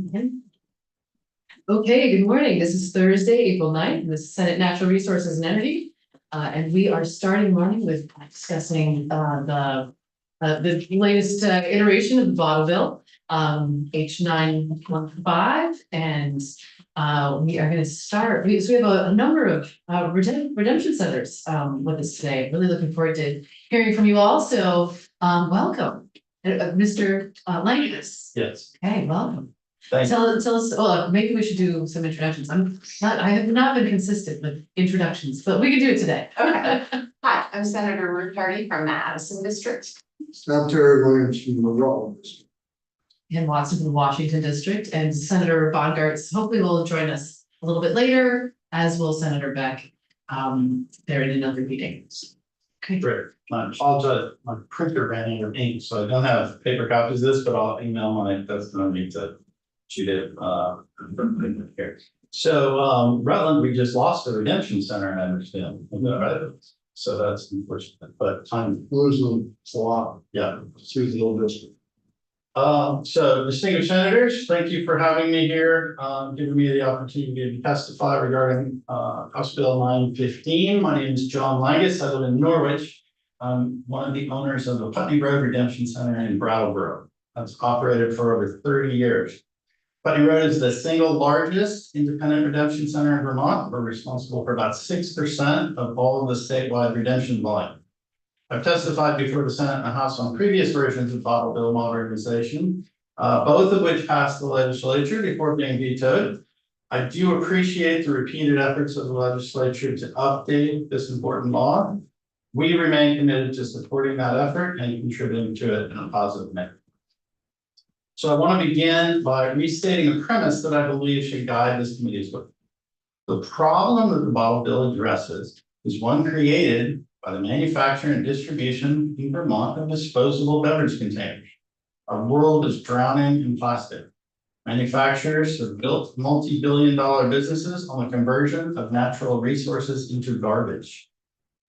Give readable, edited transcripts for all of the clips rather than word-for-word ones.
Okay. Okay, good morning. This is Thursday, April 9th, and this is Senate Natural Resources and Energy. And we are starting morning with discussing the latest iteration of the bottle bill, H915. And we are going to start. So we have a number of redemption centers with us today. Really looking forward to hearing from you all. So welcome, Mr. Langus. Yes. Okay, welcome. Thank you. Tell us, well, maybe we should do some introductions. I have not been consistent with introductions, but we can do it today. Okay. Hi, I'm Senator Ruth Hardy from Madison District. Senator Williams from the Rutland District. And Watson from the Washington District, and Senator Bongartz hopefully will join us a little bit later, as will Senator Beck. They're in another meeting. Okay. Great. I apologize, my printer ran out of ink, so I don't have paper copies of this, but I'll email my, that's no need to shoot it here. So Rutland, we just lost the redemption center, I understand. Right? So that's unfortunate, but time Lose them, it's a lot, yeah. through the old district. So distinguished senators, thank you for having me here, giving me the opportunity to testify regarding House Bill 915. My name is John Langus. I live in Norwich. I'm one of the owners of the Putney Road Redemption Center in Brattleboro. That's operated for over 30 years. Putney Road is the single largest independent redemption center in Vermont. We're responsible for about 6% of all of the statewide redemption volume. I've testified before the Senate and the House on previous versions of bottle bill modernization, both of which passed the legislature before being vetoed. I do appreciate the repeated efforts of the legislature to update this important law. We remain committed to supporting that effort and contributing to it in a positive manner. So I want to begin by restating a premise that I believe should guide this committee's work. The problem that the bottle bill addresses is one created by the manufacture and distribution in Vermont of disposable beverage containers. Our world is drowning in plastic. Manufacturers have built multi-billion-dollar businesses on the conversion of natural resources into garbage.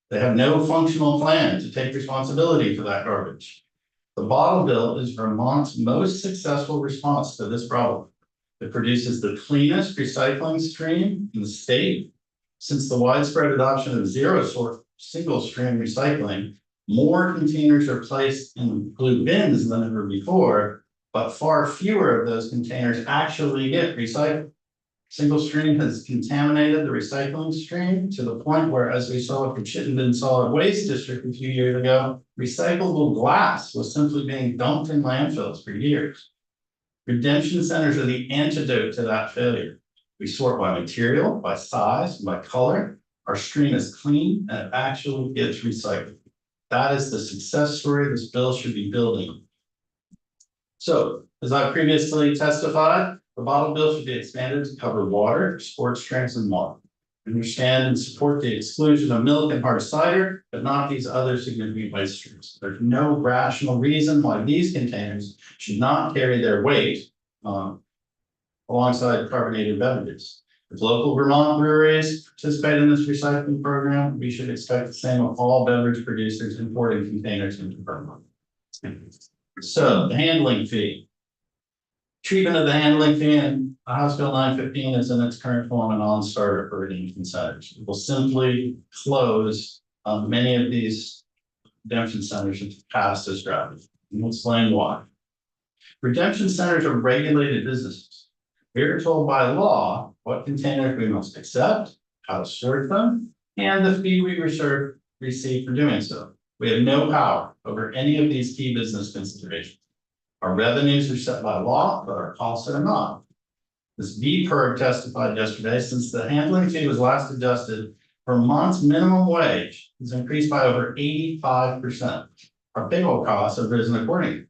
They have no functional plan to take responsibility for that garbage. The bottle bill is Vermont's most successful response to this problem. It produces the cleanest recycling stream in the state. Since the widespread adoption of zero-sort single-stream recycling, more containers are placed in blue bins than ever before, but far fewer of those containers actually get recycled. Single stream has contaminated the recycling stream to the point where, as we saw at the Chittenden Solid Waste District a few years ago, recyclable glass was simply being dumped in landfills for years. Redemption centers are the antidote to that failure. We sort by material, by size, and by color. Our stream is clean and it actually gets recycled. That is the success story this bill should be building. So, as I previously testified, the bottle bill should be expanded to cover water, sports drinks, and more. Understand and support the exclusion of milk and hard cider, but not these other significant waste streams. There's no rational reason why these containers should not carry their weight alongside carbonated beverages. If local Vermont breweries participate in this recycling program, we should expect the same of all beverage producers importing containers into Vermont. So the handling fee. Treatment of the handling fee in House Bill 915 is in its current form a non-starter for redemption centers. It will simply close many of these redemption centers if passed as drafted. And we'll explain why. Redemption centers are regulated businesses. We are told by law what containers we must accept, how to sort them, and the fee we receive for doing so. We have no power over any of these key business considerations. Our revenues are set by law, but our costs are not. This VPERG testified yesterday, since the handling fee was last adjusted, Vermont's minimum wage has increased by over 85%. Our payroll costs have risen accordingly,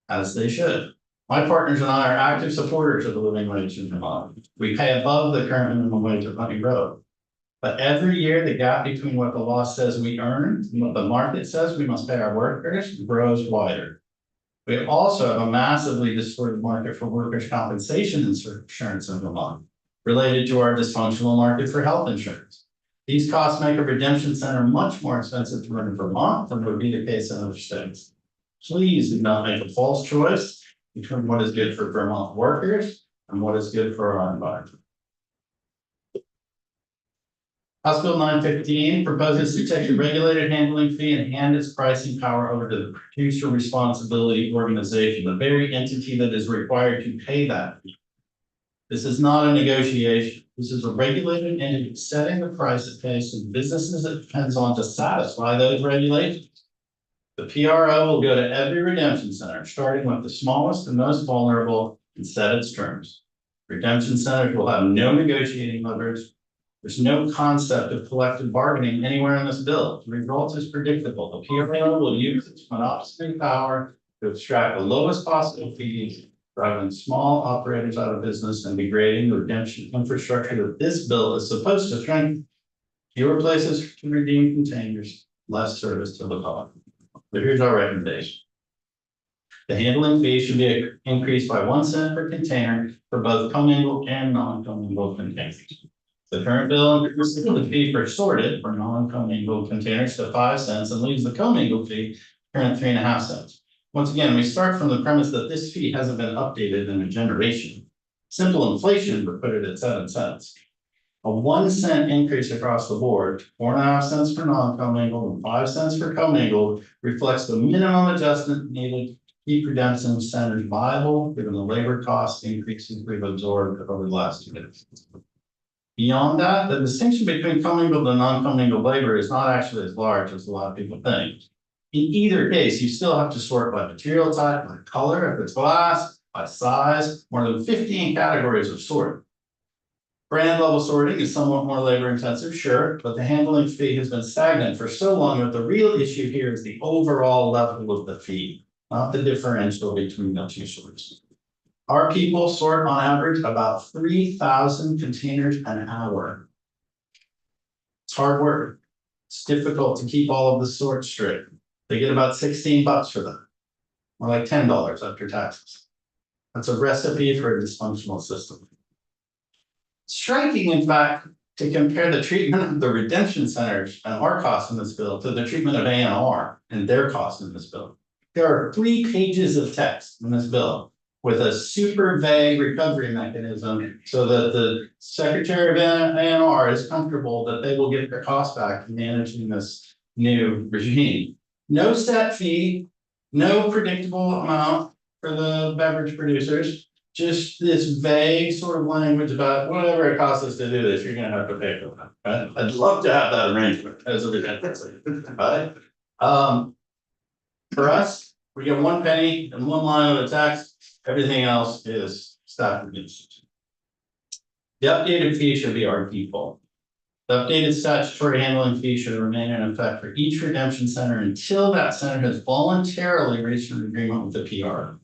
as they should. My partners and I are active supporters of the living wage in Vermont. We pay above the current minimum wage of Putney Road. But every year, the gap between what the law says we earn and what the market says we must pay our workers grows wider. We also have a massively distorted market for workers' compensation insurance in Vermont, related to our dysfunctional market for health insurance. These costs make a redemption center much more expensive to run in Vermont than would be the case in other states. Please do not make a false choice between what is good for Vermont workers and what is good for our environment. House Bill 915 proposes to take the regulated handling fee and hand its pricing power over to the producer responsibility organization, the very entity that is required to pay that fee. This is not a negotiation. This is a regulated entity setting the price it pays to the businesses it depends on to satisfy those regulations. The PRO will go to every redemption center, starting with the smallest and most vulnerable, and set its terms. Redemption centers will have no negotiating leverage. There's no concept of collective bargaining anywhere in this bill. The result is predictable. The PRO will use its monopoly power to extract the lowest possible fees, driving small operators out of business and degrading the redemption infrastructure that this bill is supposed to strengthen. Fewer places to redeem containers, less service to the public. But here's our recommendation. The handling fee should be increased by 1 cent per container for both commingled and non-commingled containers. The current bill increases the fee for sorted or non-commingled containers to 5 cents and leaves the commingled fee current 3.5 cents. Once again, we start from the premise that this fee hasn't been updated in a generation. Simple inflation would put it at 7 cents. A 1 cent increase across the board, 4.5 cents for non-commingled and 5 cents for commingled, reflects the minimum adjustment needed to keep redemption centers viable, given the labor cost increases we've absorbed over the last 2 years. Beyond that, the distinction between commingled and non-commingled labor is not actually as large as a lot of people think. In either case, you still have to sort by material type, by color, if it's glass, by size, more than 15 categories of sorting. Brand level sorting is somewhat more labor intensive, sure, but the handling fee has been stagnant for so long that the real issue here is the overall level of the fee, not the differential between the two sorts. Our people sort on average about 3,000 containers an hour. It's hard work. It's difficult to keep all of the sorts straight. They get about $16 for them, or like $10 after taxes. That's a recipe for a dysfunctional system. Striking, in fact, to compare the treatment of the redemption centers and our costs in this bill to the treatment of A&R and their costs in this bill. There are 3 pages of text in this bill with a super vague recovery mechanism so that the Secretary of A&R is comfortable that they will get their costs back in managing this new regime. No set fee, no predictable amount for the beverage producers, just this vague sort of language about whatever it costs us to do this, you're gonna have to pay for that. Right? I'd love to have that arrangement as a redemption, right? For us, we get 1 penny and 1 line of the tax. Everything else is staff reduced. The updated fee should be our default. The updated statutory handling fee should remain in effect for each redemption center until that center has voluntarily reached an agreement with the PR.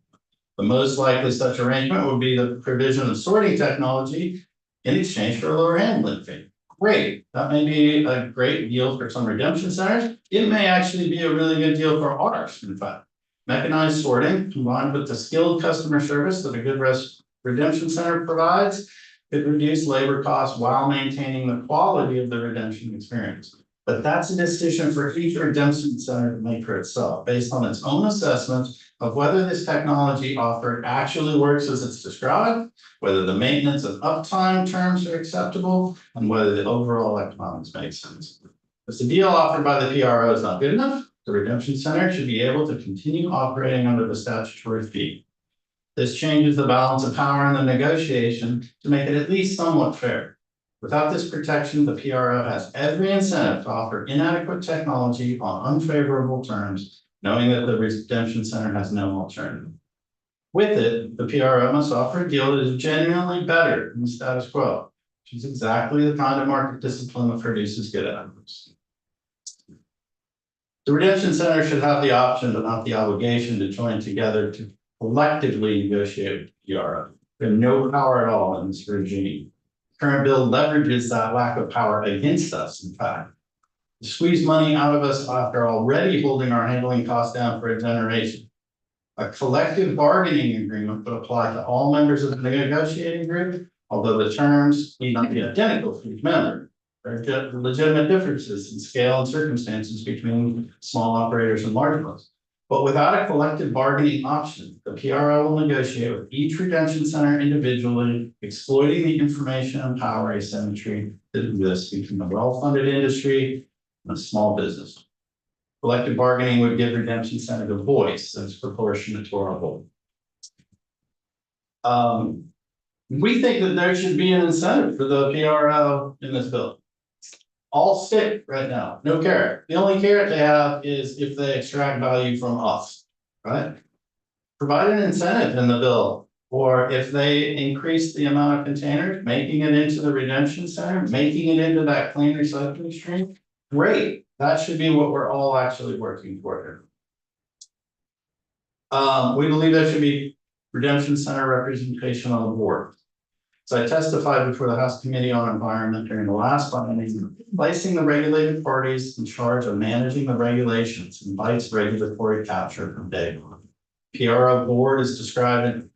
The most likely such arrangement would be the provision of sorting technology in exchange for a lower handling fee. Great, that may be a great deal for some redemption centers. It may actually be a really good deal for ours, in fact. Mechanized sorting combined with the skilled customer service that a good redemption center provides could reduce labor costs while maintaining the quality of the redemption experience. But that's a decision for each redemption center to make for itself, based on its own assessment of whether this technology offered actually works as it's described, whether the maintenance and uptime terms are acceptable, and whether the overall economics make sense. If the deal offered by the PRO is not good enough, the redemption center should be able to continue operating under the statutory fee. This changes the balance of power in the negotiation to make it at least somewhat fair. Without this protection, the PRO has every incentive to offer inadequate technology on unfavorable terms, knowing that the redemption center has no alternative. With it, the PRO must offer a deal that is genuinely better than the status quo, which is exactly the kind of market discipline that produces good outcomes. The redemption center should have the option, but not the obligation, to join together to collectively negotiate with the PRO. They have no power at all in this regime. Current bill leverages that lack of power against us, in fact. To squeeze money out of us after already holding our handling costs down for a generation. A collective bargaining agreement would apply to all members of the negotiating group, although the terms need not be identical for each member. There are legitimate differences in scale and circumstances between small operators and large ones. But without a collective bargaining option, the PRO will negotiate with each redemption center individually, exploiting the information and power asymmetry that exists between a well-funded industry and a small business. Collective bargaining would give redemption center a voice that's proportionate to our goal. We think that there should be an incentive for the PRO in this bill. All stick right now, no carrot. The only carrot they have is if they extract value from us, right? Provide an incentive in the bill, or if they increase the amount of containers, making it into the redemption center, making it into that clean recycling stream, great. That should be what we're all actually working for here. We believe there should be redemption center representation on the board. So I testified before the House Committee on Environment during the last meeting, placing the regulated parties in charge of managing the regulations invites regulatory capture from day one. PRO board is described in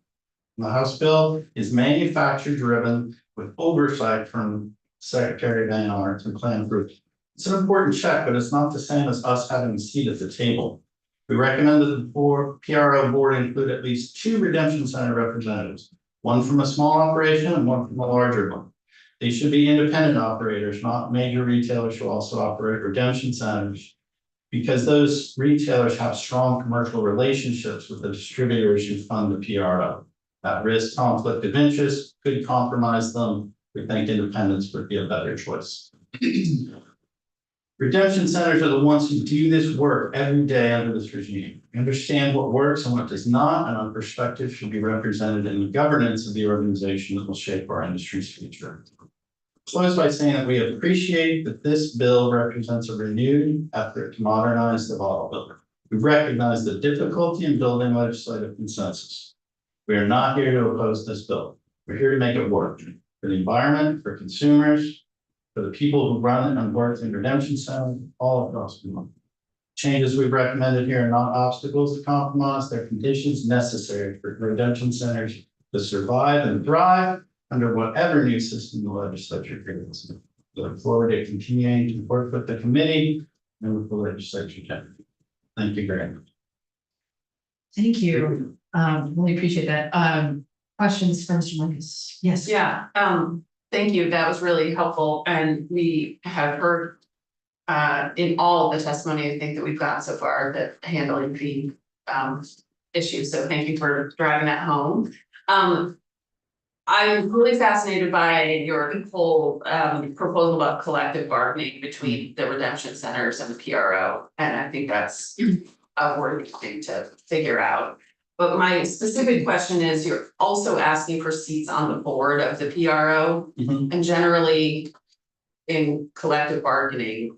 the House bill is manufacturer driven with oversight from Secretary Van Aert and Plan Group. It's an important check, but it's not the same as us having a seat at the table. We recommend that the PRO board include at least 2 redemption center representatives, one from a small operation and one from a larger one. They should be independent operators, not major retailers who also operate redemption centers, because those retailers have strong commercial relationships with the distributors who fund the PRO. That risk conflict of interest could compromise them. We think independence would be a better choice. Redemption centers are the ones who do this work every day under this regime. We understand what works and what does not, and our perspective should be represented in the governance of the organization that will shape our industry's future. Close by saying that we appreciate that this bill represents a renewed effort to modernize the bottle builder. We recognize the difficulty in building legislative consensus. We are not here to oppose this bill. We're here to make it work for the environment, for consumers, for the people who run and work in redemption centers all across the world. Changes we've recommended here are not obstacles to compromise, they're conditions necessary for redemption centers to survive and thrive under whatever new system the legislature creates. We look forward to continuing to work with the committee and with the legislature. Thank you very much. Thank you. Really appreciate that. Questions from Mr. Lucas? Yes. Yeah, thank you. That was really helpful. And we have heard in all of the testimony, I think that we've gotten so far, that handling the issues. So thank you for driving that home. I'm really fascinated by your whole proposal about collective bargaining between the redemption centers and the PRO. And I think that's a worthy thing to figure out. But my specific question is, you're also asking for seats on the board of the PRO. And generally in collective bargaining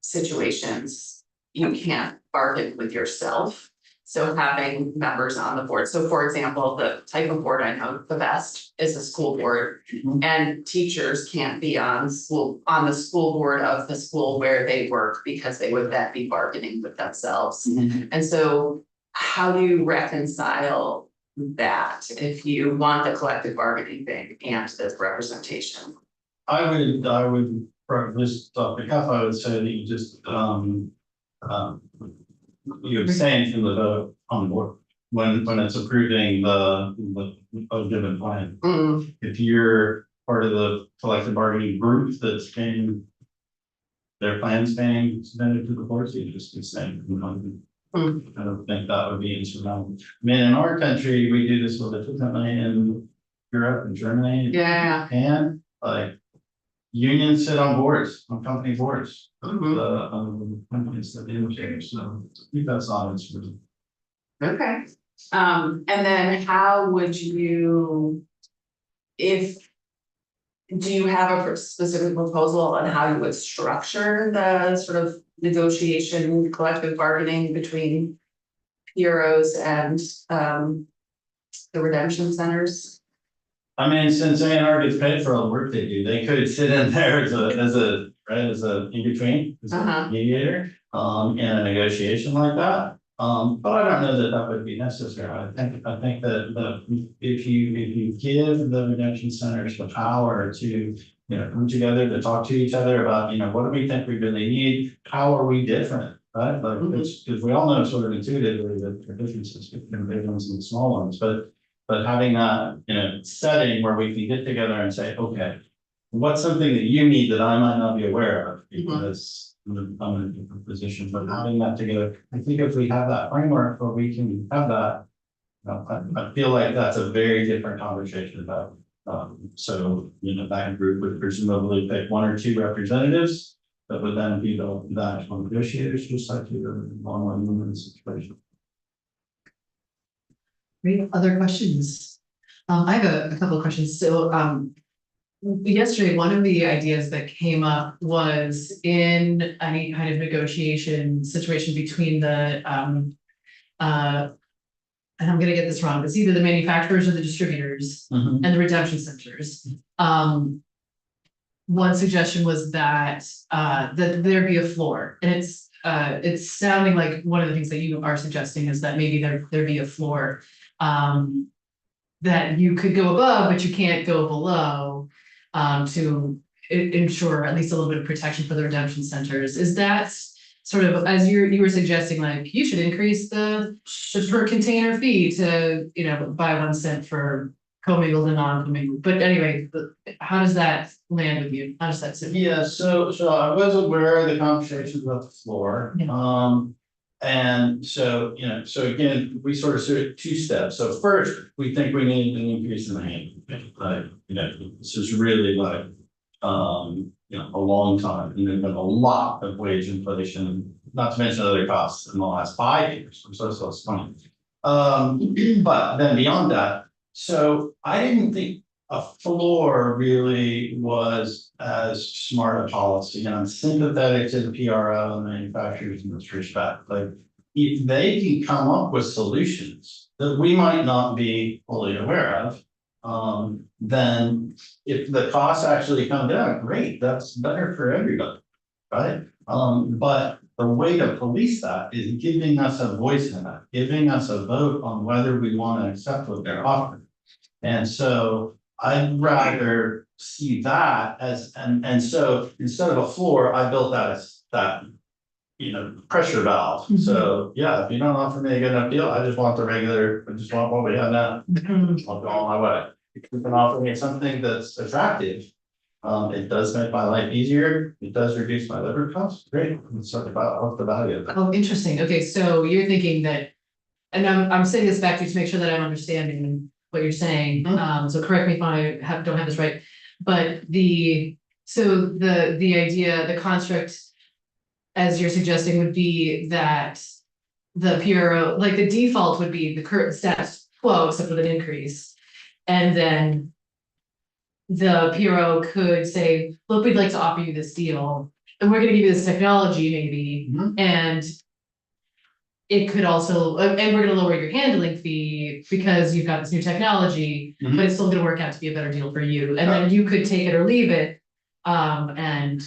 situations, you can't bargain with yourself. So having members on the board. So for example, the type of board I know the best is a school board. And teachers can't be on the school board of the school where they work, because they would then be bargaining with themselves. And so how do you reconcile that if you want the collective bargaining thing and the representation? I would just off the cuff, I would say that you just you abstain from the vote on the board when it's approving the given plan. If you're part of the collective bargaining group that's being their plans being submitted to the board, so you just abstain from voting. I don't think that would be insurmountable. I mean, in our country, we do this a little bit differently in Europe and Germany. Yeah. And like unions sit on boards, on company boards, the companies that do change. So I think that's honest. Okay. And then how would you, do you have a specific proposal on how you would structure the sort of negotiation, collective bargaining between PROs and the redemption centers? I mean, since A&R gets paid for all the work they do, they could sit in there as a in-between, as a mediator, in a negotiation like that. But I don't know that would be necessary. I think that if you give the redemption centers the power to, come together to talk to each other about, what do we think we really need? How are we different? right? Like, it's, because we all know sort of intuitively that the differences between the big ones and the small ones, but having that, setting where we can get together and say, okay, what's something that you need that I might not be aware of, because I'm in a different position, but having that together, I think if we have that framework where we can have that, I feel like that's a very different conversation about, so, that group would presumably pick one or two representatives that would then be the actual negotiators, just like you in one movement situation. Great, other questions? I have a couple of questions. So, yesterday, one of the ideas that came up was in any kind of negotiation situation between the, and I'm gonna get this wrong, it's either the manufacturers or the distributors and the redemption centers. One suggestion was that, that there be a floor, and it's sounding like one of the things that you are suggesting is that maybe there be a floor. That you could go above, but you can't go below, to ensure at least a little bit of protection for the redemption centers. Is that sort of, as you were suggesting, like, you should increase the per container fee to, buy 1 cent for commingled and non-commingled, but anyway, how does that land with you? How does that sit? Yeah, so I was aware of the conversations about the floor. Yeah. And so, so again, we sort of it 2 steps. So first, we think we need an increase in the handling fee. Like, this is really like, a long time, and there's been a lot of wage inflation, not to mention other costs in the last 5 years, so it's funny. But then beyond that, so I didn't think a floor really was as smart a policy, and I'm sympathetic to the PRO and manufacturers in this respect. Like, if they can come up with solutions that we might not be fully aware of, then if the costs actually come down, great, that's better for everybody, right? But the way to police that is giving us a voice in that, giving us a vote on whether we want to accept what they're offering. And so I'd rather see that as, and so instead of a floor, I built that as that, pressure valve. So yeah, if you don't offer me a good enough deal, I just want what we have now. I'll go on my way. If you can offer me something that's attractive, it does make my life easier, it does reduce my labor costs, great, let's talk about what's the value of that. Oh, interesting. Okay, so you're thinking that, and I'm saying this back to you to make sure that I'm understanding what you're saying. So correct me if I don't have this right. But the idea, the construct, as you're suggesting, would be that the PRO, like the default would be the current status quo, except with an increase. And then the PRO could say, look, we'd like to offer you this deal, and we're gonna give you this technology maybe, and it could also, and we're gonna lower your handling fee because you've got this new technology, but it's still gonna work out to be a better deal for you. And then you could take it or leave it, and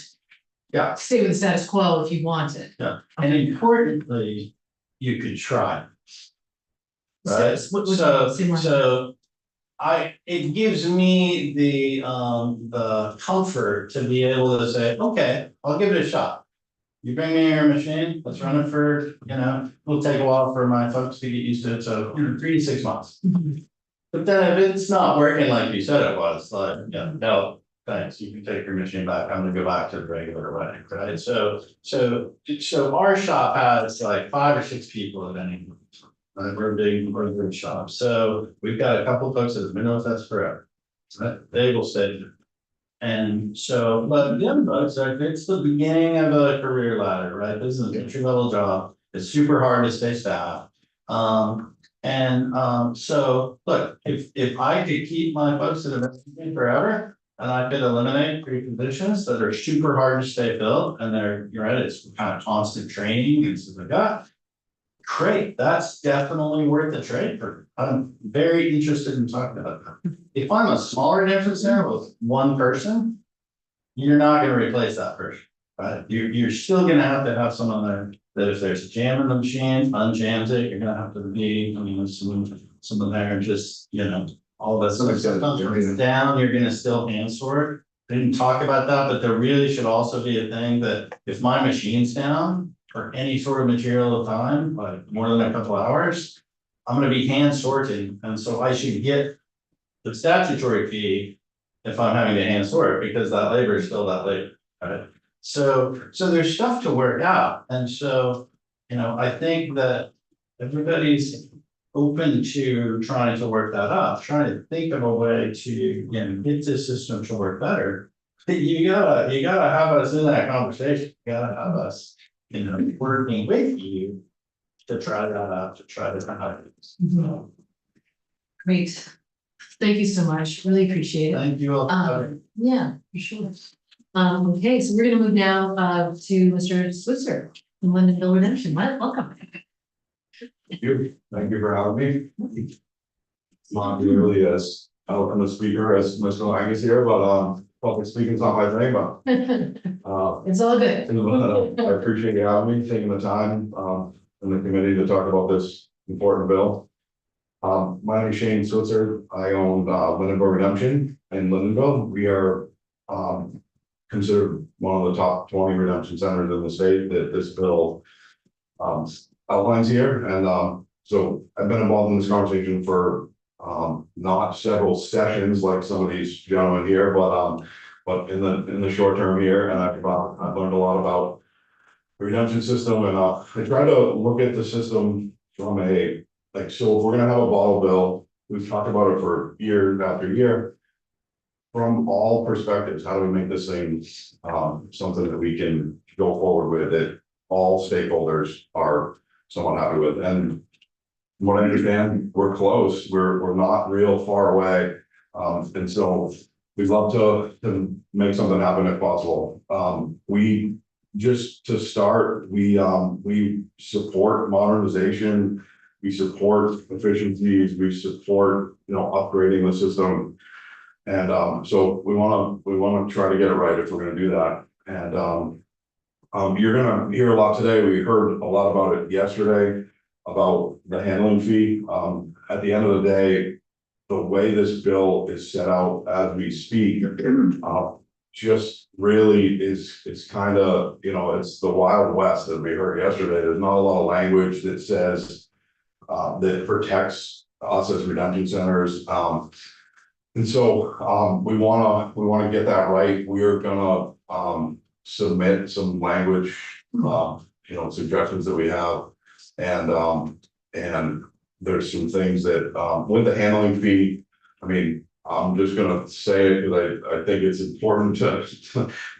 stay with the status quo if you want it. Yeah, and importantly, you could try. Right, so it gives me the comfort to be able to say, okay, I'll give it a shot. You bring me your machine, let's run it for, it'll take a while for my folks to get used to it, so 3 to 6 months. But then if it's not working like you said it was, like, no, thanks, you can take your machine back, I'm gonna go back to the regular way, right? So our shop has like 5 or 6 people at any point. We're a big shop, so we've got a couple of folks that have been with us forever. Right? They will stay there. And so, but the other folks, it's the beginning of a career ladder, right? This is an entry level job. It's super hard to stay staff. So look, if I could keep my folks that have been with me forever, and I could eliminate 3 positions that are super hard to stay filled, and you're right, it's kind of constant training and stuff like that. Great, that's definitely worth the trade for. I'm very interested in talking about that. If I'm a smaller redemption center with 1 person, you're not going to replace that person, right? You're still going to have someone there that if there's a jam in the machine, unjams it. You're going to have to be, someone there and just, all that stuff comes down. You're going to still hand sort. I didn't talk about that, but there really should also be a thing that if my machine's down, for any sort of material of time, like more than a couple hours, I'm gonna be hand sorting, and so I should get the statutory fee if I'm having to hand sort, because that labor is still that labor, right? So there's stuff to work out, and so, I think that everybody's open to trying to work that out, trying to think of a way to, get this system to work better. You gotta have us in that conversation, you gotta have us, working with you to try that out, to try to have it. Great. Thank you so much. Really appreciate it. Thank you all. Yeah, for sure. Okay, so we're gonna move now to Mr. Switzer from Lindenville Redemption. Welcome. Thank you for having me. Not really as eloquent a speaker as Mr. Lang is here, but public speaking is not my thing, but It's all good. I appreciate you having me, taking the time in the committee to talk about this important bill. My name is Shane Switzer. I own Lindenville Redemption in Lindenville. We are considered one of the top 20 redemption centers in the state that this bill outlines here. And so I've been involved in this conversation for not several sessions like some of these gentlemen here, but in the short term here, and I've learned a lot about the redemption system, and I try to look at the system from so if we're gonna have a bottle bill, we've talked about it for year after year. From all perspectives, how do we make this thing something that we can go forward with, that all stakeholders are somewhat happy with? And from what I understand, we're close, we're not real far away. And so we'd love to make something happen if possible. We just to start, we support modernization, we support efficiencies, we support, upgrading the system. And so we wanna try to get it right if we're gonna do that. And you're gonna hear a lot today. We heard a lot about it yesterday, about the handling fee. At the end of the day, the way this bill is set out as we speak, just really it's kind of, it's the Wild West that we heard yesterday. There's not a lot of language that says that protects us as redemption centers. And so we wanna get that right. We are gonna submit some language, suggestions that we have. And there's some things that with the handling fee, I mean, I'm just gonna say it because I think it's important to,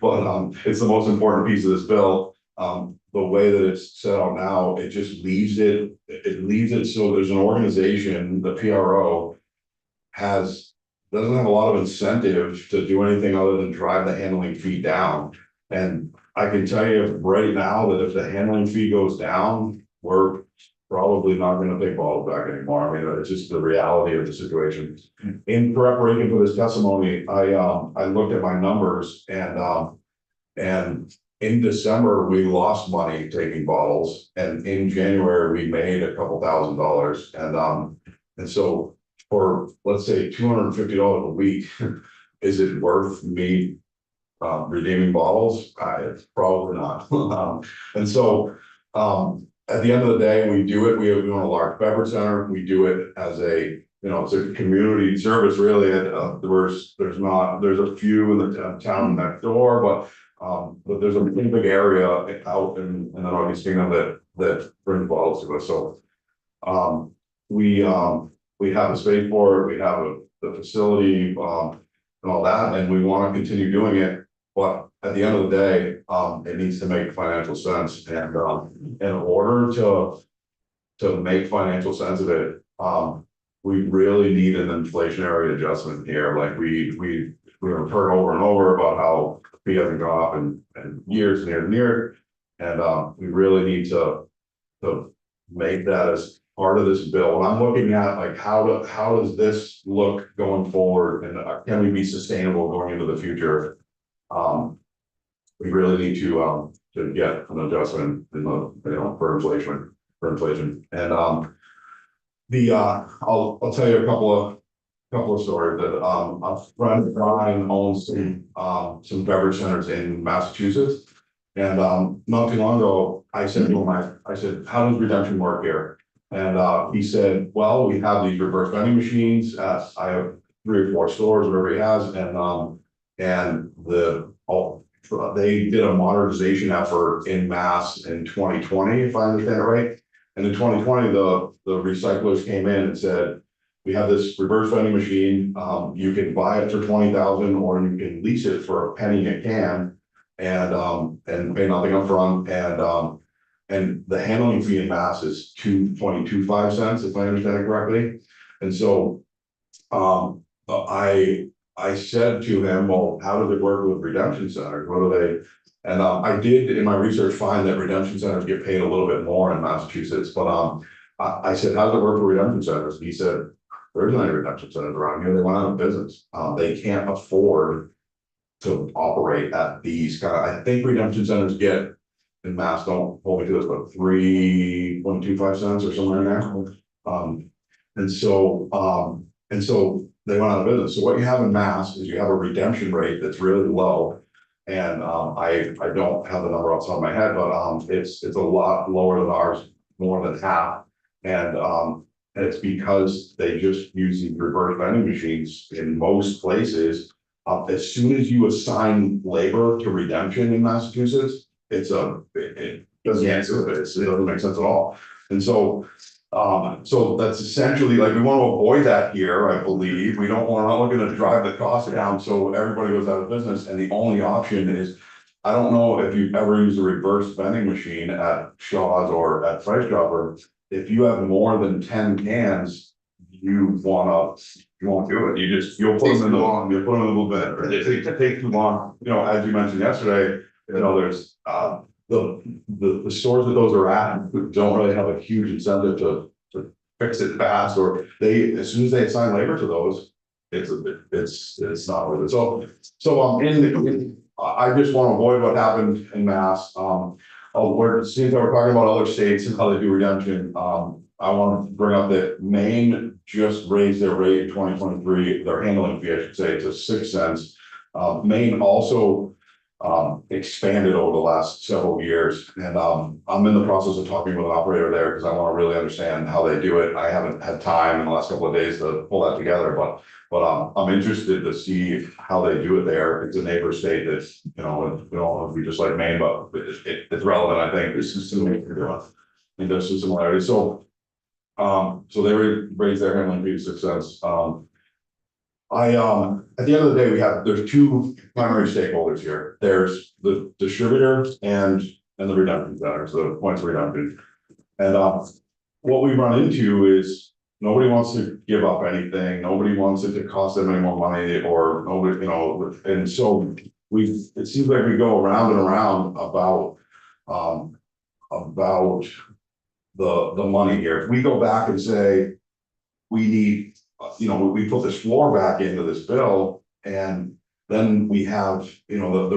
but it's the most important piece of this bill. The way that it's set out now, it just leaves it so there's an organization, the PRO doesn't have a lot of incentive to do anything other than drive the handling fee down. And I can tell you right now that if the handling fee goes down, we're probably not going to take bottles back anymore. I mean, it's just the reality of the situation. In preparation for this testimony, I looked at my numbers, and in December we lost money taking bottles, and in January we made a couple $1,000s, and so for, let's say, $250 a week, is it worth me redeeming bottles? It's probably not. And so at the end of the day, we do it. We own a large beverage center. We do it as it's a community service, really. There's a few in the town next door, but there's a pretty big area out in the Northeast Kingdom that brings bottles to us. So we have a space for it. We have the facility and all that, and we want to continue doing it. But at the end of the day, it needs to make financial sense. And in order to make financial sense of it, we really need an inflationary adjustment here. Like we've heard over and over about how the fee hasn't gone up in years and years and years. And we really need to make that as part of this bill. And I'm looking at like how does this look going forward, and can we be sustainable going into the future? We really need to get an adjustment in the for inflation. And I'll tell you a couple of stories that a friend of mine owns some beverage centers in Massachusetts. And not too long ago, I said to him, I said, how does redemption work here? And he said, well, we have these reverse vending machines I have 3 or 4 stores, whatever he has, and they did a modernization effort in Mass in 2020, if I understand it right. And in 2020, the recyclers came in and said, we have this reverse vending machine, you can buy it for 20,000 or you can lease it for a penny a can. And pay nothing upfront, and the handling fee in Mass is 2.25 cents, if I understand it correctly. And so, I said to him, well, how does it work with redemption centers? What are they? And I did in my research find that redemption centers get paid a little bit more in Massachusetts, but I said, how does it work for redemption centers? He said, there isn't any redemption centers around here. They went out of business. They can't afford to operate at these I think redemption centers get in Mass, don't hold me to this, but 3.25 cents or somewhere in there. And so they went out of business. So what you have in Mass is you have a redemption rate that's really low. And I don't have the number off the top of my head, but it's a lot lower than ours, more than half. And it's because they just use these reverse vending machines in most places. As soon as you assign labor to redemption in Massachusetts, it doesn't answer it. It doesn't make sense at all. And so that's essentially like, we want to avoid that here, I believe. We're not looking to drive the cost down so everybody goes out of business. And the only option is, I don't know if you've ever used a reverse vending machine at Shaw's or at Price Chopper. If you have more than 10 cans, you won't do it. You'll put them in a little bit, or it takes too long. You know, as you mentioned yesterday, you know, there's the stores that those are at don't really have a huge incentive to fix it fast, or as soon as they assign labor to those, it's not worth it. I just want to avoid what happened in Mass. Since we're talking about other states and how they do redemption, I want to bring up that Maine just raised their rate in 2023, their handling fee, I should say, to 6 cents. Maine also expanded over the last several years, and I'm in the process of talking with an operator there because I want to really understand how they do it. I haven't had time in the last couple of days to pull that together, but I'm interested to see how they do it there. It's a neighbor state that's, you know, if we just like Maine, but it's relevant. I think this is similar. And there's some similarities. So they raised their handling fee to 6 cents. At the end of the day, there's 2 primary stakeholders here. There's the distributor and the redemption centers, the points of redemption. And what we run into is nobody wants to give up anything. Nobody wants it to cost them any more money, or nobody, you know, and so it seems like we go around and around about the money here. If we go back and say, we need, you know, we put this floor back into this bill, and then we have, you know, at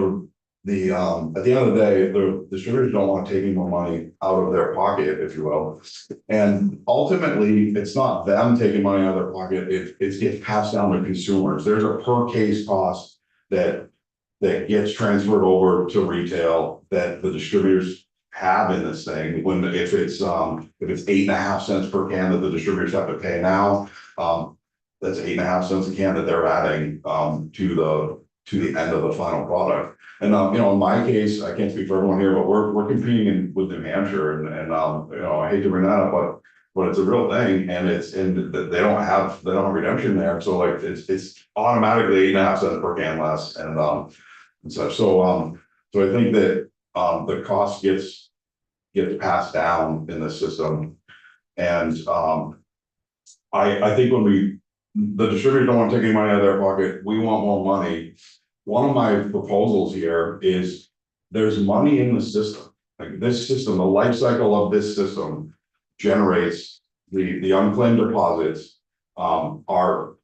the end of the day, the distributors don't want to take any more money out of their pocket, if you will. And ultimately, it's not them taking money out of their pocket, it gets passed down to consumers. There's a per case cost that gets transferred over to retail that the distributors have in this thing. If it's 8.5 cents per can that the distributors have to pay now, that's 8.5 cents a can that they're adding to the end of the final product. And you know, in my case, I can't speak for everyone here, but we're competing with New Hampshire, and you know, I hate to bring that up, but it's a real thing, and they don't have redemption there, so like it's automatically 8.5 cents per can less, and such. So I think that the cost gets passed down in the system, and I think when the distributors don't want to take any money out of their pocket, we want more money. One of my proposals here is there's money in the system. Like this system, the life cycle of this system generates the unclaimed deposits are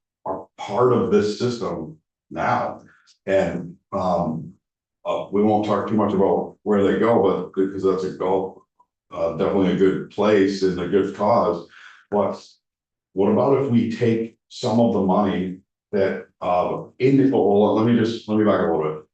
part of this system now. And we won't talk too much about where they go, but because that's definitely a good place and a good cause. But what about if we take some of the money that let me back up a little bit.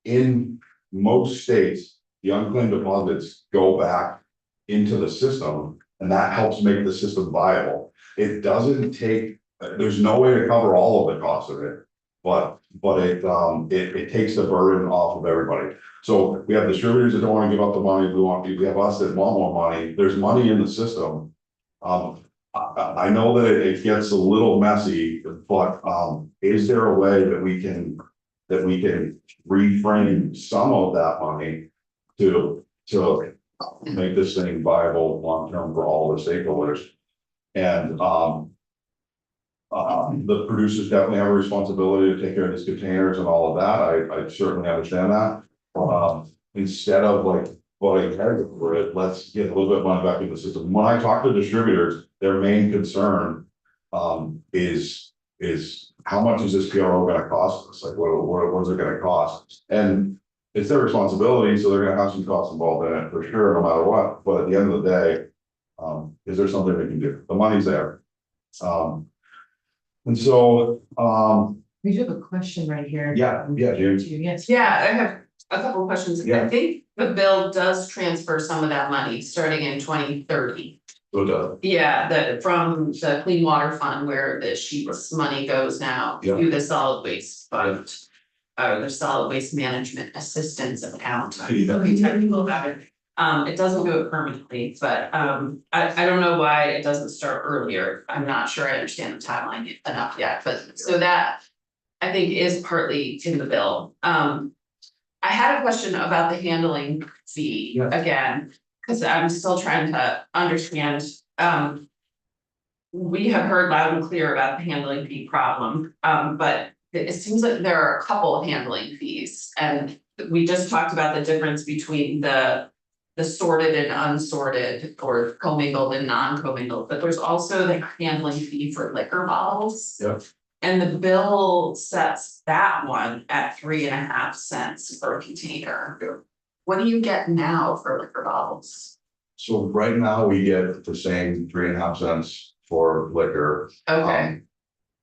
In most states, the unclaimed deposits go back into the system, and that helps make the system viable. It doesn't take, there's no way to cover all of the cost of it, but it takes the burden off of everybody. So we have distributors that don't want to give up the money, we have us that want more money, there's money in the system. I know that it gets a little messy, but is there a way that we can reframe some of that money to make this thing viable long-term for all the stakeholders? And the producers definitely have a responsibility to take care of these containers and all of that. I certainly understand that. Instead of like voting for it, let's get a little bit of money back in the system. When I talk to distributors, their main concern is how much is this PRO gonna cost us? Like what is it gonna cost? And it's their responsibility, so they're gonna have some costs involved in it for sure, no matter what. But at the end of the day, is there something we can do? The money's there. And so, We do have a question right here. yeah, James. Yes. Yeah, I have a couple of questions. Yeah. I think the bill does transfer some of that money starting in 2030. So Yeah, from the Clean Water Fund where the sheets money goes now Yeah. to the solid waste fund. Or the solid waste management assistance account. So be technical about it. It doesn't do it permanently, but I don't know why it doesn't start earlier. I'm not sure I understand the timeline enough yet, but so that. I think is partly in the bill. I had a question about the handling fee Yeah. again, because I'm still trying to understand. We have heard loud and clear about the handling fee problem, but it seems like there are a couple of handling fees, and we just talked about the difference between the sorted and unsorted, or commingled and non-commingled, but there's also the handling fee for liquor bottles. Yep. And the bill sets that one at 3.5 cents per container. Yep. What do you get now for liquor bottles? So right now we get the same 3.5 cents for liquor. Okay,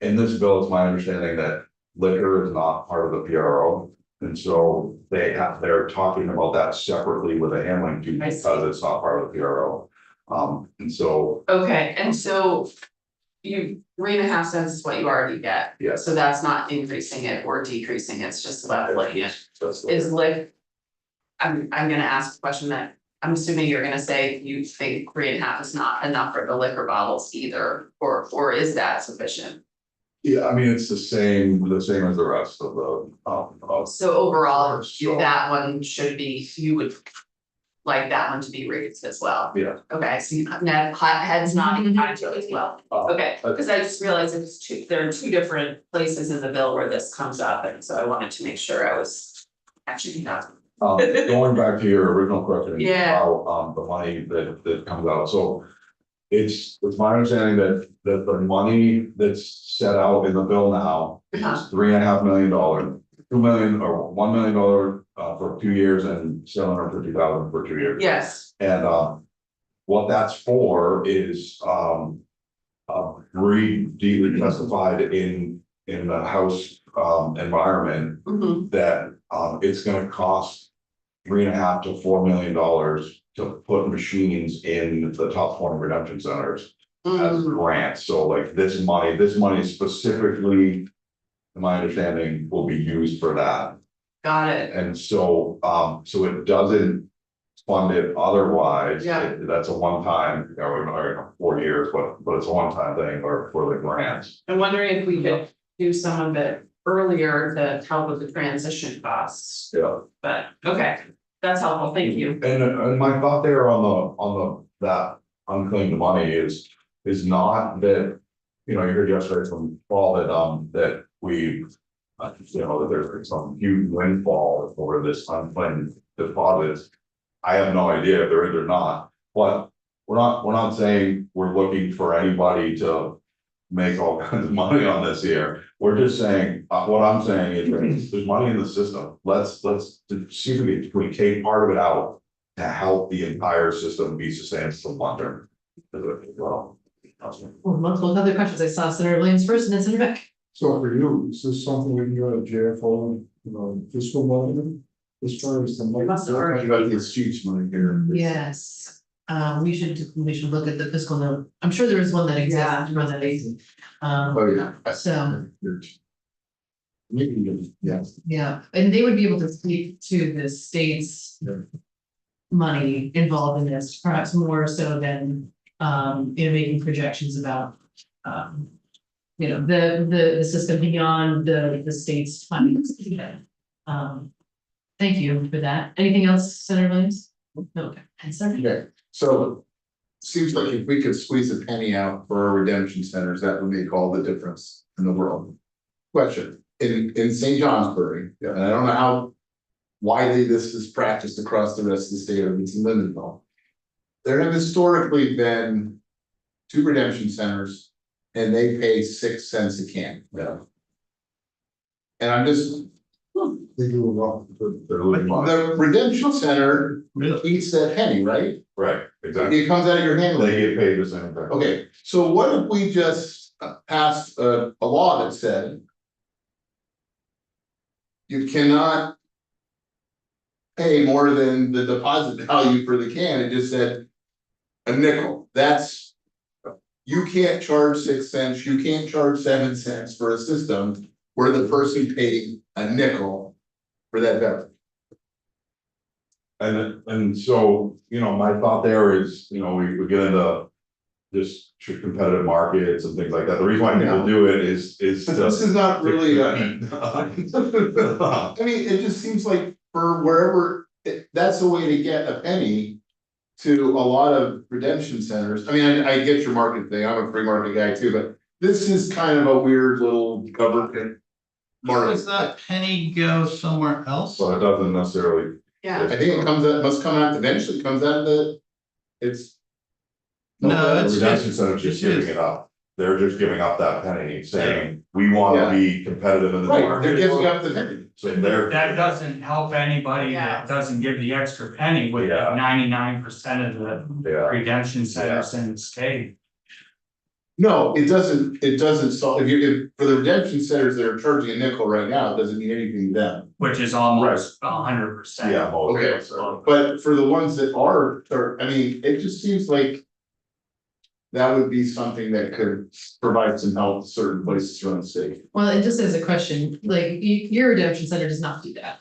In this bill, it's my understanding that liquor is not part of the PRO. And so they're talking about that separately with a handling fee I see. because it's not part of the PRO. And so, okay, and so. 3.5 cents is what you already get. yes. So that's not increasing it or decreasing, it's just leveling it. That's Is I'm gonna ask a question that I'm assuming you're gonna say you think 3.5 is not enough for the liquor bottles either, or is that sufficient? Yeah, I mean, it's the same as the rest of the, So overall, Sure. that one should be, you would like that one to be raised as well. yeah. Okay, so you have heads nodding as well. Okay, Uh, because I just realized there are two different places in the bill where this comes up, and so I wanted to make sure I was actually not. Going back to your original question. Yeah. About, the money that comes out, so. It's my understanding that the money that's set out in the bill now is $3.5 million, 2 million or $1 million for 2 years and 750,000 for 2 years. Yes, And what that's for is very deeply testified in the House environment mhm, that it's gonna cost $3.5 to $4 million to put machines in the top 20 redemption centers as mm, grants. So like this money specifically, in my understanding, will be used for that. got it, And so, so it doesn't fund it otherwise. Yeah. That's a one-time, or 4 years, but it's a one-time thing or for the grants. I'm wondering if we could do some of it earlier to help with the transition costs, Yeah. but, okay, that's helpful, thank you. And my thought there on that unclaimed money is not that, you heard yesterday from Paul that we, that there's some huge windfall for this unclaimed deposits. I have no idea if there is or not, but we're not saying we're looking for anybody to make all kinds of money on this here. We're just saying, what I'm saying is there's money in the system. Let's see if we take part of it out to help the entire system be sustainable long term. Well, Multiple other questions. I saw Senator Williams first and then Senator Beck. So for you, is this something we can go to jail for, fiscal money? As far as the. We must have We're talking about the estates money here. Yes, we should look at the fiscal note. I'm sure there is one that exists, for that reason. Oh, yeah. So, Maybe, yeah. yeah, and they would be able to speak to the state's Yeah. money involved in this, perhaps more so than, making projections about, the system beyond the state's funding. Thank you for that. Anything else, Senator Williams? No, okay. And Senator? Okay, so seems like if we could squeeze a penny out for our redemption centers, that would make all the difference in the world. Question, in St. Johnsbury, and I don't know how widely this is practiced across the rest of the state, or it's in Lindenthal. There have historically been 2 redemption centers and they pay 6 cents a can. Yeah. And I'm just, They do a lot. They're losing money. the redemption center eats that penny, right? Right, exactly. It comes out of your hand. They get paid the same thing. Okay, so what if we just passed a law that said you cannot pay more than the deposit value for the can, it just said a nickel, that's, you can't charge 6 cents, you can't charge 7 cents for a system where the person paid a nickel for that beverage. And so, my thought there is, we get into just competitive markets and things like that. The reason why people do it is This just. is not really, I mean, it just seems like for wherever, that's the way to get a penny to a lot of redemption centers. I mean, I get your market thing, I'm a free market guy too, but this is kind of a weird little government. Does that penny go somewhere else? So it doesn't necessarily. Yeah, I think it must come out, eventually comes out of it's. No, The it's redemption just- center's just it's giving just- it up. They're just giving up that penny, saying, we wanna be competitive in the Right, they're market. giving up the penny. So they're. That doesn't help anybody Yeah. that doesn't give the extra penny with Yeah. 99% of the Yeah, redemption centers in the state. No, it doesn't solve, if for the redemption centers that are charging a nickel right now, it doesn't mean anything to them. Which is almost 100%. yeah, most of Okay, us are. But for the ones that are, I mean, it just seems like. That would be something that could provide some help to certain places around the state. Well, and just as a question, like, your redemption center does not do that.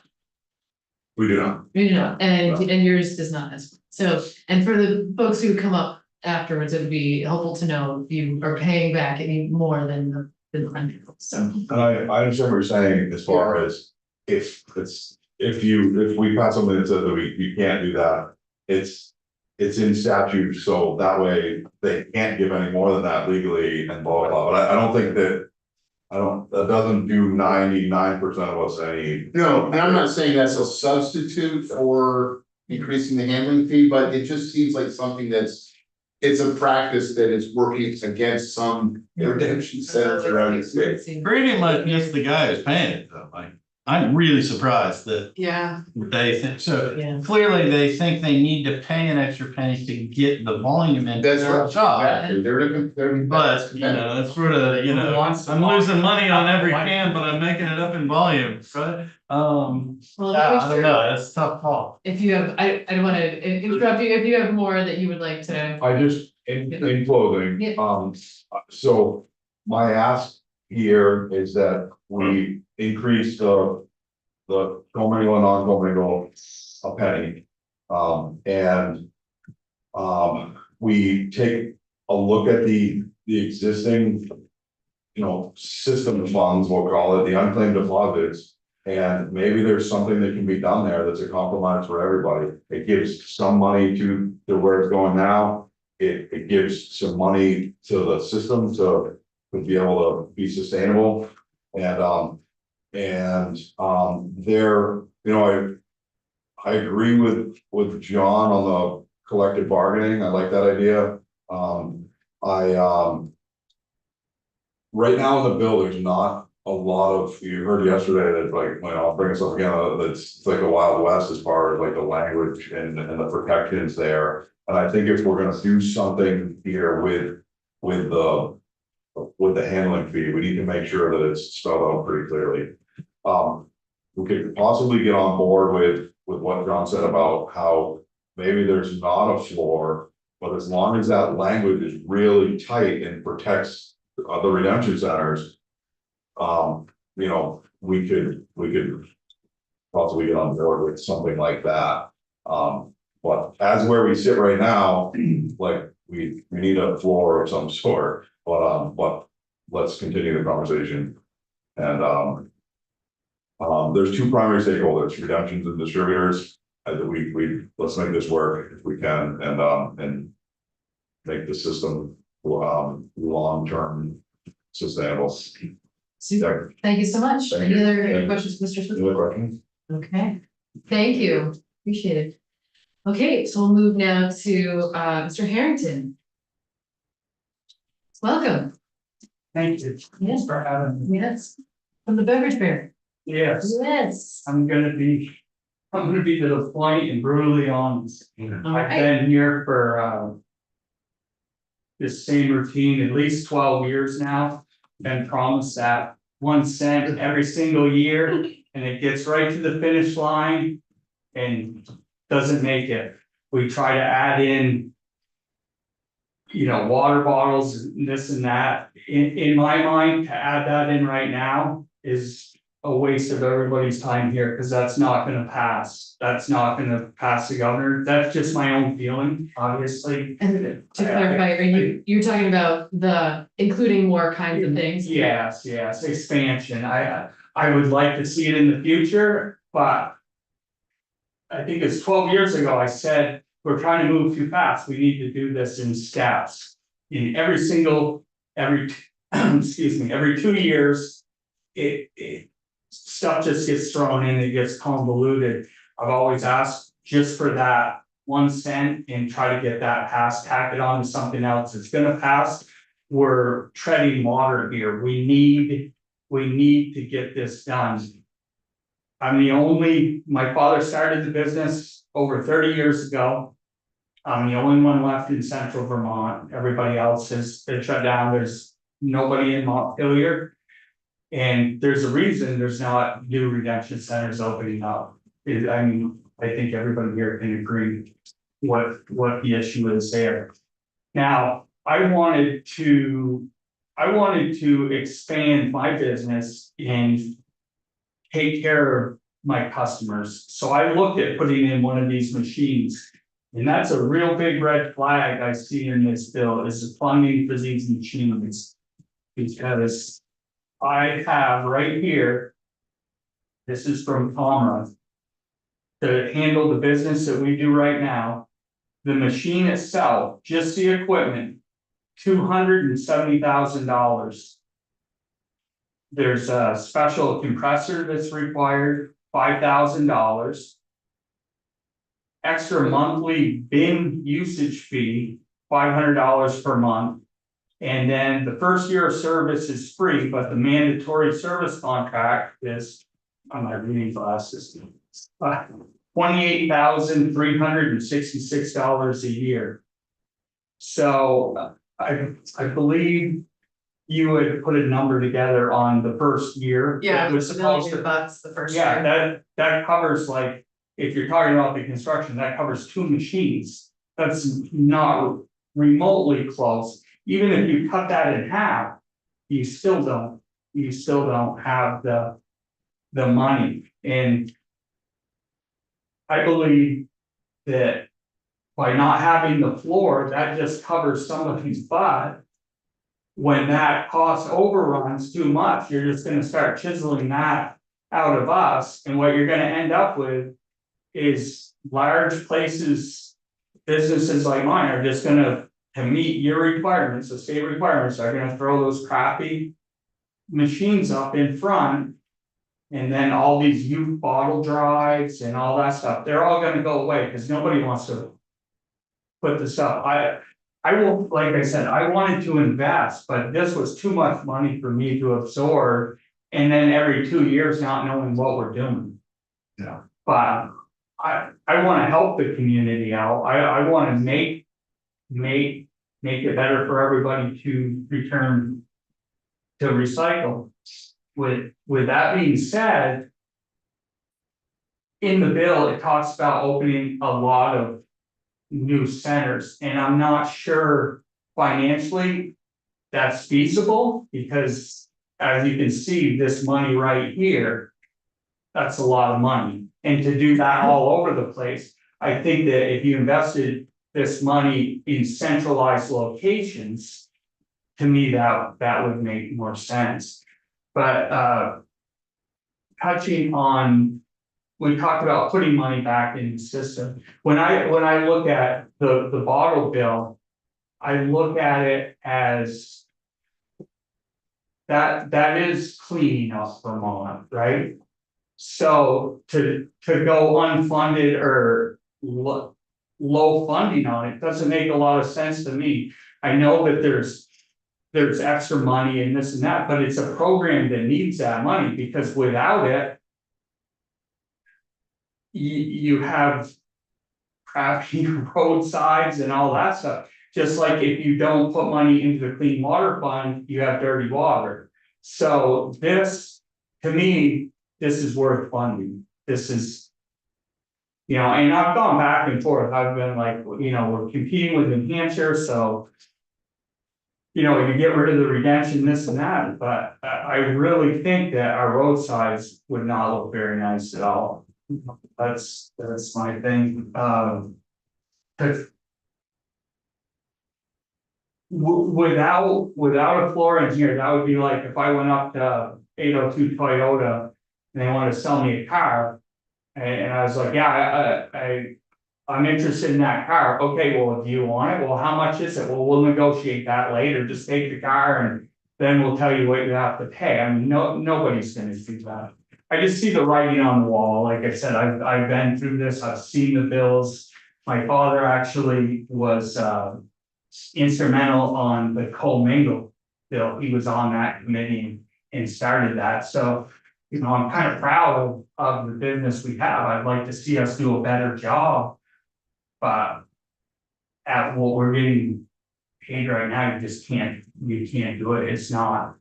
We do not. You know, and yours does not as, so, and for the folks who come up afterwards, it would be helpful to know if you are paying back any more than the $100, so. And I understand what you're saying as far as if we pass something that says that you can't do that, it's in statute, so that way they can't give any more than that legally and blah, blah, blah, but I don't think that. That doesn't do 99% of us any. No, and I'm not saying that's a substitute for increasing the handling fee, but it just seems like something it's a practice that is working against some redemption centers around the state. Pretty much just the guy who's paying it though, like, I'm really surprised that yeah, they think, so Yeah. clearly they think they need to pay an extra penny to get the volume in That's their right. job. Exactly. They're. But, it's sort of, I'm losing money on every can, but I'm making it up in volume, right? Well, I don't know, that's a tough call. if you have, I don't wanna interrupt you, if you have more that you would like to, I just, in closing, Yeah. so my ask here is that we increase the commingle and non-commingle a penny. And we take a look at the existing, system of funds, we'll call it, the unclaimed deposits. And maybe there's something that can be done there that's a compromise for everybody. It gives some money to where it's going now. It gives some money to the system to be able to be sustainable. And there, I agree with John on the collective bargaining. I like that idea. Right now in the bill, there's not a lot of, you heard yesterday that I'll bring this up again, it's like the Wild West as far as like the language and the protections there. And I think if we're gonna do something here with the handling fee, we need to make sure that it's spelled out pretty clearly. we could possibly get on board with what John said about how maybe there's not a floor, but as long as that language is really tight and protects the redemption centers, you know, we could possibly get on board with something like that. But as where we sit right now, like, we need a floor of some sort, but let's continue the conversation. And, there's two primary stakeholders, redemptions and distributors. Let's make this work if we can, and make the system, long-term sustainable. Super, thank you so much. Thank Any you. other Thank you. questions, Mr. Smith? Any other questions? Okay, thank you, appreciate it. Okay, so we'll move now to Mr. Harrington. Welcome. Thank you. Yes. For having me. Yes, from the beverage fair. Yes, Yes. I'm gonna be to the point and brutally honest. I've Alright. been here for this same routine at least 12 years now. Been promised that 1 cent every single year, and it gets right to the finish line and doesn't make it. We try to add in, you know, water bottles, this and that. In my mind, to add that in right now is a waste of everybody's time here, because that's not gonna pass. That's not gonna pass the governor. That's just my own feeling, obviously. And to clarify, you're talking about the including more kinds of things? Yes, expansion. I would like to see it in the future, but I think it's 12 years ago, I said, we're trying to move too fast. We need to do this in steps. In every excuse me, every 2 years, stuff just gets thrown in, it gets convoluted. I've always asked just for that 1 cent and try to get that passed, tack it on to something else. It's gonna pass. We're treading water here. We need to get this done. My father started the business over 30 years ago. I'm the only one left in central Vermont. Everybody else has been shut down. There's nobody in Montpelier. And there's a reason there's not new redemption centers opening up. I think everybody here can agree what the issue is there. Now, I wanted to expand my business and take care of my customers. So I looked at putting in one of these machines. And that's a real big red flag I see in this bill, is the funding for these machines. Because I have right here, this is from Comra, to handle the business that we do right now. The machine itself, just the equipment, $270,000. There's a special compressor that's required, $5,000. Extra monthly bin usage fee, $500 per month. And then the first year of service is free, but the mandatory service contract is, on my reading glasses, $28,366 a year. So I believe you would put a number together on the first year. Yeah, It was supposed to, $1,000,000 the first year. yeah, that covers, like, if you're talking about the construction, that covers 2 machines. That's not remotely close. Even if you cut that in half, you still don't have the money. And I believe that by not having the floor, that just covers somebody's butt. When that cost overruns too much, you're just gonna start chiseling that out of us, and what you're gonna end up with is large places, businesses like mine are just gonna, to meet your requirements, the state requirements, are gonna throw those crappy machines up in front. And then all these youth bottle drives and all that stuff, they're all gonna go away, because nobody wants to put this up. I will, like I said, I wanted to invest, but this was too much money for me to absorb. And then every 2 years not knowing what we're doing. Yeah. But I wanna help the community out. I wanna make it better for everybody to return to recycle. With that being said, in the bill, it talks about opening a lot of new centers, and I'm not sure financially that's feasible, because as you can see, this money right here, that's a lot of money, and to do that all over the place, I think that if you invested this money in centralized locations, to me, that would make more sense. But touching on, we talked about putting money back in the system. When I look at the bottle bill, I look at it as that is cleaning up Vermont, right? So to go unfunded or low funding on it doesn't make a lot of sense to me. I know that there's extra money and this and that, but it's a program that needs that money, because without it, you have crappy roadsides and all that stuff. Just like if you don't put money into the clean water fund, you have dirty water. So this, to me, this is worth funding. This is, you know, and I've gone back and forth. I've been like, you know, we're competing with New Hampshire, so you know, you get rid of the redemption, this and that, but I really think that our roadsides would not look very nice at all. That's my thing. Without a floor engineer, that would be like if I went up to 802 Toyota and they wanted to sell me a car. And I was like, yeah, I'm interested in that car. Okay, well, if you want it, well, how much is it? Well, we'll negotiate that later. Just take the car and then we'll tell you what you have to pay. I mean, nobody's gonna do that. I just see the writing on the wall. Like I said, I've been through this. I've seen the bills. My father actually was instrumental on the co-mingle bill. He was on that committee and started that. So, you know, I'm kind of proud of the business we have. I'd like to see us do a better job. But at what we're getting paid right now, you can't do it. It's not,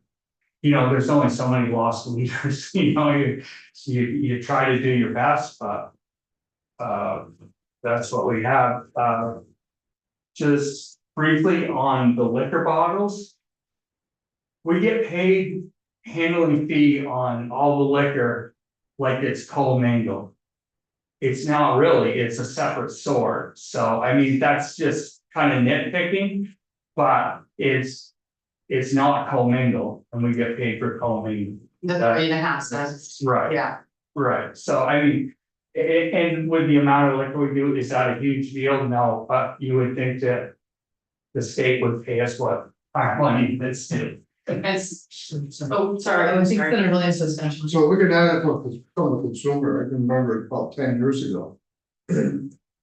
you know, there's only so many lost leaders, you know, you try to do your best, but that's what we have. Just briefly on the liquor bottles, we get paid handling fee on all the liquor like it's co-mingled. It's not really, it's a separate sort. So, I mean, that's just kind of nitpicking, but it's not co-mingled and we get paid for co-mingled. The 3.5 cents. Right. Yeah. Right. So, I mean, and with the amount of liquor we do, is that a huge deal? No, but you would think that the state would pay us what our money is due. Oh, sorry. I think it's really substantial. So looking at it from a consumer, I can remember about 10 years ago.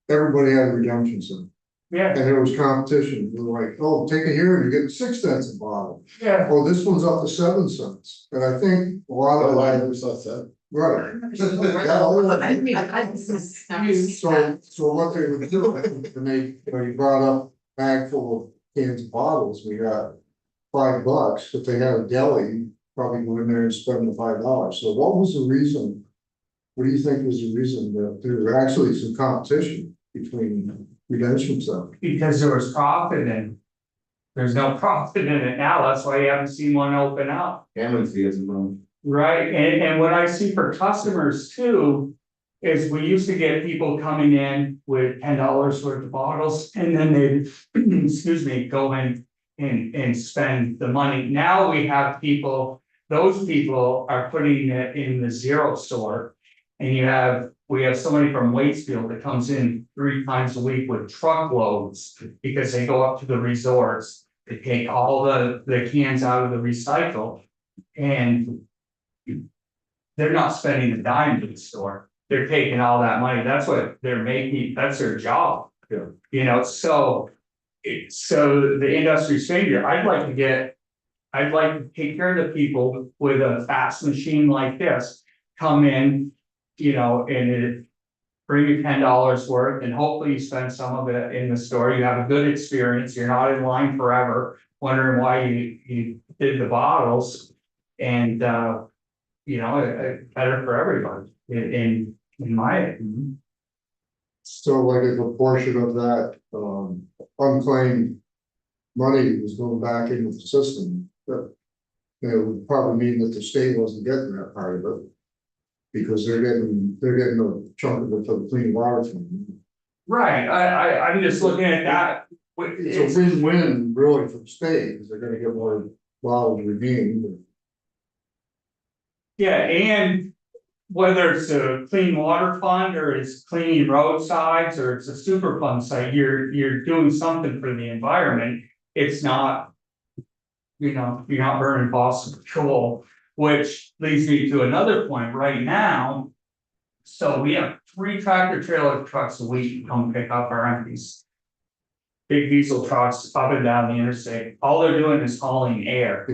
Everybody had a redemption center Yeah, and there was competition. We were like, oh, take it here and you get 6 cents a bottle. yeah. Well, this one's up to 7 cents. And I think a lot of I it, never saw that. right. So what they would do, and they, you know, you brought up a bag full of cans of bottles, we got $5. If they had a deli, probably go in there and spend the $5. So what was the reason? What do you think was the reason that there was actually some competition between redemption centers? Because there was profit in it. There's no profit in it now, that's why you haven't seen one open up. Handling fee isn't wrong. Right, and what I see for customers too, is we used to get people coming in with $10 worth of bottles, and then they'd, excuse me, go in and spend the money. Now we have people, those people are putting it in the zero store. And we have somebody from Waitsfield that comes in 3 times a week with truckloads, because they go up to the resorts, they take all the cans out of the recycle. And they're not spending a dime in the store, they're taking all that money, that's what they're making, that's their job. Yeah. You know, so the industry stranger, I'd like to take care of the people with a fast machine like this, come in, you know, and bring you $10 worth, and hopefully you spend some of it in the store, you have a good experience, you're not in line forever, wondering why you did the bottles. And you know, better for everybody. And in my opinion. So like if a portion of that, unclaimed money was going back into the system, that. It would probably mean that the state wasn't getting that part of it. Because they're getting a chunk of it for the clean water fund. Right, I'm just looking at that. It's a win-win really for the state, because they're gonna get more bottles redeemed. Yeah, and whether it's a clean water fund or it's cleaning roadsides or it's a super fund site, you're doing something for the environment. It's not. You're not burning fossil fuel, which leads me to another point right now. So we have 3 tractor trailer trucks a week come pick up our empties. Big diesel trucks up and down the interstate, all they're doing is hauling air.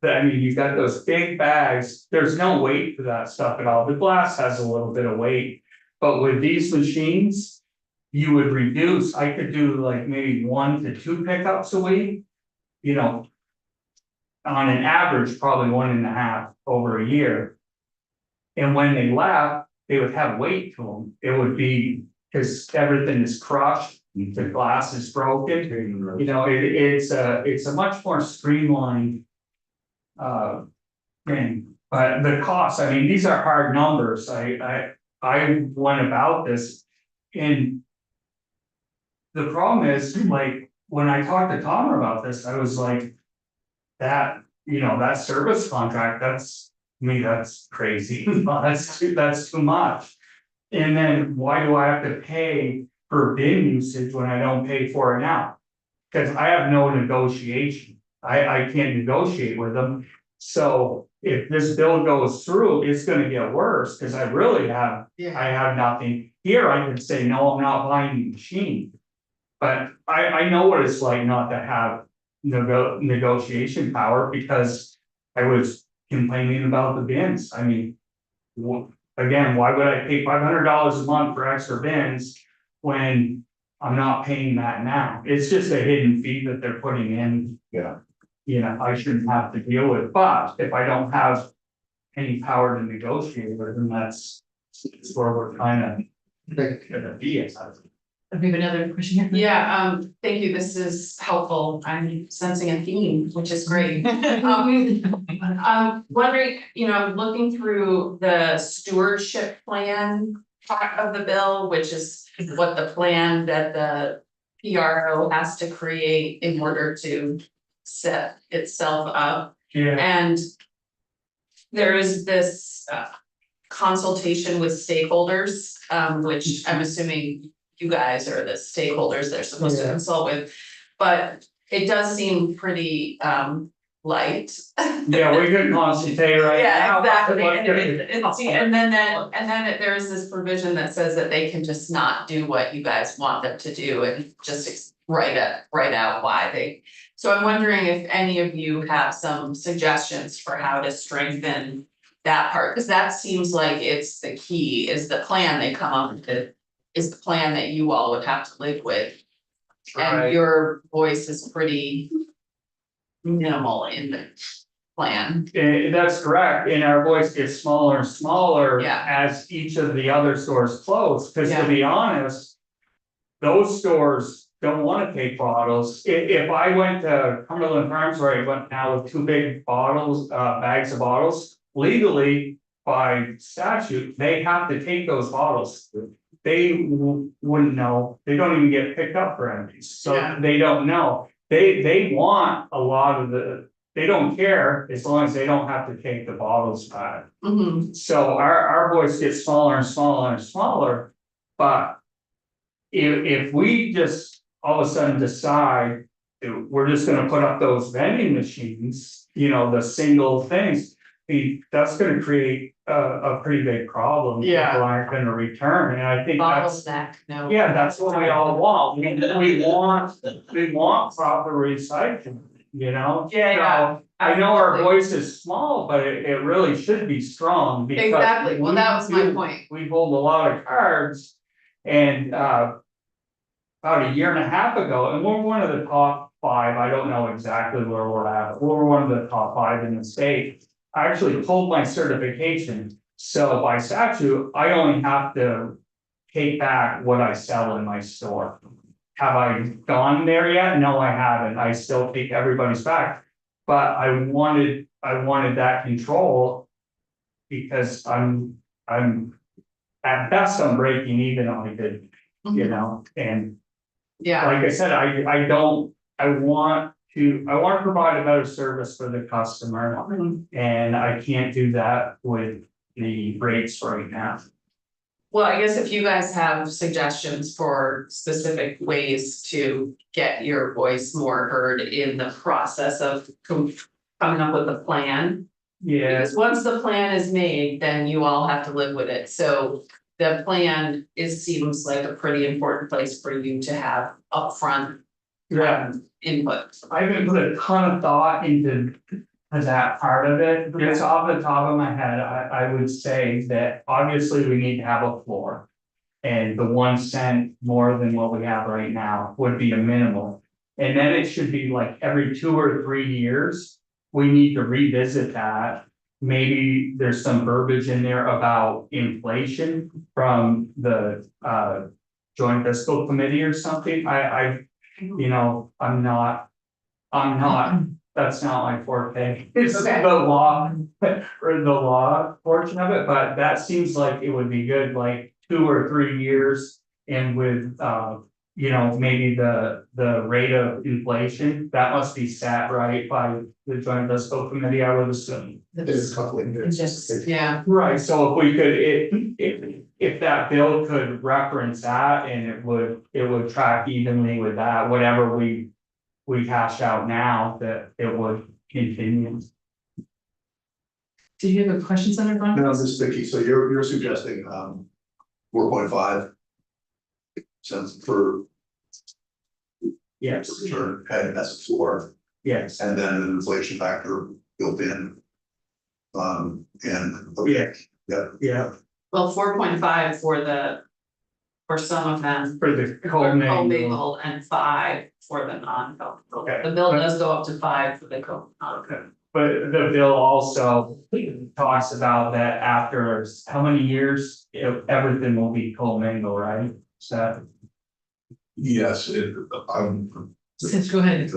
I mean, you've got those big bags, there's no weight to that stuff at all, the glass has a little bit of weight. But with these machines, you would reduce, I could do like maybe 1 to 2 pickups a week. On an average, probably 1.5 over a year. And when they left, they would have weight to them, it would be, because everything is crushed, the glass is broken. It's a much more streamlined. Thing, but the cost, I mean, these are hard numbers, I went about this. And the problem is, like, when I talked to Tom about this, I was like, that service contract, that's crazy, that's too much. And then why do I have to pay for bin usage when I don't pay for it now? Because I have no negotiation, I can't negotiate with them. So if this bill goes through, it's gonna get worse, because I really have, I have nothing. Here I can say, no, I'm not buying the machine. But I know what it's like not to have negotiation power, because I was complaining about the bins. I mean, again, why would I pay $500 a month for extra bins when I'm not paying that now? It's just a hidden fee that they're putting in. Yeah. I shouldn't have to deal with, but if I don't have any power to negotiate with them, that's where we're kind of gonna be. We have another question here. Yeah, thank you, this is helpful, I'm sensing a theme, which is great. I'm wondering, I'm looking through the stewardship plan part of the bill, which is what the plan that the PRO has to create in order to set itself up. Yeah, And there is this consultation with stakeholders, which I'm assuming you guys are the stakeholders they're supposed to Yeah. consult with. But it does seem pretty light. yeah, we could concentrate right now. Yeah, exactly, Let's and get there is this provision that says that they can just not do what you guys want them to do and just write out why they. So I'm wondering if any of you have some suggestions for how to strengthen that part, because that seems like it's the key, is the plan they come up with, is the plan that you all would have to live with. Right. And your voice is pretty minimal in the plan. That's correct, and our voice gets smaller and smaller Yeah. as each of the other stores close, because Yeah. to be honest. Those stores don't wanna take bottles. If I went to Cumberland Farms where I went now with 2 big bottles, bags of bottles, legally. By statute, they have to take those bottles. They wouldn't know, they don't even get picked up for empties, so Yeah. they don't know. They want a lot of they don't care as long as they don't have to take the bottles back. Mhm. So our voice gets smaller and smaller and smaller, but. If we just all of a sudden decide that we're just gonna put up those vending machines, the single things. That's gonna create a pretty big problem. Yeah. People aren't gonna return, and I think that's, Bottleneck, no. yeah, that's what we all want. We want proper recycling, Yeah. So, I know our voice is small, but it really should be strong because. Exactly, well, that was my we- point. We hold a lot of cards and, about a year and a half ago, and we're one of the top 5, I don't know exactly where we're at, but we're one of the top 5 in the state. I actually pulled my certification, So by statute, I only have to take back what I sell in my store. Have I gone there yet? No, I haven't. I still take everybody's back. But I wanted that control. Because I'm, at best, I'm breaking even on a good, you know, and Yeah, like I said, I want to provide a better service for the customer. And I can't do that with the rates right now. well, I guess if you guys have suggestions for specific ways to get your voice more heard in the process of coming up with a plan. Yeah, Because once the plan is made, then you all have to live with it, so the plan seems like a pretty important place for you to have upfront. yeah. Input. I haven't put a ton of thought into that part of it, just off the top of my head, I would say that obviously we need to have a floor. And the 1 cent more than what we have right now would be a minimal. And then it should be like every 2 or 3 years, we need to revisit that. Maybe there's some verbiage in there about inflation from the joint fiscal committee or something, you know, I'm not, that's not my forte. It's Okay. the law, or the law portion of it, but that seems like it would be good, like 2 or 3 years. And with, you know, maybe the rate of inflation, that must be set right by the joint fiscal committee, I would assume. It's a couple of years. Just, yeah, Right, so if we could, if that bill could reference that and it would track evenly with that, whatever we hash out now, that it would continue. Did you have a question, Senator Bond? No, this is Vicky, so you're suggesting 4.5 cents per Yes, return, and that's a floor, yes, and then an inflation factor built in. And yeah, yeah, yeah, well, 4.5 for some of them. for the For co-mingle. commingled and 5 for the non-commingled. Okay. The bill does go up to 5 for the Okay, but the bill also talks about that after how many years, everything will be co-mingle, right? So, Yes, Sid, go ahead.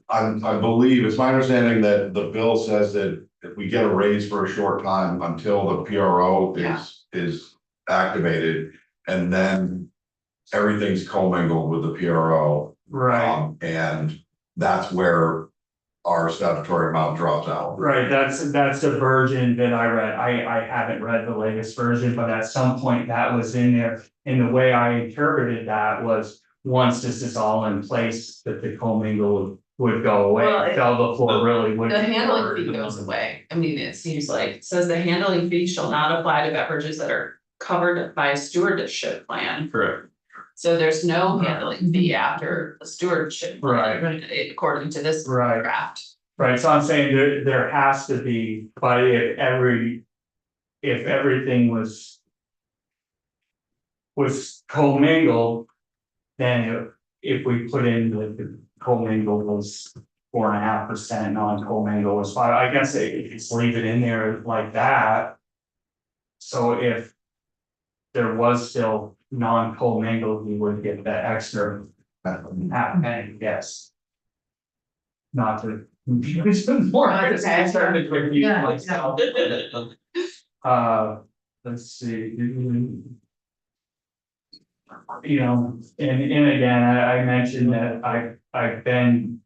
I believe, it's my understanding that the bill says that if we get a raise for a short time until the PRO Yeah. is activated, and then everything's commingled with the PRO. right, And that's where our statutory amount drops out. right, that's the version that I read, I haven't read the latest version, but at some point that was in there. And the way I interpreted that was, once this is all in place, that the commingle would go away, Well, until the floor really would. The be handling covered. fee goes away, I mean, it seems like, it says the handling fee shall not apply to beverages that are covered by a stewardship plan. Correct. So there's no handling fee after the stewardship. plan, Right. According to this Right. draft. Right, so I'm saying there has to be, but if everything was commingled, then if we put in the commingle was 4.5%, non-commingle was 5%, I guess it's leave it in there like that. So if there was still non-commingled, we would get that extra half penny, yes. Not to. More, I just Okay. started to confuse Yeah, myself. Let's see. You know, and again, I mentioned that I've been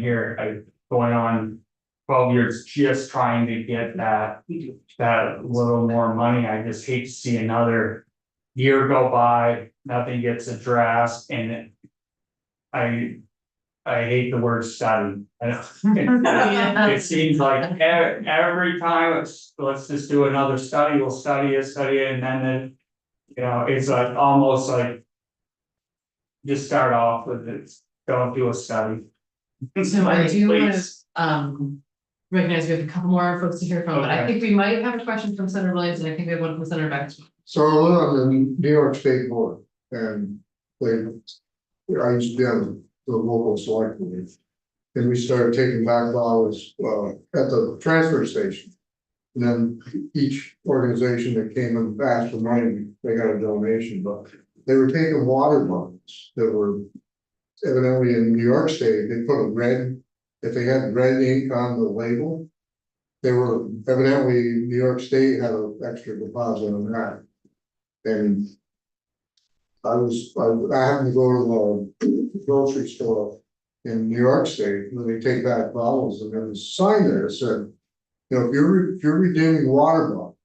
here, going on 12 years, just trying to get that little more money. I just hate to see another year go by, nothing gets addressed, and I hate the word study. It seems like every time let's just do another study, we'll study it, and then, you know, it's like almost like. Just start off with it, don't do a study. So I do want Please. to, recognize we have a couple more folks to hear from, but I Okay. think we might have a question from Senator Williams, and I think we have one from Senator Baxter. So I went on the New York State Board and I used to be on the local select board. And we started taking back dollars at the transfer station. And then each organization that came and asked for money, they got a donation, but they were taking water bottles that were evidently in New York State, they put a red, if they had red ink on the label, they were evidently, New York State had an extra deposit on that. And I happened to go to the grocery store in New York State, where they take back bottles, and there was a sign there that said, you know, if you're redeeming water bottles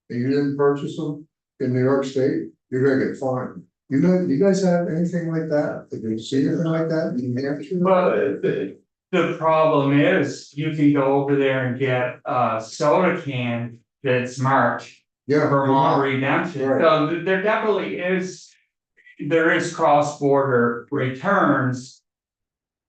and you didn't purchase them in New York State, you're gonna get fined. You know, you guys have anything like that? Have you seen anything like that in New Hampshire? But the problem is, you can go over there and get a soda can that's marked Yeah. Vermont Redemption, Right. so there definitely is. There is cross-border returns.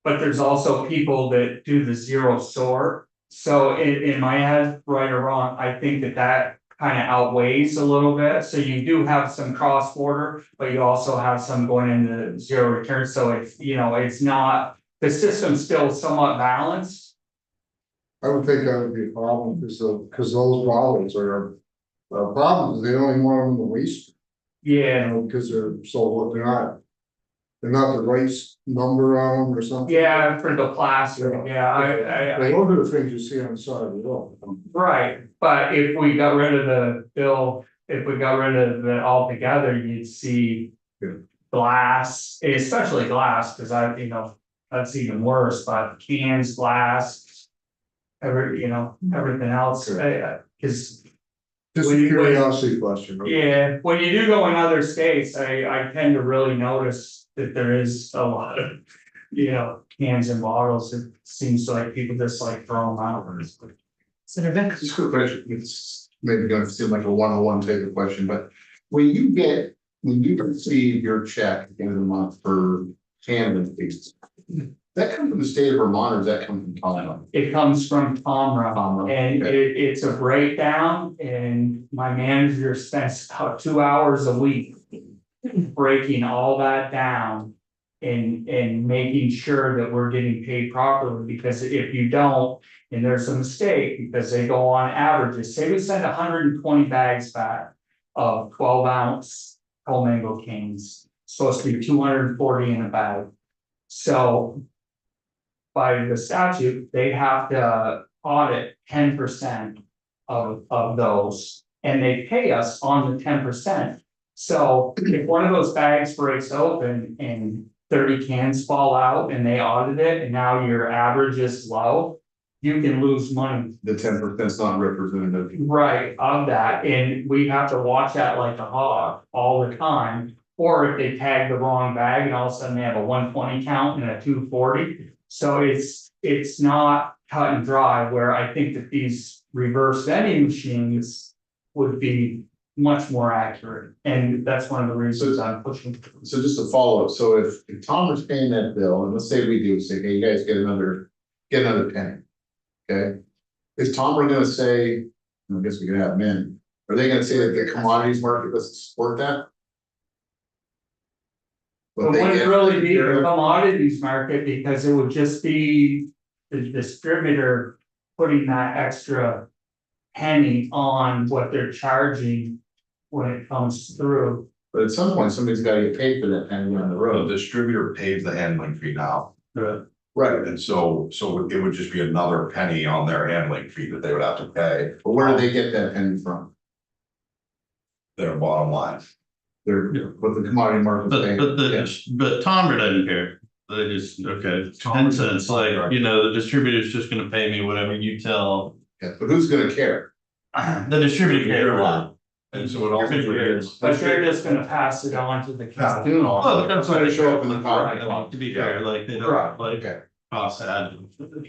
But there's also people that do the zero sort, so in my head, right or wrong, I think that kind of outweighs a little bit, so you do have some cross-border. But you also have some going into zero return, so it's, you know, it's not, the system's still somewhat balanced. I would think that would be a problem, because those bottles are a problem, they don't even want them in the waste. Yeah, Because they're so, they're not the right number on them or something. yeah, for the plastic, yeah, They are the things you see on the side of the road. right, but if we got rid of the bill, if we got rid of it altogether, you'd see. Glass, especially glass, because that's even worse, but cans, glass. Everything else, cause. Just a When you- curiosity question. right? Yeah, when you do go in other states, I tend to really notice that there is a lot of, cans and bottles. It seems like people just like throw them out. Senator Beck. Just a quick question, it's maybe gonna seem like a one-on-one type of question, but when you receive your check at the end of the month for handling fees. That comes from the state of Vermont, or does that come from Colorado? It comes from Tomra, Tomra, and okay. it's a breakdown, and my manager spends about 2 hours a week. Breaking all that down and making sure that we're getting paid properly, because if you don't, and there's a mistake, because they go on averages, say we send 120 bags back of 12-ounce commingled cans, supposed to be 240 in a bag. So by the statute, they have to audit 10% of those, and they pay us on the 10%. So if one of those bags breaks open and 30 cans fall out and they audit it, and now your average is low, you can lose money. The 10% is not representative. Right, of that, and we have to watch that like a hawk all the time. Or if they tag the wrong bag and all of a sudden they have a 120 count and a 240. So it's not cut and dry, where I think that these reverse vending machines would be much more accurate, and that's one of the reasons I'm pushing. So just to follow up, so if Tom was paying that bill, and let's say we do, say, hey, you guys get another penny. Okay, is Tom gonna say, I guess we could have men, are they gonna say that the commodities market doesn't support that? It wouldn't really be the commodities market, because it would just be the distributor putting that extra penny on what they're charging when it comes through. But at some point, somebody's gotta get paid for that penny on the The road. distributor pays the handling fee now. Right, And so it would just be another penny on their handling fee that they would have to pay, but where do they get that penny from? their bottom line. They're, what the commodity market. But Tomra doesn't care. They just, okay, 10 cents, like, the distributor's just gonna pay me whatever you tell. Yeah, but who's gonna care? The distributor cares a lot. And so it also is. But they're just gonna pass it on to the customer. Well, that's why they show up in the car. Right, to be fair, like, they Right. don't, like, Okay. cost add.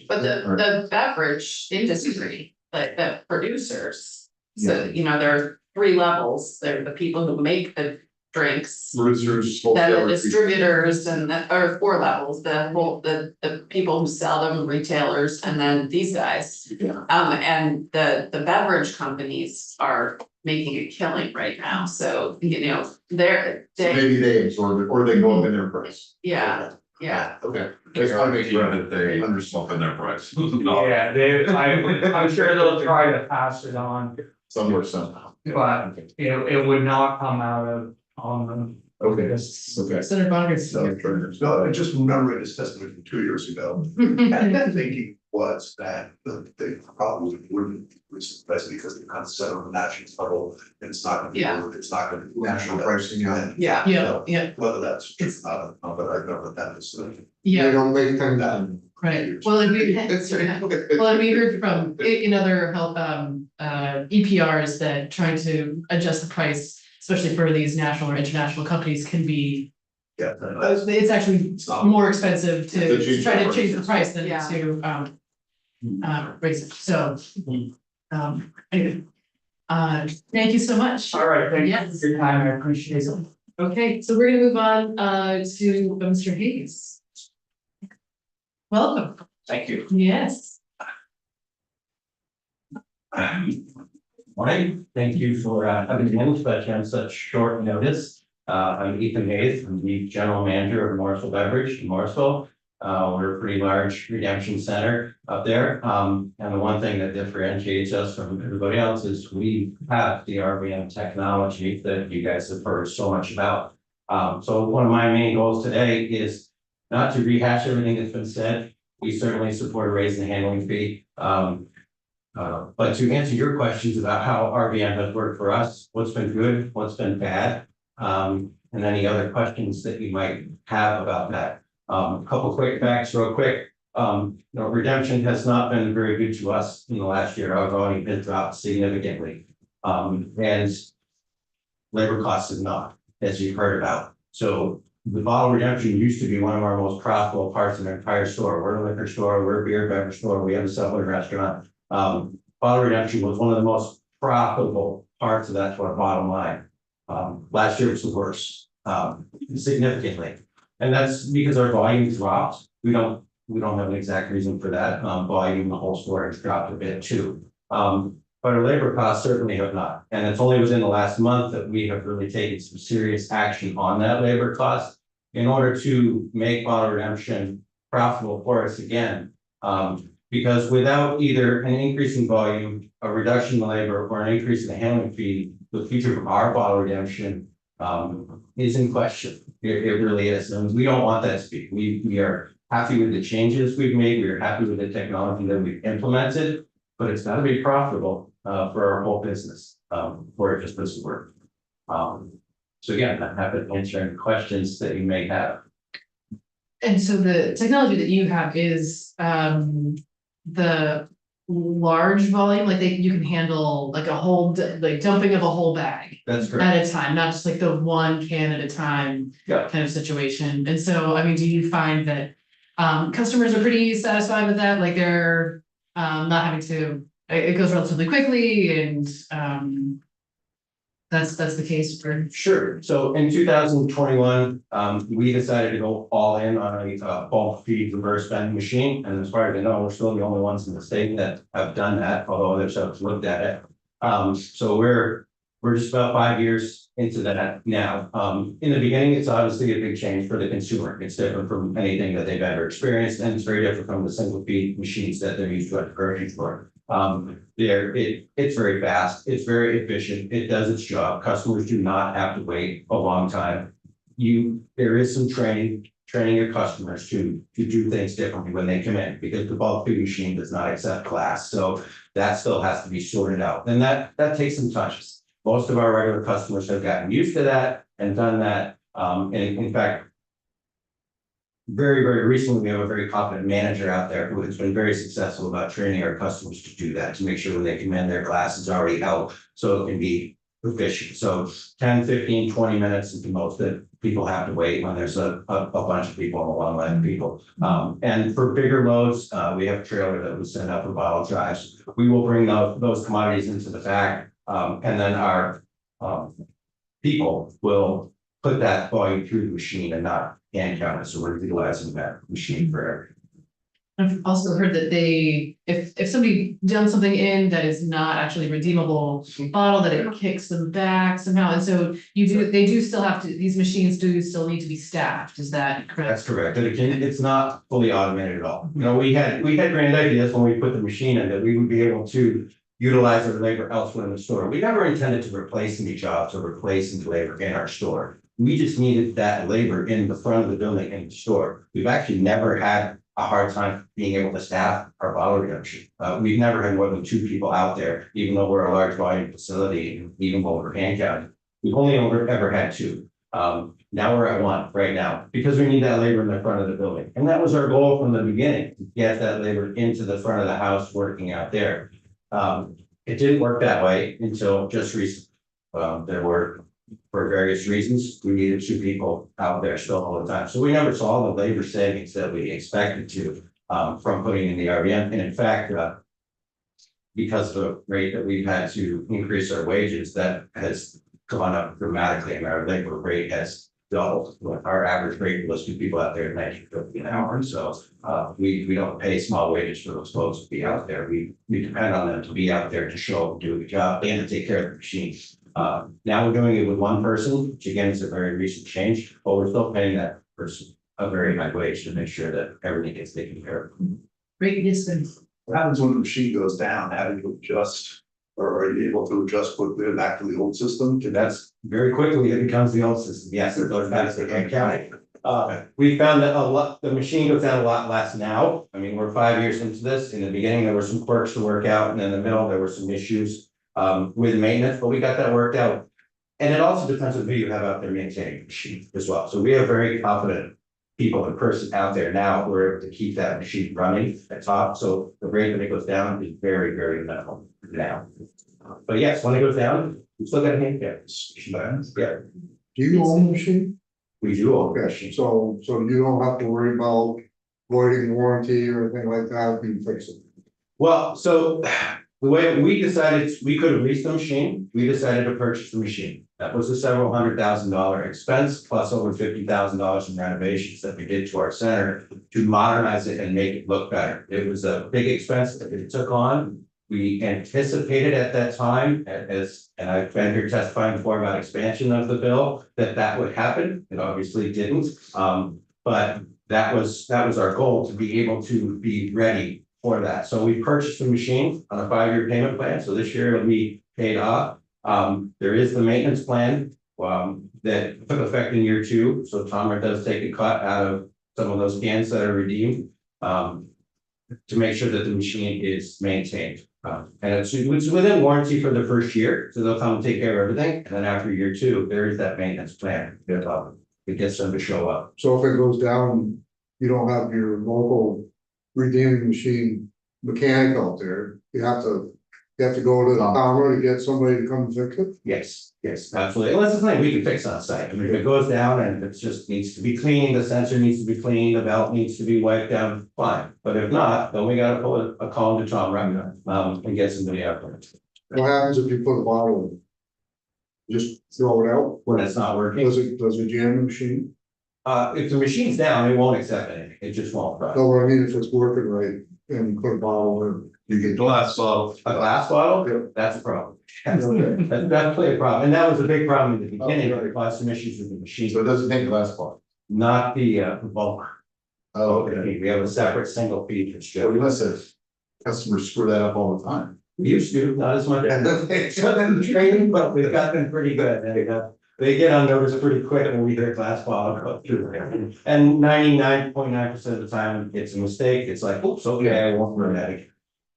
But the beverage industry, like the producers, so, there are 3 levels, there are the people who make the drinks. Producers. Then the wholesalers, distributors or 4 levels, the people who sell them, retailers, and then these guys. Yeah. And the beverage companies are making a killing right now, so, So they, maybe they absorb it, or they go up in their price. yeah. Yeah. Okay. Just wanna make sure that they understand in their price. Yeah, I'm sure they'll try to pass it on, somewhere somehow. but it would not come out of, Okay, this. okay. Senator Bonner's. No, I just remembering this testimony from 2 years ago, and the thinking was that they probably wouldn't increase the price because they're kind of set on a national level, and it's not gonna be, Yeah. it's not gonna be. National pricing, yeah. Yeah. Yeah, yeah, Whether that's true or not, but I remember that is. They yeah, don't make things done. right. Well, and we, well, and we heard from in other health, EPRs that trying to adjust the price, especially for these national or international companies, can be, Yeah. it's actually It's not. more expensive To to change try the to change the price than Yeah. to, raise it, so. Anyway, thank you so much. All right, thank you Yes. for your time, I appreciate it. Okay, so we're gonna move on, to Mr. Hayes. Welcome, Thank you. yes. Morning, thank you for having me in, especially on such short notice. I'm Ethan Hayes, I'm the general manager of Morrisville Beverage in Morrisville. We're a pretty large redemption center up there. And the one thing that differentiates us from everybody else is we have the RVM technology that you guys have heard so much about. So one of my main goals today is not to rehash everything that's been said. We certainly support a raise in the handling fee. But to answer your questions about how RVM has worked for us, what's been good, what's been bad, and any other questions that you might have about that. A couple quick facts real quick. Redemption has not been very good to us in the last year. Our volume has dropped significantly. And labor costs have not, as you've heard about. So the bottle redemption used to be one of our most profitable parts of the entire store. We're a liquor store, we're a beer beverage store, we have a Subway restaurant. Bottle redemption was one of the most profitable parts of that to our bottom line. Last year was the worst, significantly. And that's because our volume dropped. We don't have an exact reason for that. Volume in the whole store has dropped a bit too. But our labor costs certainly have not. And it's only within the last month that we have really taken some serious action on that labor cost in order to make bottle redemption profitable for us again. Because without either an increase in volume, a reduction in labor, or an increase in the handling fee, the future of our bottle redemption is in question. It really is, and we don't want that to be. We are happy with the changes we've made. We are happy with the technology that we've implemented, but it's got to be profitable for our whole business for it just doesn't work. So again, I'm happy to answer any questions that you may have. And so the technology that you have is, the large volume, like you can handle like a whole, like dumping of a whole bag That's correct. at a time, not just like the one can at a time Yeah. kind of situation. And so, I mean, do you find that customers are pretty satisfied with that? Like they're not having to, it goes relatively quickly and that's the case for. Sure. So in 2021, we decided to go all in on a bulk feed reverse vending machine. And as far as I know, we're still the only ones in the state that have done that, although others have looked at it. So we're just about 5 years into that now. In the beginning, it's obviously a big change for the consumer. It's different from anything that they've ever experienced, and it's very different from the single feed machines that they're used to at the grocery store. It's very fast, it's very efficient, it does its job. Customers do not have to wait a long time. There is some training your customers to do things differently when they come in, because the bulk feed machine does not accept glass. So that still has to be sorted out. And that takes some time. Most of our regular customers have gotten used to that and done that. And in fact, very, very recently, we have a very confident manager out there who has been very successful about training our customers to do that, to make sure when they come in, their glass is already out, so it can be efficient. So 10, 15, 20 minutes is the most that people have to wait when there's a bunch of people, a long line of people. And for bigger loads, we have a trailer that we send out for bottle drives. We will bring those commodities into the back, and then our people will put that volume through the machine and not hand count it. So we're utilizing that machine for everything. I've also heard that if somebody dumps something in that is not actually redeemable bottle, that it kicks them back somehow, and so they do still have to, these machines do still need to be staffed, is that correct? That's correct, and again, it's not fully automated at all. You know, we had grand ideas when we put the machine in that we would be able to utilize our labor elsewhere in the store. We never intended to replace any jobs or replace any labor in our store. We just needed that labor in the front of the building in the store. We've actually never had a hard time being able to staff our bottle redemption. We've never had more than 2 people out there, even though we're a large volume facility, even while we're hand counting. We've only ever had 2. Now we're at 1 right now, because we need that labor in the front of the building. And that was our goal from the beginning, to get that labor into the front of the house working out there. It didn't work that way until just recently. There were, for various reasons, we needed 2 people out there still all the time. So we never saw the labor savings that we expected to, from putting in the REM. And in fact, because of the rate that we've had to increase our wages, that has gone up dramatically, and our labor rate has doubled. Our average rate was 2 people out there at $19.50 an hour. So we don't pay small wages for those folks to be out there. We depend on them to be out there to show up and do the job and to take care of the machines. Now we're doing it with 1 person, which again is a very recent change, but we're still paying that person a very high wage to make sure that everything gets taken care of. Great distance. What happens when the machine goes down? How do you adjust? Or are you able to adjust quickly back to the old system? And that's very quickly, it becomes the old system. Yes, it goes back to the hand counting. We found that the machine goes down a lot less now. I mean, we're 5 years into this. In the beginning, there were some quirks to work out, and in the middle, there were some issues with maintenance, but we got that worked out. And it also depends on who you have out there maintaining the machine as well. So we have very confident people and person out there now who are able to keep that machine running at top. So the rate that it goes down is very, very minimal now. But yes, when it goes down, we still got a hand count. Yeah, Do you own the machine? we do all Okay, questions. so you don't have to worry about voiding warranty or anything like that, you can fix it. Well, so the way we decided, we could have leased the machine, we decided to purchase the machine. That was a several $100,000 expense, plus over $50,000 in renovations that we did to our center to modernize it and make it look better. It was a big expense that it took on. We anticipated at that time, and I've been here testifying before about expansion of the bill, that would happen. It obviously didn't. But that was our goal, to be able to be ready for that. So we purchased the machine on a 5-year payment plan. So this year it'll be paid off. There is the maintenance plan that took effect in year 2. So Tomra does take a cut out of some of those cans that are redeemed to make sure that the machine is maintained. And it's within warranty for the first year, so they'll come and take care of everything. And then after year 2, there is that maintenance plan. It gets them to show up. So if it goes down, you don't have your local redeeming machine mechanic out there, you have to go to the tower to get somebody to come fix it? Yes, absolutely. Well, that's the thing, we can fix on site. I mean, if it goes down and it just needs to be cleaned, the sensor needs to be cleaned, the belt needs to be wiped down, fine. But if not, then we gotta pull a call to Tom and get somebody out there. What happens if you put a bottle in? Just throw it out? When it's not working, Does it jam the machine? if the machine's down, it won't accept anything, it just won't. run. No, I mean, if it's working right and you put a bottle in. You get glass bottle. A glass bottle, Yeah. that's a problem. That's definitely a problem, and that was a big problem in the beginning, there caused some issues with the machine, So it doesn't take glass bottle. not the bulk. Oh, okay. We have a separate single feed for Well, strip. you must have customers screw that up all the time. We used to, not as much as training, but we've got them pretty good, and they get on notice pretty quick when we hear glass bottle go through there. And 99.9% of the time, it's a mistake, it's like, oops, okay, I won't run that again.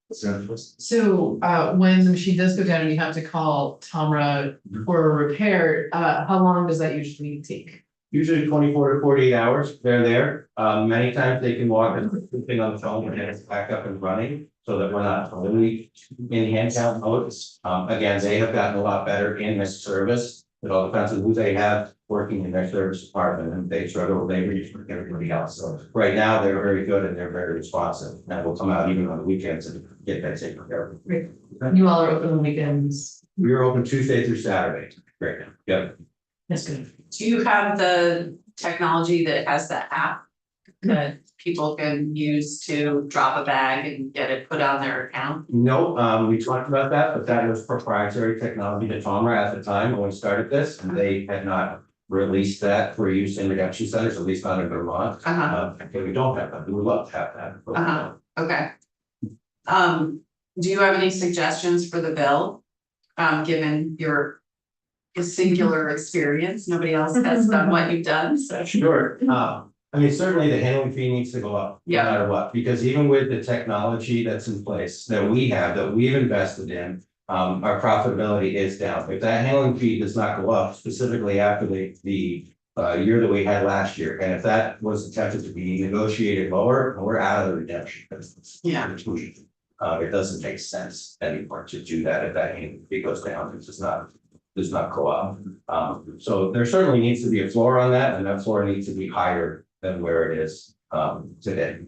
So, when the machine does go down and you have to call Tomra for a repair, how long does that usually take? Usually 24 to 48 hours, they're there. Many times they can walk and put the thing on the phone and it's back up and running, so that we're not totally in hand count mode. Again, they have gotten a lot better in this service. It all depends on who they have working in their service department, and they struggle with labor for everybody else. So right now, they're very good and they're very responsive, and will come out even on the weekends and get that taken care of. Great. You all are open on weekends. We're open Tuesday through Saturday right now. Yep. That's good. Do you have the technology that has the app that people can use to drop a bag and get it put on their account? No, we talked about that, but that was proprietary technology to Tomra at the time when we started this, and they had not released that for use in redemption centers, at least not in Vermont. Okay, we don't have that, we would love to have that. but- Okay. Do you have any suggestions for the bill? Given your singular experience, nobody else has done what you've done, so. Sure, I mean, certainly the handling fee needs to go up, no Yeah. matter what, because even with the technology that's in place that we have, that we've invested in. Our profitability is down. If that handling fee does not go up, specifically after the year that we had last year, and if that was attempted to be negotiated lower, we're out of the redemption business. Yeah. It doesn't make sense anymore to do that if that handling fee goes down, it does not go up. So there certainly needs to be a floor on that, and that floor needs to be higher than where it is today.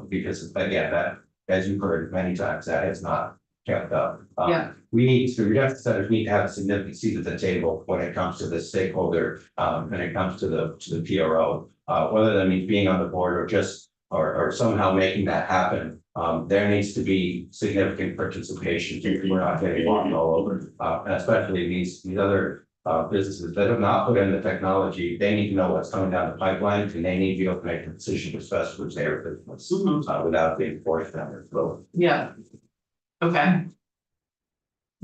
Because again, that, as you've heard many times, that has not kept up. Yeah. The redemption centers need to have a significant seat at the table when it comes to the stakeholder, when it comes to the PRO. Whether that means being on the board or just, or somehow making that happen. There needs to be significant participation, we're not getting walked all over, and especially these other businesses that have not put in the technology, they need to know what's coming down the pipeline, and they need to be able to make a decision as best as their business, without being forced down their throat. Yeah. Okay.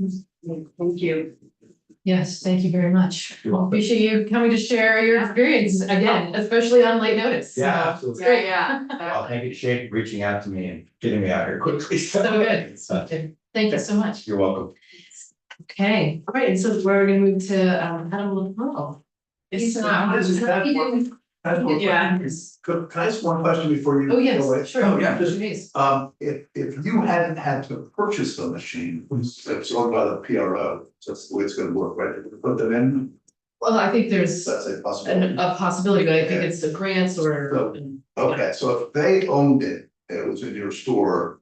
Thank you. Yes, thank you very much. You're welcome. Appreciate you coming to share your experience again, especially on late notice. So, absolutely. it's great. Well, thank you, Shane, for reaching out to me and getting me out here quickly. So good. Thank you so much. You're welcome. Okay, all right, and so we're gonna move to Adam LaPerle. Yeah. Can I ask one question before you? Oh, go yes, away? sure. Oh, yeah, just, Please. if you hadn't had to purchase the machine, it's owned by the PRO, so that's the way it's gonna work, right? Put them in, Well, I think there's that's a possibility. a possibility, but I think it's the grants or. Okay, so if they owned it, and it was in your store.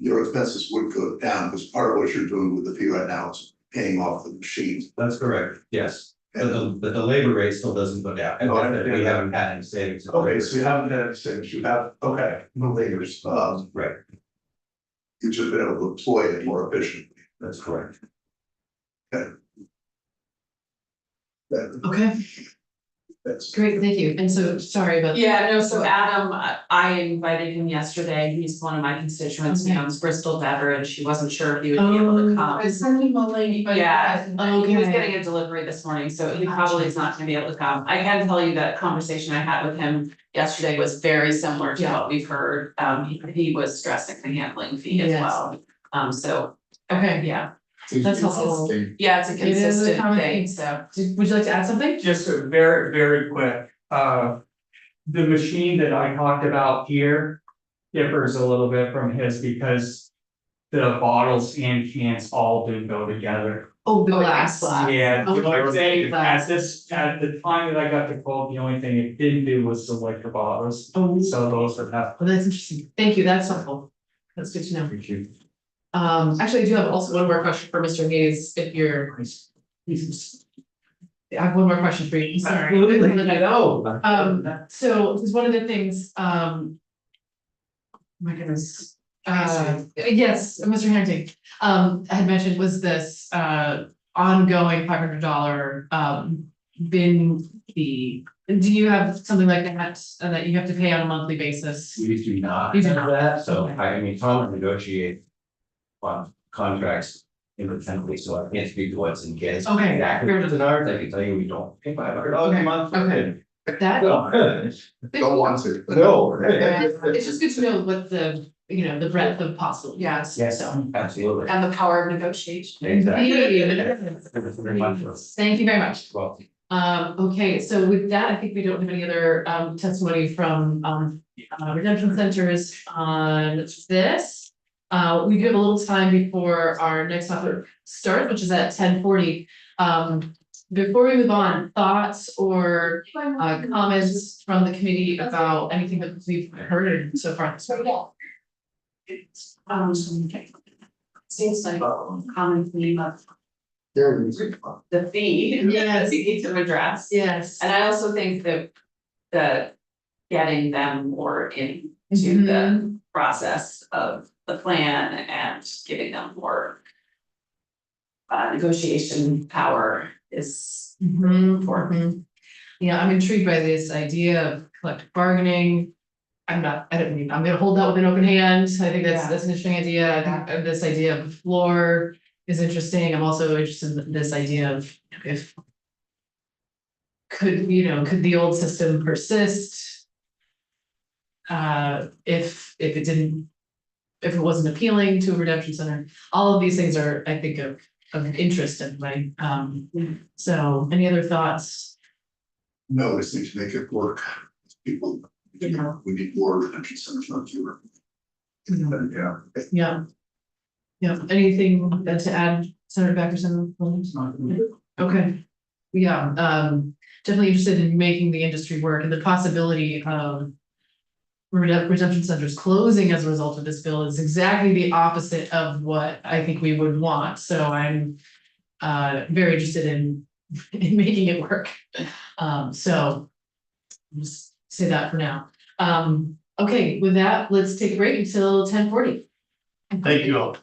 Your expenses would go down, because part of what you're doing with the fee right now is paying off the machine. That's correct, yes. But the labor rate still doesn't go down, and Oh, I understand we that. haven't had any savings. Okay, so you haven't had any savings, you have, okay, no layers, Right, you've just been able to employ it more efficiently. that's correct. Okay, That's great, thank you. And so, sorry about. Yeah, no, so Adam, I invited him yesterday, he's one of my constituents, he Okay. owns Bristol Beverage, he wasn't sure if he would be able to come. I sent him a link, but. Yeah, he was Okay. getting a delivery this morning, so he probably is not gonna be able to come. I can tell you that conversation I had with him yesterday was very similar to Yeah. what we've heard. He was stressing the handling fee as Yes. well. So, Okay, yeah, That's helpful. yeah, it's a It is a consistent common thing, theme. so. would you like to add something? Just a very, very quick, the machine that I talked about here differs a little bit from his because the bottles and cans all do go together. Oh, the Oh, glass. glass. Yeah, Oh, the only thing, glass. at the time that I got the quote, the only thing it didn't do was the liquor bottles, Oh, so those are have. well, that's interesting. Thank you, that's helpful. That's good to know. Thank you. Actually, I do have also one more question for Mr. Hayes, if you're. I have one more question for you. Sorry. So, because one of the things, my goodness, yes, Mr. Harrington, I had mentioned was this, ongoing $500, bin fee. Do you have something like that, that you have to pay on a monthly basis? We do not You do have not. that, so Okay. I mean, Tom would negotiate contracts independently, so I can't speak to what's in his. Okay. Exactly, what's in ours, I can tell you we don't pay $500 a month. Okay. That. Don't want to. No. It's just good to know what the, the breadth of possible, yes, Yes, so. absolutely. And the power of negotiation. Exactly. Indeed. Thank you very much. Thank you very much. Well, Okay, so with that, I think we don't have any other testimony from redemption centers on this. We do have a little time before our next topic starts, which is at 10:40. Before we move on, thoughts or comments from the committee about anything that we've heard so far? It's, seems like a common theme of There it is. the fee. Yes. That we need to address. Yes. And I also think that getting them more into Mhm. the process of the plan and giving them more negotiation power is important. Mhm. Yeah, I'm intrigued by this idea of collective bargaining. I don't mean, I'm gonna hold that with an open hand. I think Yeah. that's an interesting idea. I think this idea of the floor is interesting. I'm also interested in this idea of if could the old system persist? If it didn't, if it wasn't appealing to a redemption center, all of these things are, I think, of interest in my, so any other thoughts? No, it's need to make it work. People, Yeah. we need more redemption centers, not fewer. Mhm. And yeah. Yeah. Yeah, anything to add, Senator Becker, Senator Williams? Okay, yeah, definitely interested in making the industry work and the possibility of redemption centers closing as a result of this bill is exactly the opposite of what I think we would want, so I'm very interested in making it work. So I'll just say that for now. Okay, with that, let's take a break until 10:40. Thank you all.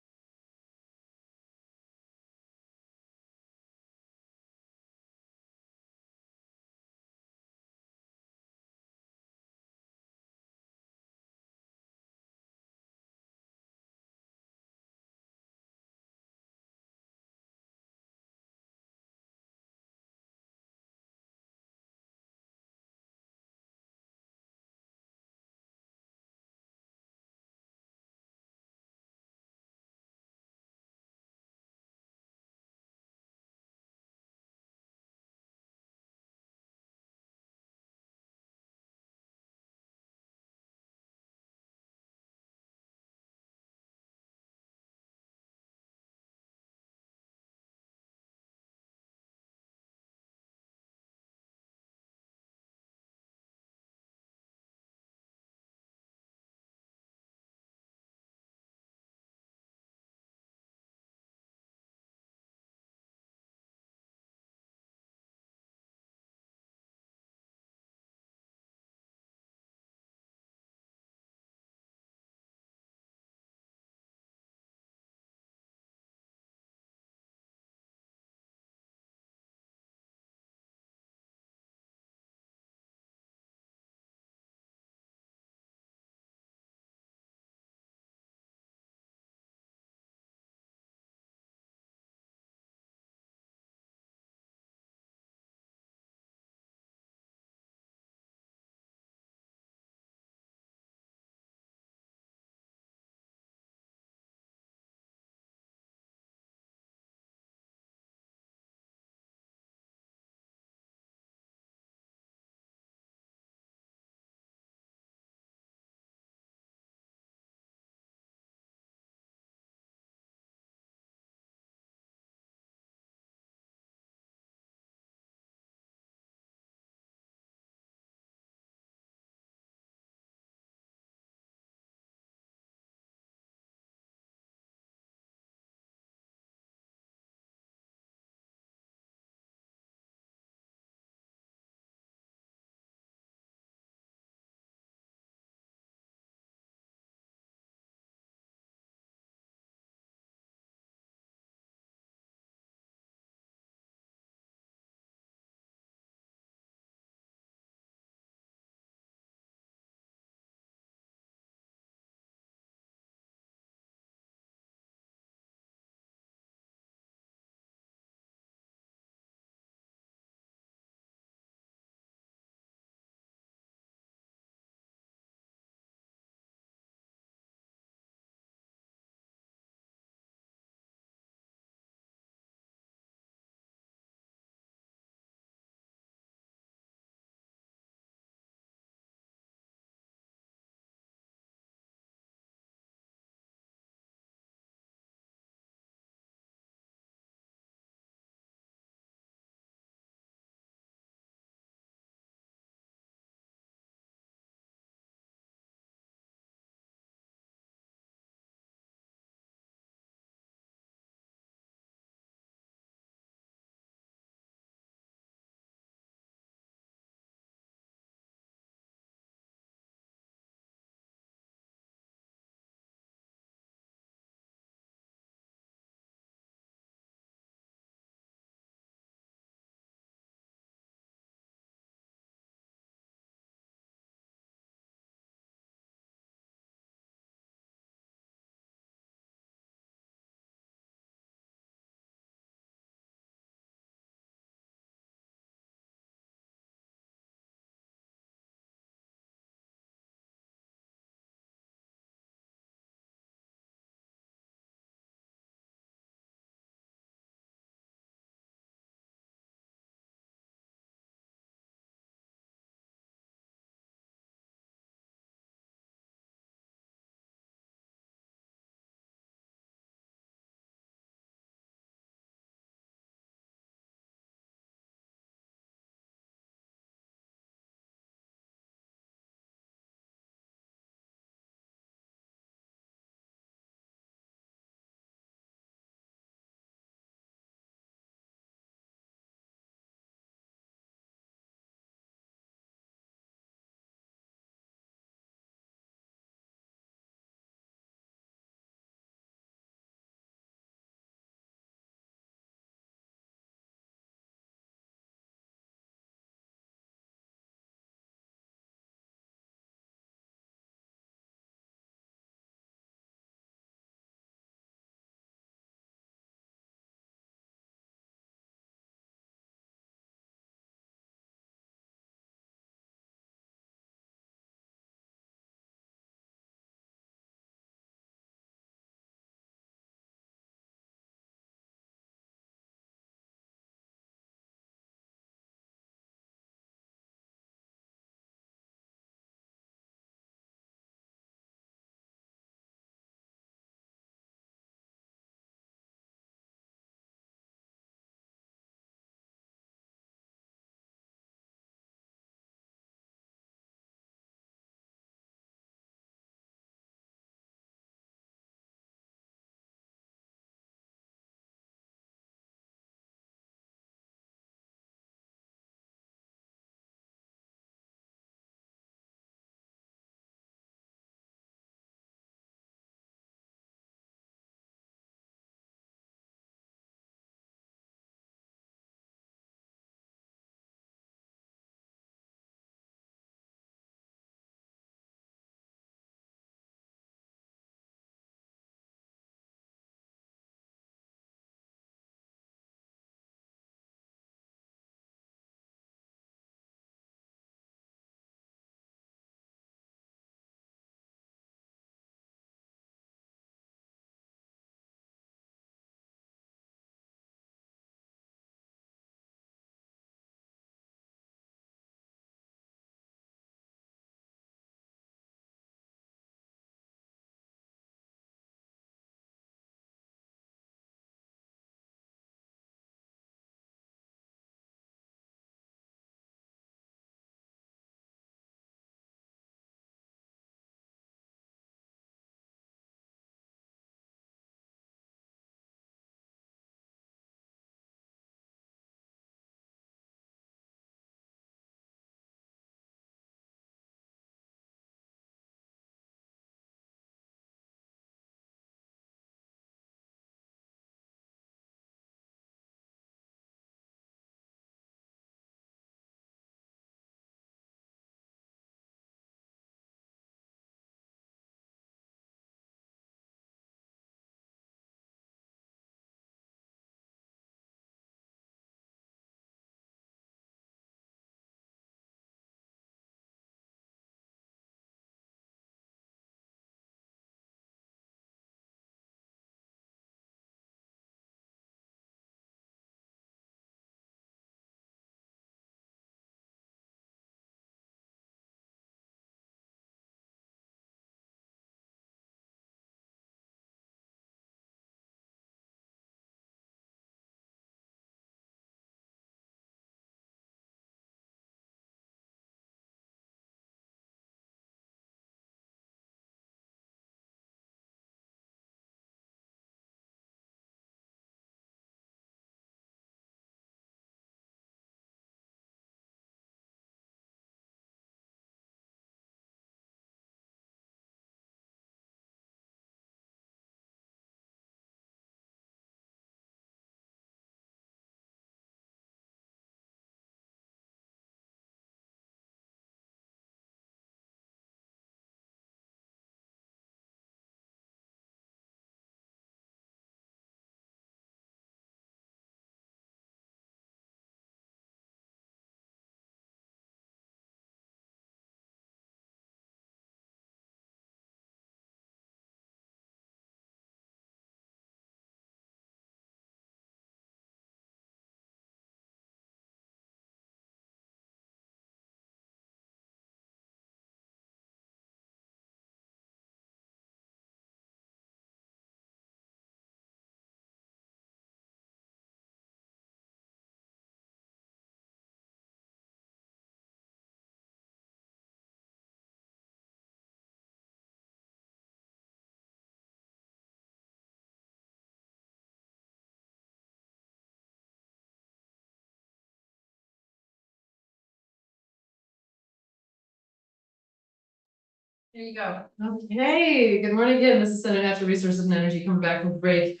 There you go. Okay, good morning again. This is Senate Natural Resources and Energy coming back from break.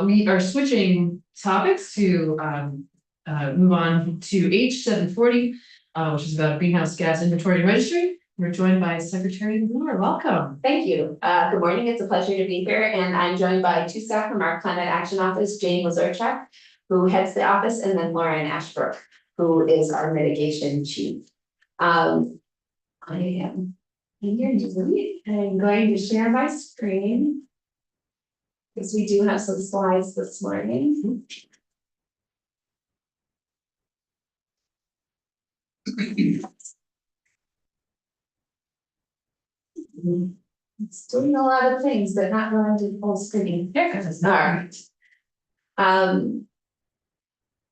We are switching topics to move on to H 740, which is about greenhouse gas inventory and registry. We're joined by Secretary Moore. Welcome. Thank you. Good morning. It's a pleasure to be here, and I'm joined by two staff from our Climate Action Office, Jane Lazarchuk, who heads the office, and then Lauren Ashbrook, who is our mitigation chief. I am here usually, and I'm going to share my screen because we do have some slides this morning. It's doing a lot of things, but not going to full screen. All right.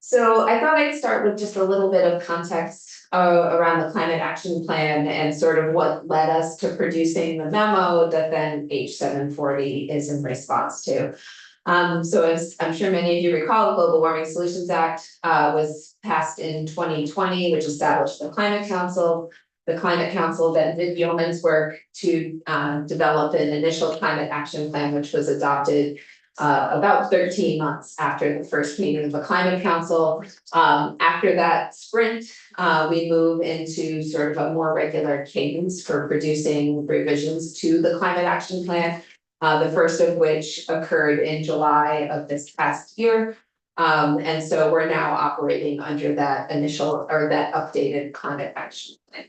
So I thought I'd start with just a little bit of context around the climate action plan and sort of what led us to producing the memo that then H 740 is in response to. So as I'm sure many of you recall, the Global Warming Solutions Act was passed in 2020, which established the Climate Council. The Climate Council then did yeoman's work to develop an initial climate action plan, which was adopted about 13 months after the first meeting of the Climate Council. After that sprint, we move into sort of a more regular cadence for producing revisions to the climate action plan. The first of which occurred in July of this past year. And so we're now operating under that initial or that updated climate action plan.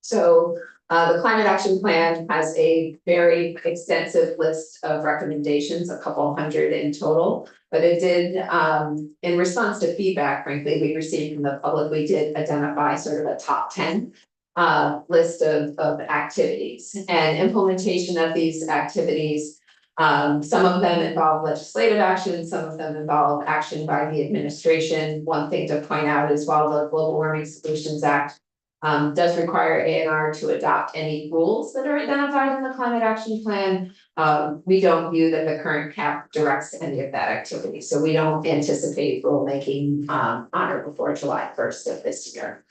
So the climate action plan has a very extensive list of recommendations, a couple hundred in total, but it did, in response to feedback, frankly, we received from the public, we did identify sort of a top 10 list of activities and implementation of these activities. Some of them involve legislative action, some of them involve action by the administration. One thing to point out is while the Global Warming Solutions Act does require ANR to adopt any rules that are identified in the climate action plan, we don't view that the current cap directs any of that activity. So we don't anticipate rulemaking on or before July 1st of this year.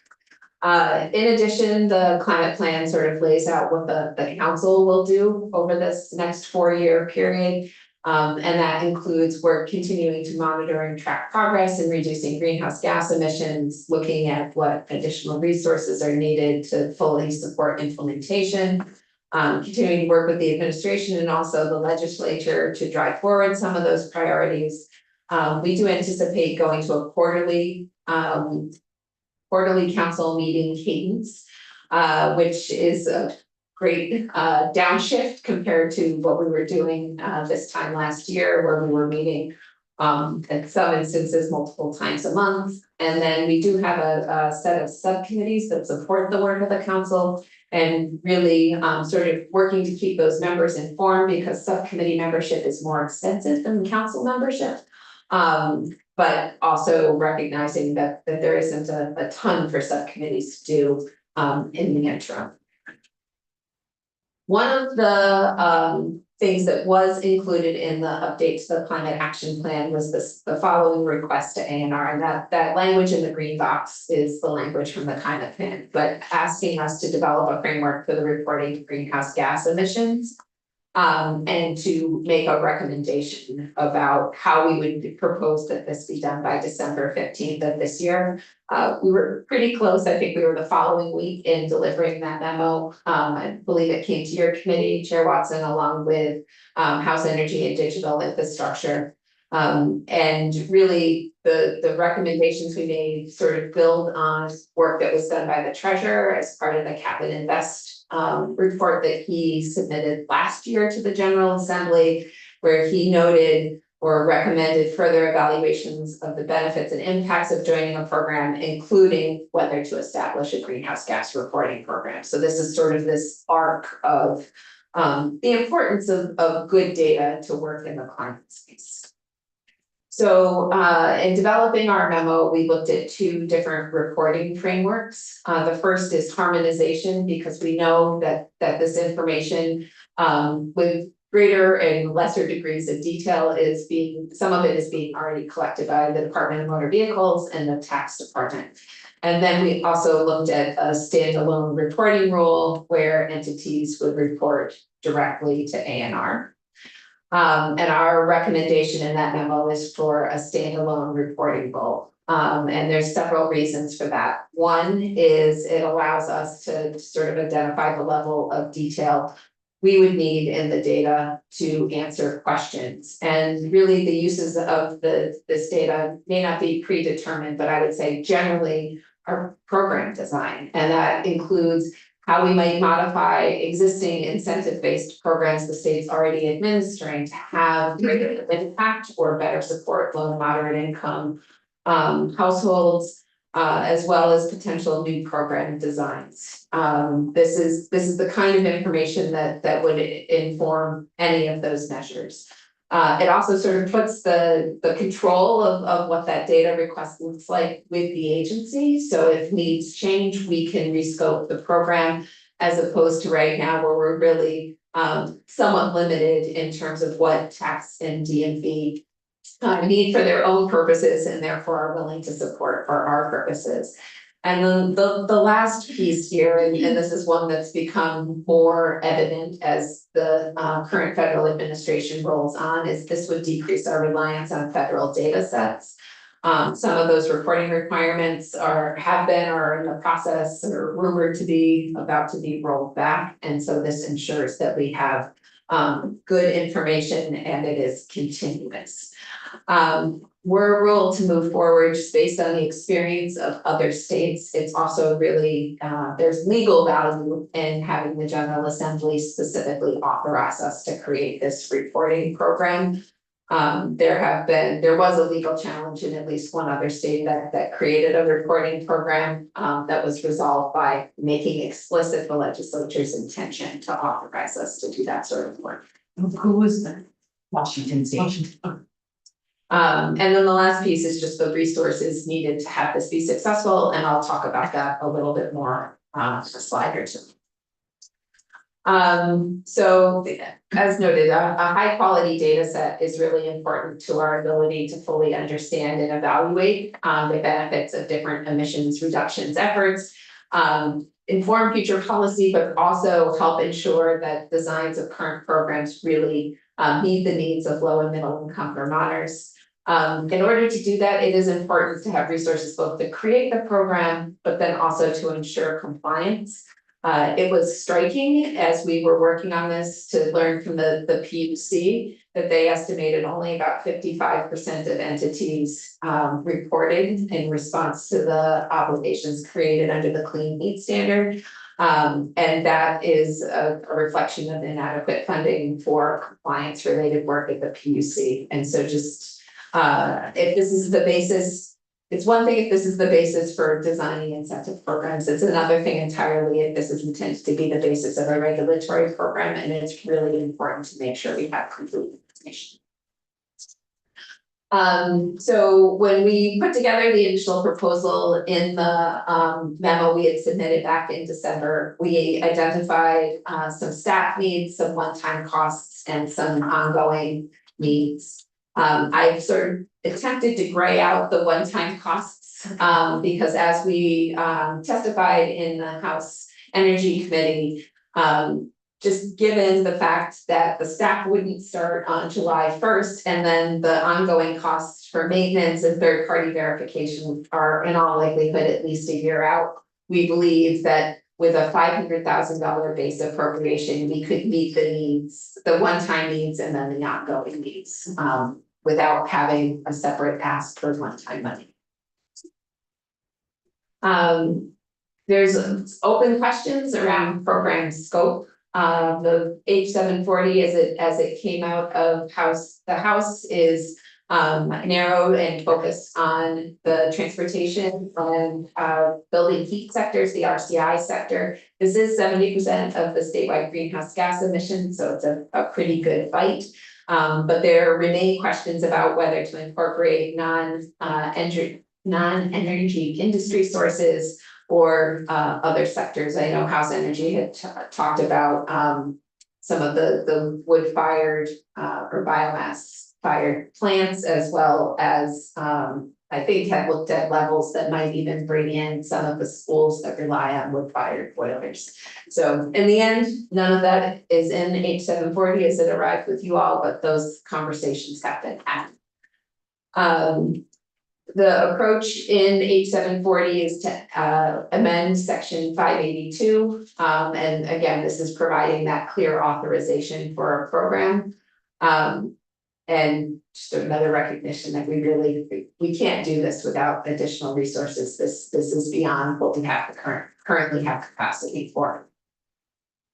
In addition, the climate plan sort of lays out what the council will do over this next 4-year period. And that includes work continuing to monitor and track progress in reducing greenhouse gas emissions, looking at what additional resources are needed to fully support implementation, continuing to work with the administration and also the legislature to drive forward some of those priorities. We do anticipate going to a quarterly council meeting cadence, which is a great downshift compared to what we were doing this time last year, where we were meeting in some instances multiple times a month. And then we do have a set of subcommittees that support the work of the council and really sort of working to keep those members informed, because subcommittee membership is more extensive than council membership. But also recognizing that there isn't a ton for subcommittees to do in the interim. One of the things that was included in the update to the climate action plan was the following request to ANR, and that language in the green box is the language from the climate plan, but asking us to develop a framework for the reporting of greenhouse gas emissions. And to make a recommendation about how we would propose that this be done by December 15th of this year. We were pretty close. I think we were the following week in delivering that memo. I believe it came to your committee, Chair Watson, along with House Energy and Digital Infrastructure. And really the recommendations we made sort of build on work that was done by the treasurer as part of the Cap and Invest report that he submitted last year to the General Assembly, where he noted or recommended further evaluations of the benefits and impacts of joining a program, including whether to establish a greenhouse gas reporting program. So this is sort of this arc of the importance of good data to work in the climate space. So in developing our memo, we looked at 2 different reporting frameworks. The first is harmonization, because we know that this information with greater and lesser degrees of detail is being, some of it is being already collected by the Department of Motor Vehicles and the tax department. And then we also looked at a standalone reporting rule where entities would report directly to ANR. And our recommendation in that memo is for a standalone reporting rule. And there's several reasons for that. One is it allows us to sort of identify the level of detail we would need in the data to answer questions. And really the uses of this data may not be predetermined, but I would say generally our program design. And that includes how we might modify existing incentive-based programs the state's already administering to have greater impact or better support low and moderate income households, as well as potential new program designs. This is the kind of information that would inform any of those measures. It also sort of puts the control of what that data request looks like with the agency. So if needs change, we can rescope the program, as opposed to right now where we're really somewhat limited in terms of what tax and DMV need for their own purposes and therefore are willing to support for our purposes. And then the last piece here, and this is one that's become more evident as the current federal administration rolls on, is this would decrease our reliance on federal data sets. Some of those reporting requirements have been or are in the process or rumored to be about to be rolled back. And so this ensures that we have good information and it is continuous. We're ruled to move forward just based on the experience of other states. It's also really, there's legal value in having the General Assembly specifically authorize us to create this reporting program. There was a legal challenge in at least one other state that created a reporting program that was resolved by making explicit the legislature's intention to authorize us to do that sort of work. Who was that? Washington State. And then the last piece is just the resources needed to have this be successful, and I'll talk about that a little bit more a slide or two. So as noted, a high quality data set is really important to our ability to fully understand and evaluate the benefits of different emissions reductions efforts, inform future policy, but also help ensure that designs of current programs really meet the needs of low and middle income Vermonters. In order to do that, it is important to have resources both to create the program, but then also to ensure compliance. It was striking as we were working on this to learn from the PUC that they estimated only about 55% of entities reported in response to the obligations created under the Clean Heat Standard. And that is a reflection of inadequate funding for compliance related work at the PUC. And so just if this is the basis, it's one thing if this is the basis for designing incentive programs, it's another thing entirely if this is intended to be the basis of a regulatory program, and it's really important to make sure we have complete information. So when we put together the initial proposal in the memo we had submitted back in December, we identified some staff needs, some one-time costs, and some ongoing needs. I've sort of attempted to gray out the one-time costs because as we testified in the House Energy Committee, just given the fact that the staff wouldn't start on July 1st, and then the ongoing costs for maintenance and third-party verification are in all likelihood at least a year out, we believe that with a $500,000 base appropriation, we could meet the needs, the one-time needs and then the ongoing needs, without having a separate ask for one-time money. There's open questions around program scope. The H740 as it came out of the House is narrowed and focused on the transportation and building heat sectors, the RCI sector. This is 70% of the statewide greenhouse gas emissions, so it's a pretty good fight. But there remain questions about whether to incorporate non-energy industry sources or other sectors. I know House Energy had talked about some of the wood fired or biomass fired plants, as well as I think have looked at levels that might even bring in some of the schools that rely on wood fired boilers. So in the end, none of that is in H 740 as it arrived with you all, but those conversations have been had. The approach in H 740 is to amend section 582. And again, this is providing that clear authorization for a program. And just another recognition that we can't do this without additional resources. This is beyond what we have to currently have capacity for.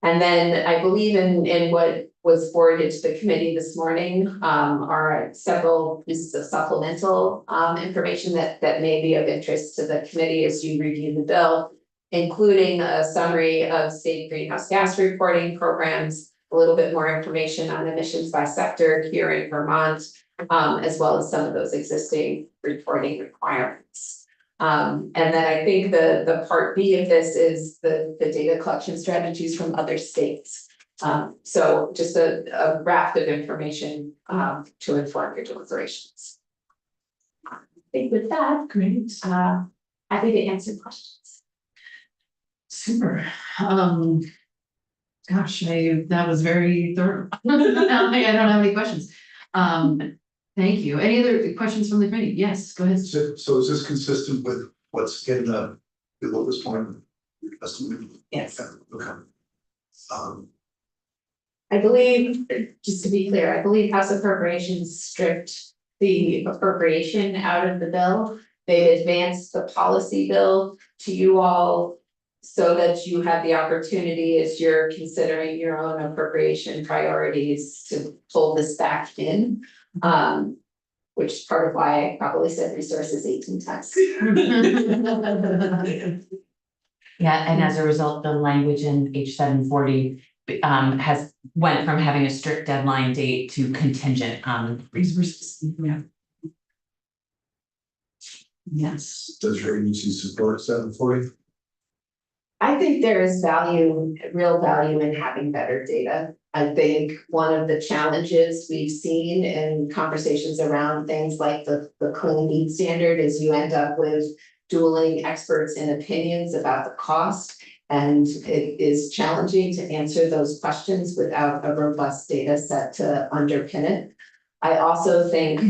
And then I believe in what was forwarded to the committee this morning, are several pieces of supplemental information that may be of interest to the committee as you review the bill, including a summary of state greenhouse gas reporting programs, a little bit more information on emissions by sector here in Vermont, as well as some of those existing reporting requirements. And then I think the part B of this is the data collection strategies from other states. So just a raft of information to inform your deliberations. I think with that, Great. happy to answer questions. Super. Gosh, that was very thorough. I don't have any questions. Thank you. Any other questions from the committee? Yes, go ahead. So is this consistent with what's in the bill at this point? Estimate? Yes. Okay. I believe, just to be clear, I believe House Appropriations stripped the appropriation out of the bill. They advanced the policy bill to you all so that you have the opportunity as you're considering your own appropriation priorities to pull this back in. Which is part of why I probably said resources 18 times. Yeah, and as a result, the language in H 740 has went from having a strict deadline date to contingent on resources. Yeah. Yes. Does your agency support 740? I think there is value, real value in having better data. I think one of the challenges we've seen in conversations around things like the clean heat standard is you end up with dueling experts and opinions about the cost. And it is challenging to answer those questions without a robust data set to underpin it. I also think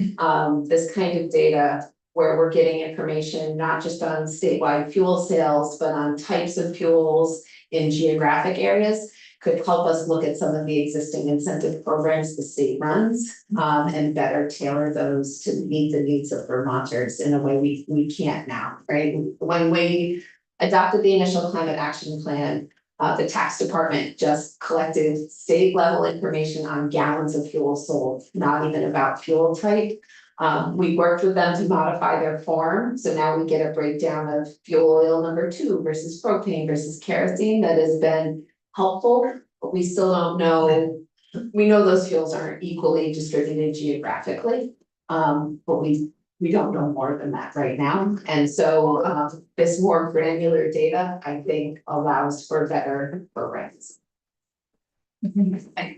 this kind of data where we're getting information not just on statewide fuel sales, but on types of fuels in geographic areas could help us look at some of the existing incentive programs the state runs and better tailor those to meet the needs of Vermonters in a way we can't now, right? When we adopted the initial climate action plan, the tax department just collected state level information on gallons of fuel sold, not even about fuel type. We worked with them to modify their form, so now we get a breakdown of fuel oil number 2 versus propane versus kerosene that has been helpful, but we still don't know. We know those fuels aren't equally distributed geographically, but we don't know more than that right now. And so this more granular data, I think, allows for better programs. And I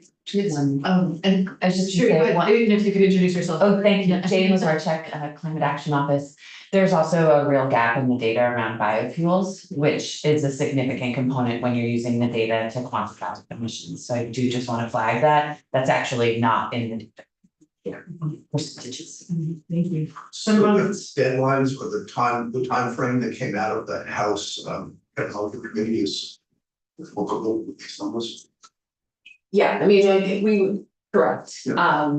was just Sure, sure, go ahead. even if you could introduce yourself. Oh, thank you. Yeah. Jane Lazarchuk, Climate Action Office. There's also a real gap in the data around biofuels, which is a significant component when you're using the data to quantify emissions. So I do just want to flag that. That's actually not in the percentages. Thank you. Some of the deadlines or the time frame that came out of the House technology committee is workable with these numbers. Yeah, I mean, we, correct, Yeah.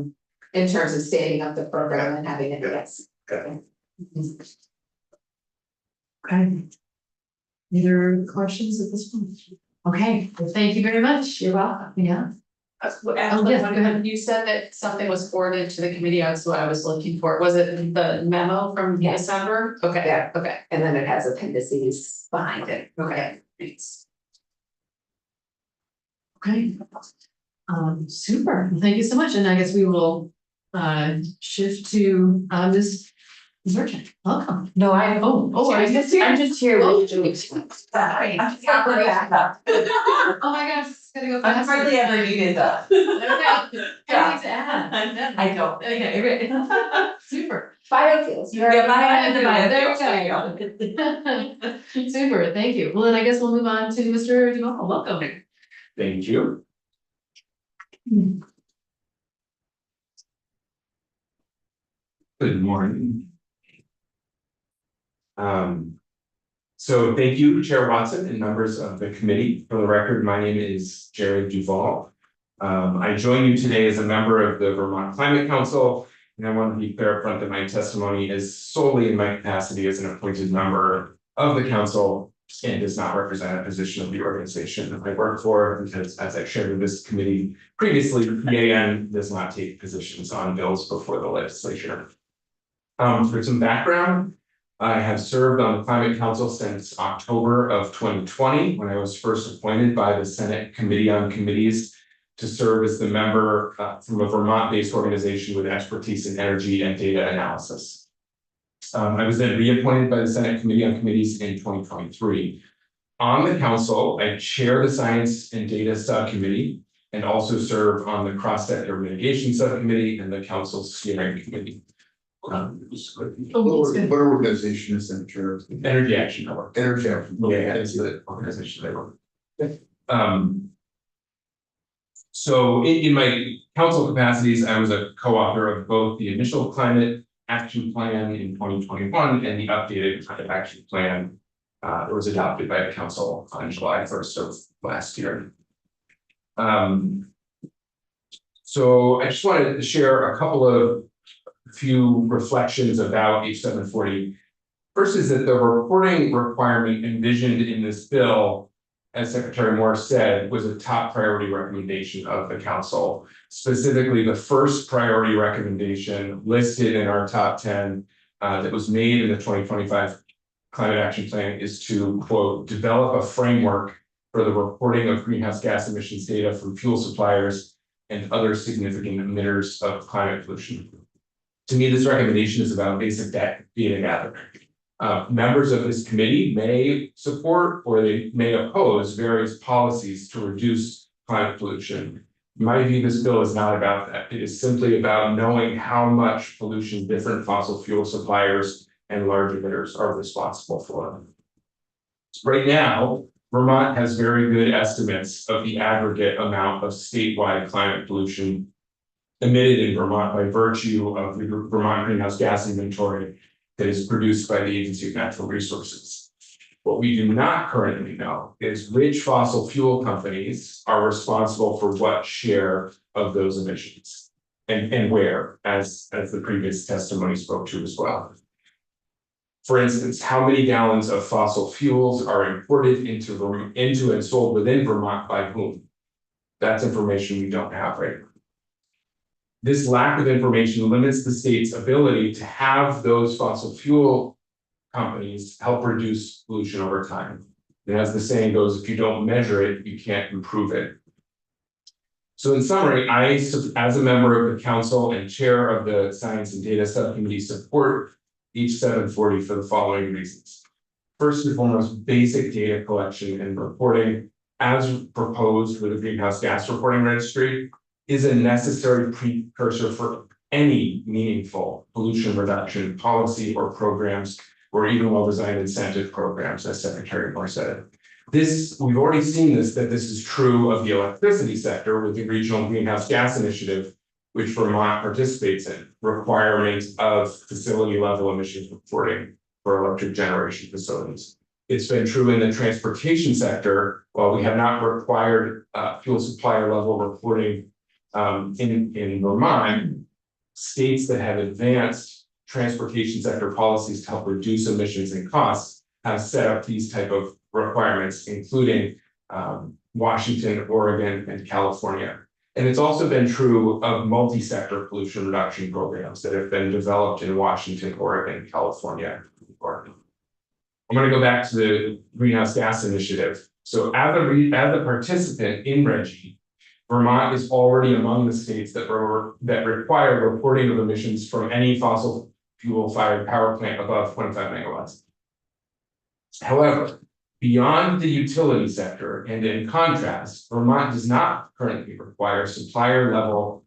in terms of standing up the program and having it, Yeah. yes. Okay. Okay. Any other questions at this point? Okay, well, thank you very much. You're welcome. Yeah. Actually, yes, go ahead. you said that something was forwarded to the committee, that's what I was looking for, was it the memo from Yes. December? Okay, Yeah. okay, And then it has appendices behind it. okay, thanks. Okay. Super, thank you so much, and I guess we will shift to Ms. Zurcheck, welcome. No, I, I'm just here. I'm just here. Oh. with you. Sorry. Oh my gosh, Gotta go I've faster. hardly ever needed that. Okay. I need to add. I don't. Okay, great. Super. Biofuels, you already. There we go. Super, thank you. Well, then I guess we'll move on to Mr. Duval. Welcome. Thank you. Good morning. So thank you, Chair Watson and members of the committee. For the record, my name is Jared Duval. I join you today as a member of the Vermont Climate Council, and I want to be clear up front that my testimony is solely in my capacity as an appointed member of the council and does not represent a position of the organization that I work for, because as I shared with this committee previously, PAN does not take positions on bills before the legislature. For some background, I have served on the Climate Council since October of 2020, when I was first appointed by the Senate Committee on Committees to serve as the member from a Vermont-based organization with expertise in energy and data analysis. I was then reappointed by the Senate Committee on Committees in 2023. On the council, I chair the Science and Data Subcommittee and also serve on the Cross-Sector Mitigation Subcommittee and the Council's Steering Committee. What organization is in charge? Energy Action Network. Energy Action. Yeah, that's the organization they work. So in my council capacities, I was a co-author of both the initial climate action plan in 2021 and the updated climate action plan that was adopted by the council on July 1st of last year. So I just wanted to share a couple of few reflections about H740. First is that the reporting requirement envisioned in this bill, as Secretary Moore said, was a top priority recommendation of the council. Specifically, the first priority recommendation listed in our top 10 that was made in the 2025 Climate Action Plan is to, quote, develop a framework for the reporting of greenhouse gas emissions data from fuel suppliers and other significant emitters of climate pollution. To me, this recommendation is about basic data gathering. Members of this committee may support or they may oppose various policies to reduce climate pollution. In my view, this bill is not about that. It is simply about knowing how much pollution different fossil fuel suppliers and large emitters are responsible for. Right now, Vermont has very good estimates of the aggregate amount of statewide climate pollution emitted in Vermont by virtue of the Vermont greenhouse gas inventory that is produced by the Agency of Natural Resources. What we do not currently know is which fossil fuel companies are responsible for what share of those emissions and where, as the previous testimony spoke to as well. For instance, how many gallons of fossil fuels are imported into and sold within Vermont by whom? That's information we don't have right now. This lack of information limits the state's ability to have those fossil fuel companies help reduce pollution over time. And as the saying goes, if you don't measure it, you can't improve it. So in summary, I, as a member of the council and chair of the Science and Data Subcommittee, support H740 for the following reasons. First and foremost, basic data collection and reporting, as proposed with the Greenhouse Gas Reporting Registry, is a necessary precursor for any meaningful pollution reduction policy or programs, or even well-designed incentive programs, as Secretary Moore said. We've already seen that this is true of the electricity sector with the Regional Greenhouse Gas Initiative, which Vermont participates in, requirements of facility level emissions reporting for electric generation facilities. It's been true in the transportation sector. While we have not required fuel supplier level reporting in Vermont, states that have advanced transportation sector policies to help reduce emissions and costs have set up these type of requirements, including Washington, Oregon, and California. And it's also been true of multi-sector pollution reduction programs that have been developed in Washington, Oregon, California, and Oregon. I'm going to go back to the Greenhouse Gas Initiative. So as a participant in RGGI, Vermont is already among the states that require reporting of emissions from any fossil fuel fired power plant above 25 megawatts. However, Beyond the utility sector, and in contrast, Vermont does not currently require supplier level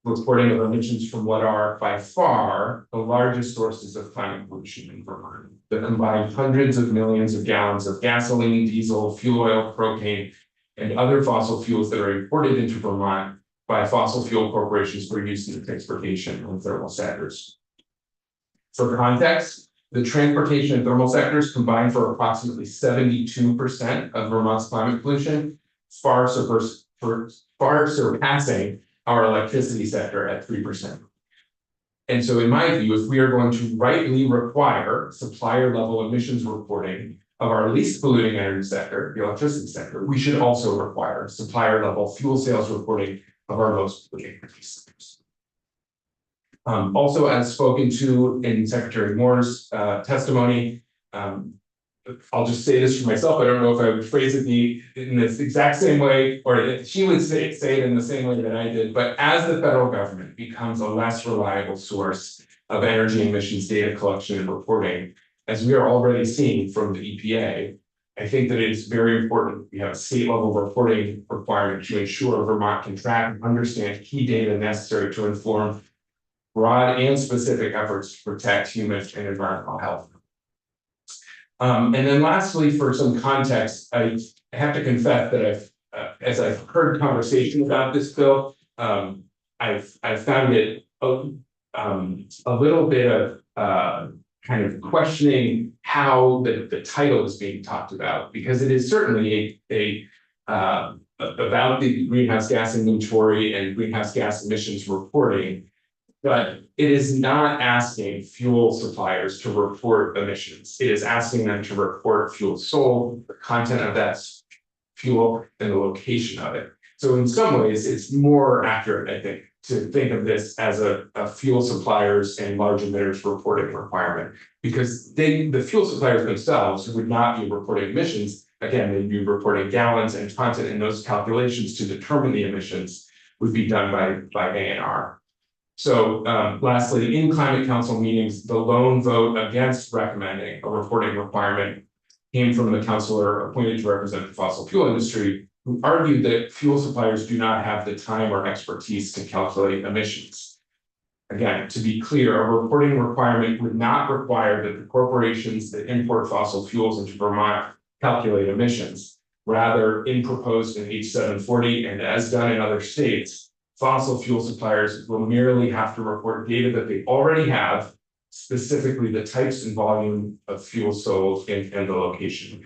reporting of emissions from what are by far the largest sources of climate pollution in Vermont. The combined hundreds of millions of gallons of gasoline, diesel, fuel oil, propane, and other fossil fuels that are imported into Vermont by fossil fuel corporations for use in the transportation and thermal sectors. For context, the transportation and thermal sectors combine for approximately 72% of Vermont's climate pollution, far surpassing our electricity sector at 3%. And so in my view, if we are going to rightly require supplier level emissions reporting of our least polluting energy sector, the electricity sector, we should also require supplier level fuel sales reporting of our most polluting energy sectors. Also, as spoken to in Secretary Moore's testimony, I'll just say this for myself. I don't know if I would phrase it in this exact same way, or if she would say it in the same way that I did. But as the federal government becomes a less reliable source of energy emissions data collection and reporting, as we are already seeing from the EPA, I think that it is very important we have a state level reporting requirement to ensure Vermont can track and understand key data necessary to inform broad and specific efforts to protect human and environmental health. And then lastly, for some context, I have to confess that as I've heard conversation about this bill, I've found it a little bit of kind of questioning how the title is being talked about, because it is certainly about the greenhouse gas inventory and greenhouse gas emissions reporting. But it is not asking fuel suppliers to report emissions. It is asking them to report fuel sold, the content of that fuel, and the location of it. So in some ways, it's more accurate, I think, to think of this as a fuel suppliers and large emitters reporting requirement, because the fuel suppliers themselves would not be reporting emissions. Again, they'd be reporting gallons and content, and those calculations to determine the emissions would be done by ANR. So lastly, in climate council meetings, the lone vote against recommending a reporting requirement came from the councilor appointed to represent the fossil fuel industry, who argued that fuel suppliers do not have the time or expertise to calculate emissions. Again, to be clear, a reporting requirement would not require that the corporations that import fossil fuels into Vermont calculate emissions. Rather, in proposed in H740 and as done in other states, fossil fuel suppliers will merely have to report data that they already have, specifically the types and volume of fuel sold and the location.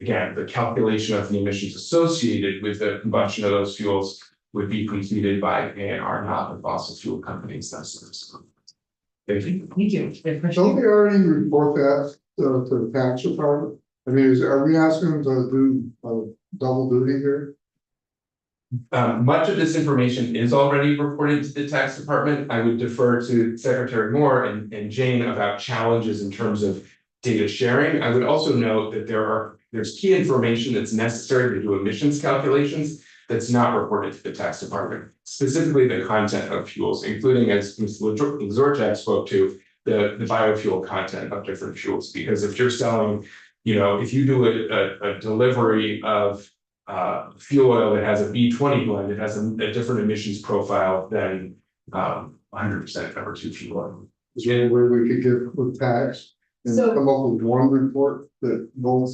Again, the calculation of the emissions associated with the combustion of those fuels would be completed by ANR, not the fossil fuel companies themselves. Thank you. Thank you. Don't they already report that to the tax department? I mean, are we asking them to do double duty here? Much of this information is already reported to the tax department. I would defer to Secretary Moore and Jane about challenges in terms of data sharing. I would also note that there's key information that's necessary to do emissions calculations that's not reported to the tax department, specifically the content of fuels, including, as Ms. Zorchak spoke to, the biofuel content of different fuels. Because if you're selling, if you do a delivery of fuel oil that has a B20 blend, it has a different emissions profile than 100% number 2 fuel oil. Is there any way we could get with tax and come up with one report that both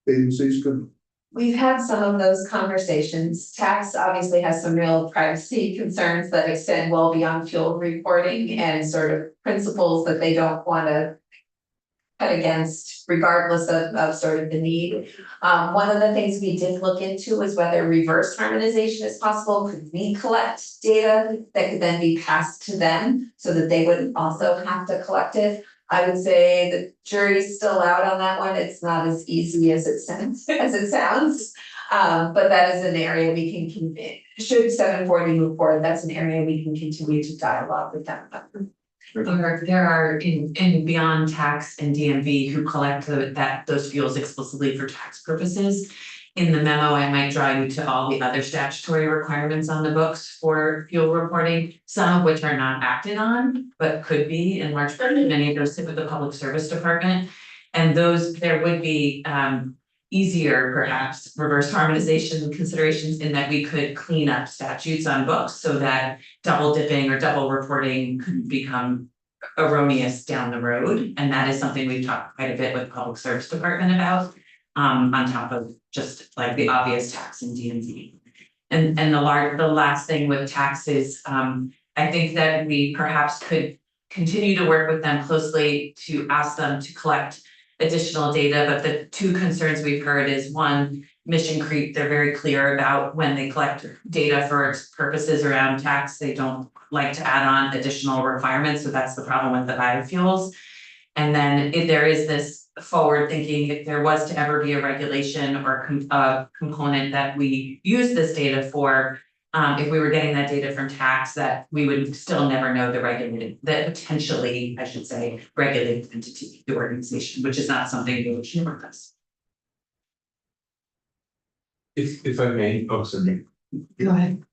agencies can? We've had some of those conversations. Tax obviously has some real privacy concerns that extend well beyond fuel reporting and sort of principles that they don't want to cut against, regardless of sort of the need. One of the things we did look into was whether reverse harmonization is possible. Could we collect data that could then be passed to them so that they wouldn't also have to collect it? I would say the jury's still out on that one. It's not as easy as it sounds, but that is an area we can should 740 move forward. That's an area we can continue to dialogue with them about. There are in beyond tax and DMV who collect those fuels explicitly for tax purposes. In the memo, I might draw you to all the other statutory requirements on the books for fuel reporting, some of which are not acted on, but could be in large part. Many of those sit with the Public Service Department. And there would be easier perhaps reverse harmonization considerations in that we could clean up statutes on books so that double dipping or double reporting couldn't become erroneous down the road. And that is something we've talked quite a bit with Public Service Department about, on top of just like the obvious tax and DMV. And the last thing with taxes, I think that we perhaps could continue to work with them closely to ask them to collect additional data, but the two concerns we've heard is one, mission creep, they're very clear about when they collect data for purposes around tax, they don't like to add on additional requirements, so that's the problem with the biofuels. And then if there is this forward thinking, if there was to ever be a regulation or a component that we use this data for, if we were getting that data from tax, that we would still never know the potentially, I should say, regulated entity, the organization, which is not something we would share with us. If I may, oh, sorry. Go ahead.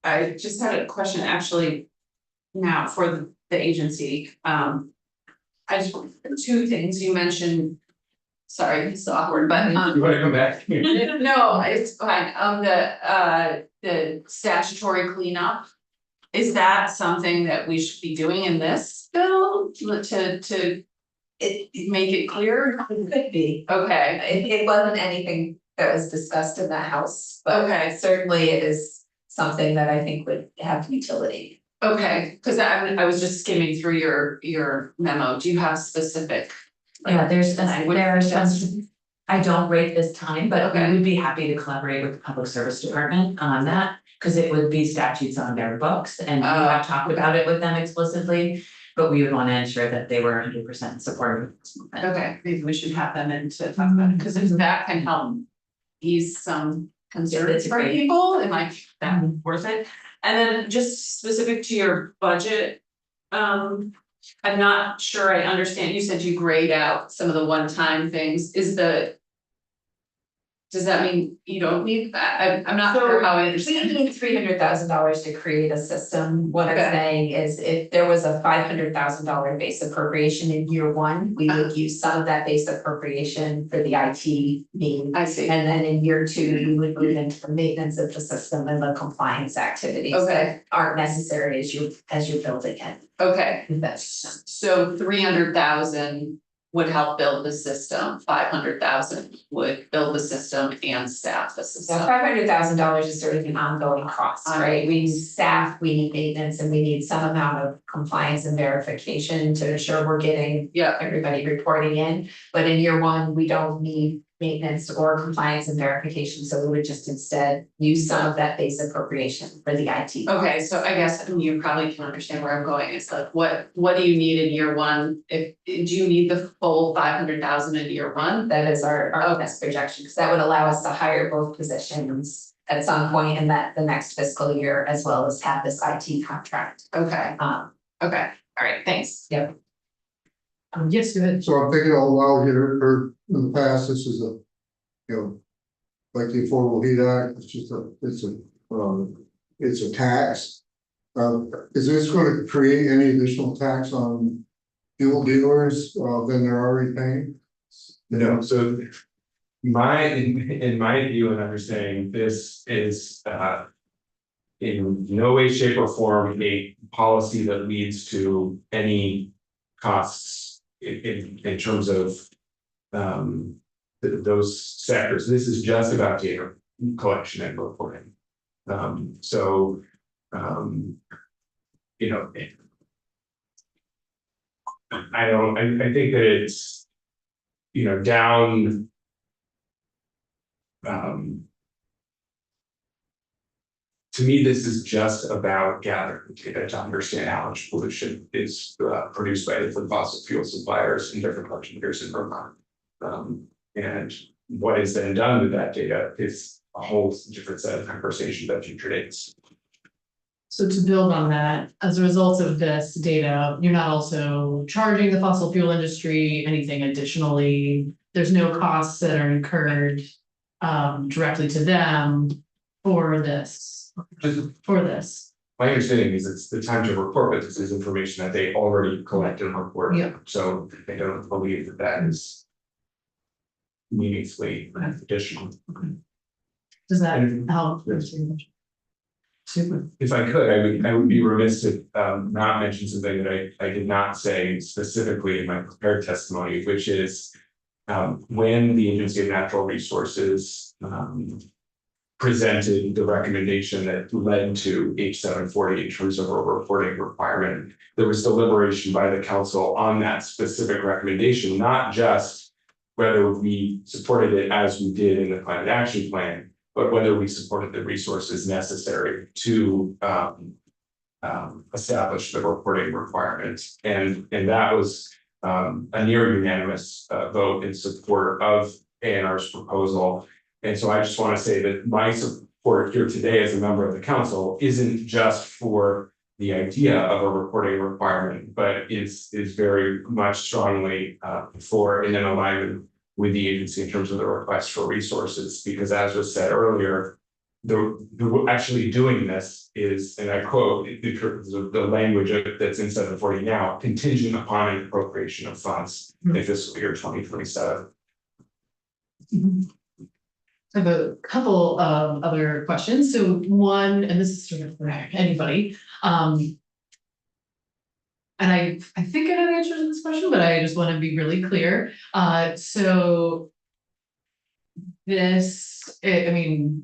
I just had a question actually now for the agency. I just, two things you mentioned. Sorry, it's awkward, but You wanna come back? no, it's fine. The statutory cleanup. Is that something that we should be doing in this bill to make it clear? It could be, Okay, it wasn't anything that was discussed in the House, but okay, certainly it is something that I think would have utility. okay, cause I was just skimming through your memo. Do you have specific? Yeah, there's, language some, I don't rate this time, but we Okay. would be happy to collaborate with the Public Service Department on that. Cause it would be statutes on their books and we have talked about it with them explicitly, but we would wanna ensure that they were 100% supportive of this movement. Okay, maybe we should have them in to talk about it, cause if that can help ease some concerns It's for great. people, it might be that worth it. And then just specific to your budget, I'm not sure I understand, you said you grayed out some of the one-time things, does that mean you don't need that? I'm not sure how I We understand. need $300,000 to create a system. What I'm Okay. saying is if there was a $500,000 base appropriation in year one, we would use some of that base appropriation for the IT need. I see, And then in year two, we would move into the maintenance of the system and the compliance activities Okay. that aren't necessary as you're building it. okay, If that makes sense. so 300,000 would help build the system, 500,000 would build the system and staff the So system. $500,000 is sort of an ongoing cost, right? We need staff, we need maintenance, and we need some amount of compliance and verification to ensure we're getting Yeah, everybody reporting in. But in year one, we don't need maintenance or compliance and verification, so we would just instead use some of that base appropriation for the IT. okay, so I guess you probably can understand where I'm going, it's like, what do you need in year one? Do you need the full 500,000 in year one? That is our best projection, because that would allow us to hire both positions at some point in the next fiscal year, as well as have this IT contract. Okay, okay, all right, thanks. Yes, go ahead. So I'm thinking out loud here, or in the past, this is a, you know, like the Affordable Heat Act, it's a tax. Is this gonna create any additional tax on fuel dealers, than they're already paying? No, so in my view and understanding, this is in no way, shape or form, a policy that leads to any costs in terms of those sectors. This is just about data collection and reporting. You know, I think that it's, you know, down. To me, this is just about gathering data to understand how much pollution is produced by different fossil fuel suppliers in different parts of years in Vermont. And what is then done with that data is a whole different set of conversation that future dates. So to build on that, as a result of this data, you're not also charging the fossil fuel industry anything additionally. There's no costs that are incurred directly to them for this. My understanding is it's the time to report, but this is information that they already collect and report. Yeah. So I don't believe that is meaningfully additional. Does that And- help? Yes. Super. If I could, I would be remiss if not mention something that I did not say specifically in my prepared testimony, which is. When the Agency of Natural Resources presented the recommendation that led to H740 in terms of a reporting requirement, there was deliberation by the council on that specific recommendation, not just whether we supported it as we did in the climate action plan, but whether we supported the resources necessary to establish the reporting requirements. And that was a near unanimous vote in support of ANR's proposal. And so I just want to say that my support here today as a member of the council isn't just for the idea of a reporting requirement, but is very much strongly for and in alignment with the agency in terms of the request for resources, because as was said earlier, the actually doing this is, and I quote, the language that's in 740 now, contingent upon an appropriation of funds in fiscal year 2027. I have a couple of other questions. So one, and this is sort of for anybody, and I think I know the answer to this question, but I just want to be really clear. So this, I mean,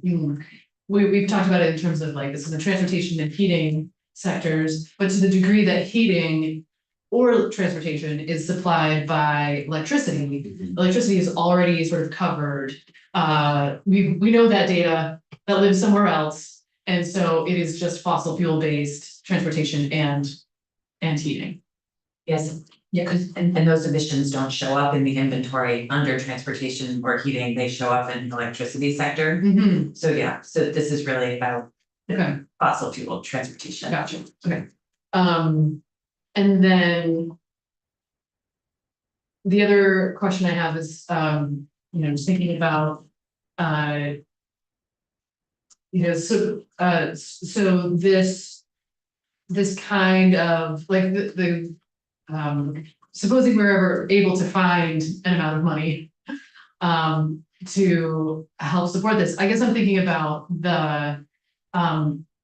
we've talked about it in terms of like this in the transportation and heating sectors, but to the degree that heating or transportation is supplied by electricity, electricity is already sort of covered. We know that data that lives somewhere else, and so it is just fossil fuel based transportation and heating. Yes, yeah, and those emissions don't show up in the inventory under transportation or heating, they show up in the electricity sector. So yeah, so this is really about Okay, fossil fuel transportation. gotcha, okay. And then the other question I have is, just thinking about, so this kind of like supposing we're ever able to find an amount of money to help support this, I guess I'm thinking about the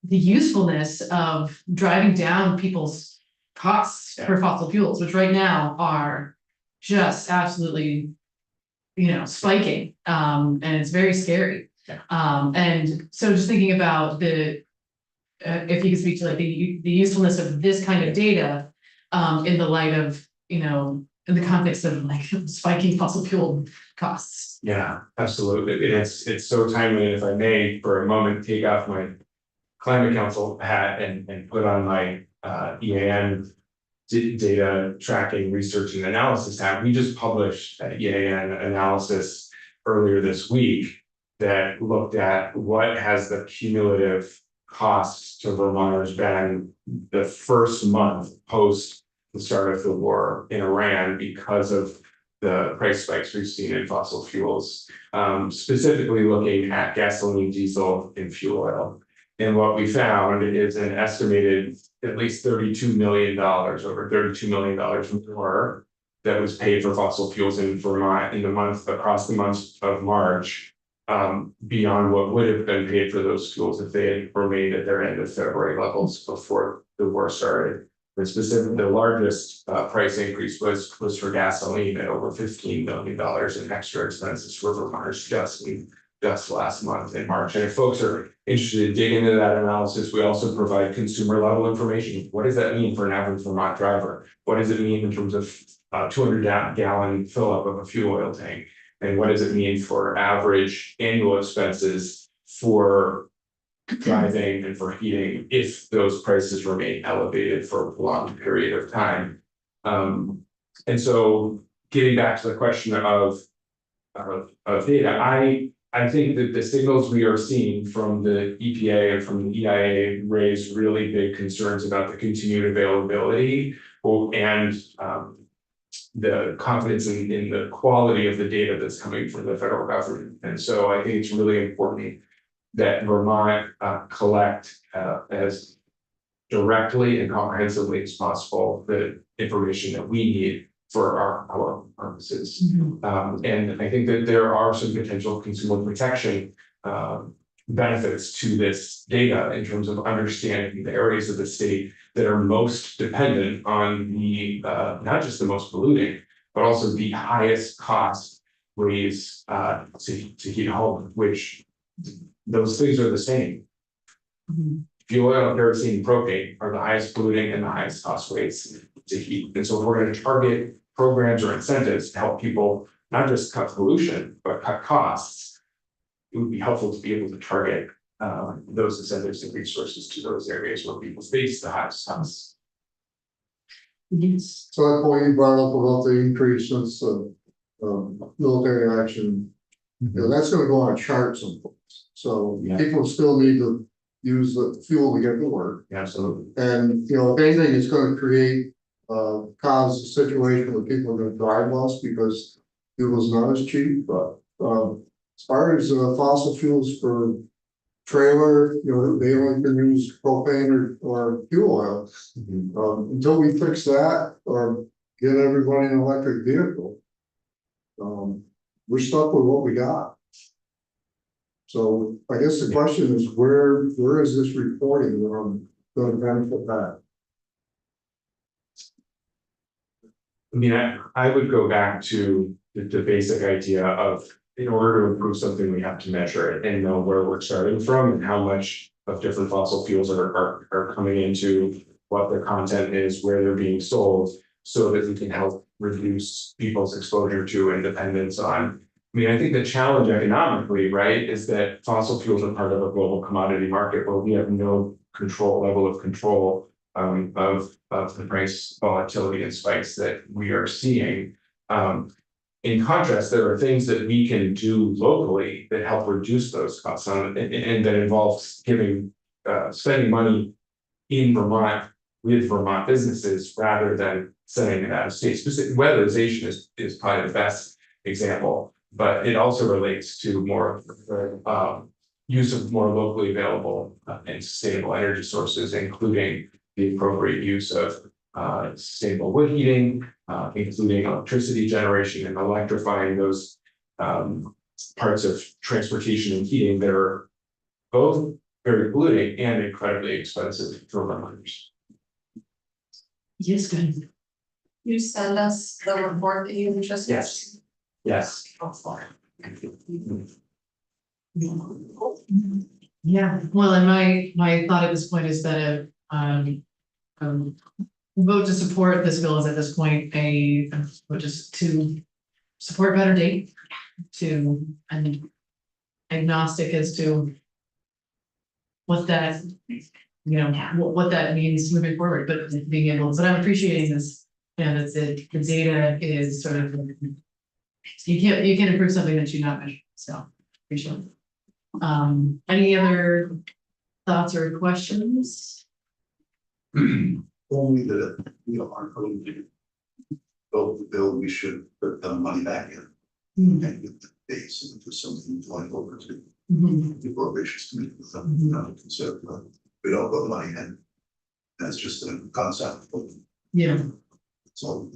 usefulness of driving down people's costs for fossil fuels, which right now are just absolutely, spiking, and it's very scary. And so just thinking about if you could speak to like the usefulness of this kind of data, in the light of, in the context of like spiking fossil fuel costs. Yeah, absolutely. It's so timely. And if I may, for a moment, take off my climate council hat and put on my EAN data tracking, research and analysis hat. We just published an EAN analysis earlier this week that looked at what has the cumulative costs to Vermonters been the first month post the start of the war in Iran because of the price spikes we've seen in fossil fuels, specifically looking at gasoline, diesel, and fuel oil. And what we found is an estimated at least $32 million, over $32 million more that was paid for fossil fuels in Vermont in the month, across the month of March, beyond what would have been paid for those fuels if they had remained at their end of February levels before the war started. And specifically, the largest price increase was for gasoline at over $15 million in extra expenses for Vermonters just last month in March. And if folks are interested in digging into that analysis, we also provide consumer level information. What does that mean for an average Vermont driver? What does it mean in terms of 200 gallon fill up of a fuel oil tank? And what does it mean for average annual expenses for driving and for heating if those prices remain elevated for a long period of time? And so getting back to the question of data, I think that the signals we are seeing from the EPA and from the EIA raise really big concerns about the continued availability and the confidence in the quality of the data that's coming from the federal government. And so I think it's really important that Vermont collect as directly and comprehensively as possible the information that we need for our purposes. And I think that there are some potential consumer protection benefits to this data in terms of understanding the areas of the state that are most dependent on the not just the most polluting, but also the highest cost ways to heat home, which those things are the same. Fuel oil, kerosene, propane are the highest polluting and the highest cost ways to heat. And so if we're going to target programs or incentives to help people not just cut pollution, but cut costs, it would be helpful to be able to target those incentives and resources to those areas where people face the highest costs. Yes. So that point you brought up about the increases of military action, you know, that's gonna go on a chart someplace. So Yeah. people still need to use the fuel to get to work. Absolutely. And, you know, if anything, it's gonna create, cause a situation where people are gonna drive less because fuel's not as cheap, but, as far as fossil fuels for trailer, you know, they only can use propane or fuel oil. Until we fix that or get everybody an electric vehicle, we're stuck with what we got. So I guess the question is, where is this reporting going to benefit that? I mean, I would go back to the basic idea of, in order to improve something, we have to measure it and know where we're starting from and how much of different fossil fuels are coming into, what their content is, where they're being sold, so that we can help reduce people's exposure to and dependence on. I mean, I think the challenge economically, right, is that fossil fuels are part of a global commodity market where we have no level of control of the price volatility and spikes that we are seeing. In contrast, there are things that we can do locally that help reduce those costs, and that involves spending money in Vermont with Vermont businesses rather than sending it out of state. Specific weatherization is probably the best example, but it also relates to more use of more locally available and sustainable energy sources, including the appropriate use of sustainable wood heating, including electricity generation and electrifying those parts of transportation and heating that are both very polluting and incredibly expensive for Vermonters. Yes, good. You send us the report that you just. Yes. Yes. Yeah, well, and my thought at this point is that vote to support this bill is at this point just to support better date, and agnostic as to what that, you know, what that means moving forward, but being able, but I'm appreciating this, you know, that the data is sort of, you can't improve something that you not measure, so appreciate it. Any other thoughts or questions? Only that we are going to vote the bill, we should put the money back in. And with the base and for something going over to the prohibitions committee with them, so we don't put money in. That's just a concept. Yeah. So.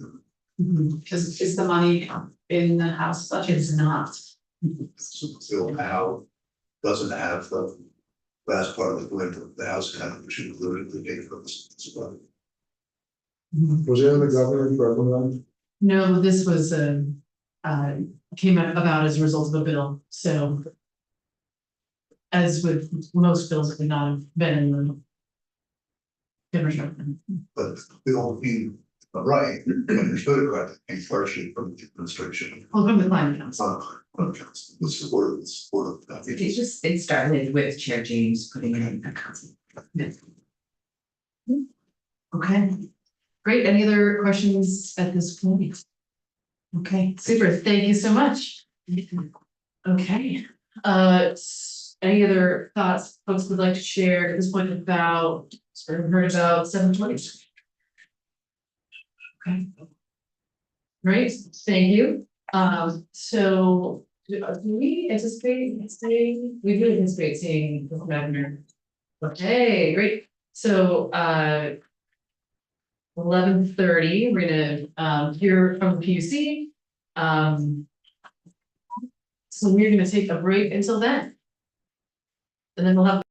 Is the money in the House budget? It's not. Bill now doesn't have the last part of the plan of the House kind which included the data for this. Was it in the governor's recommend? No, this was came about as a result of a bill, so. As with most bills, it would not have been in the. Governor's. But we don't be right, understood correctly, and partially from the administration. Well, from the climate council. With support of that. It started with Chair James putting it in the council. Okay, great. Any other questions at this point? Okay, super. Thank you so much. Okay, any other thoughts folks would like to share at this point about, sort of heard about 720? Okay. Great, thank you. So do we anticipate seeing, we do anticipate seeing the governor. Okay, great. So 11:30, we're gonna hear from the PUC. So we're gonna take a break until then. And then we'll have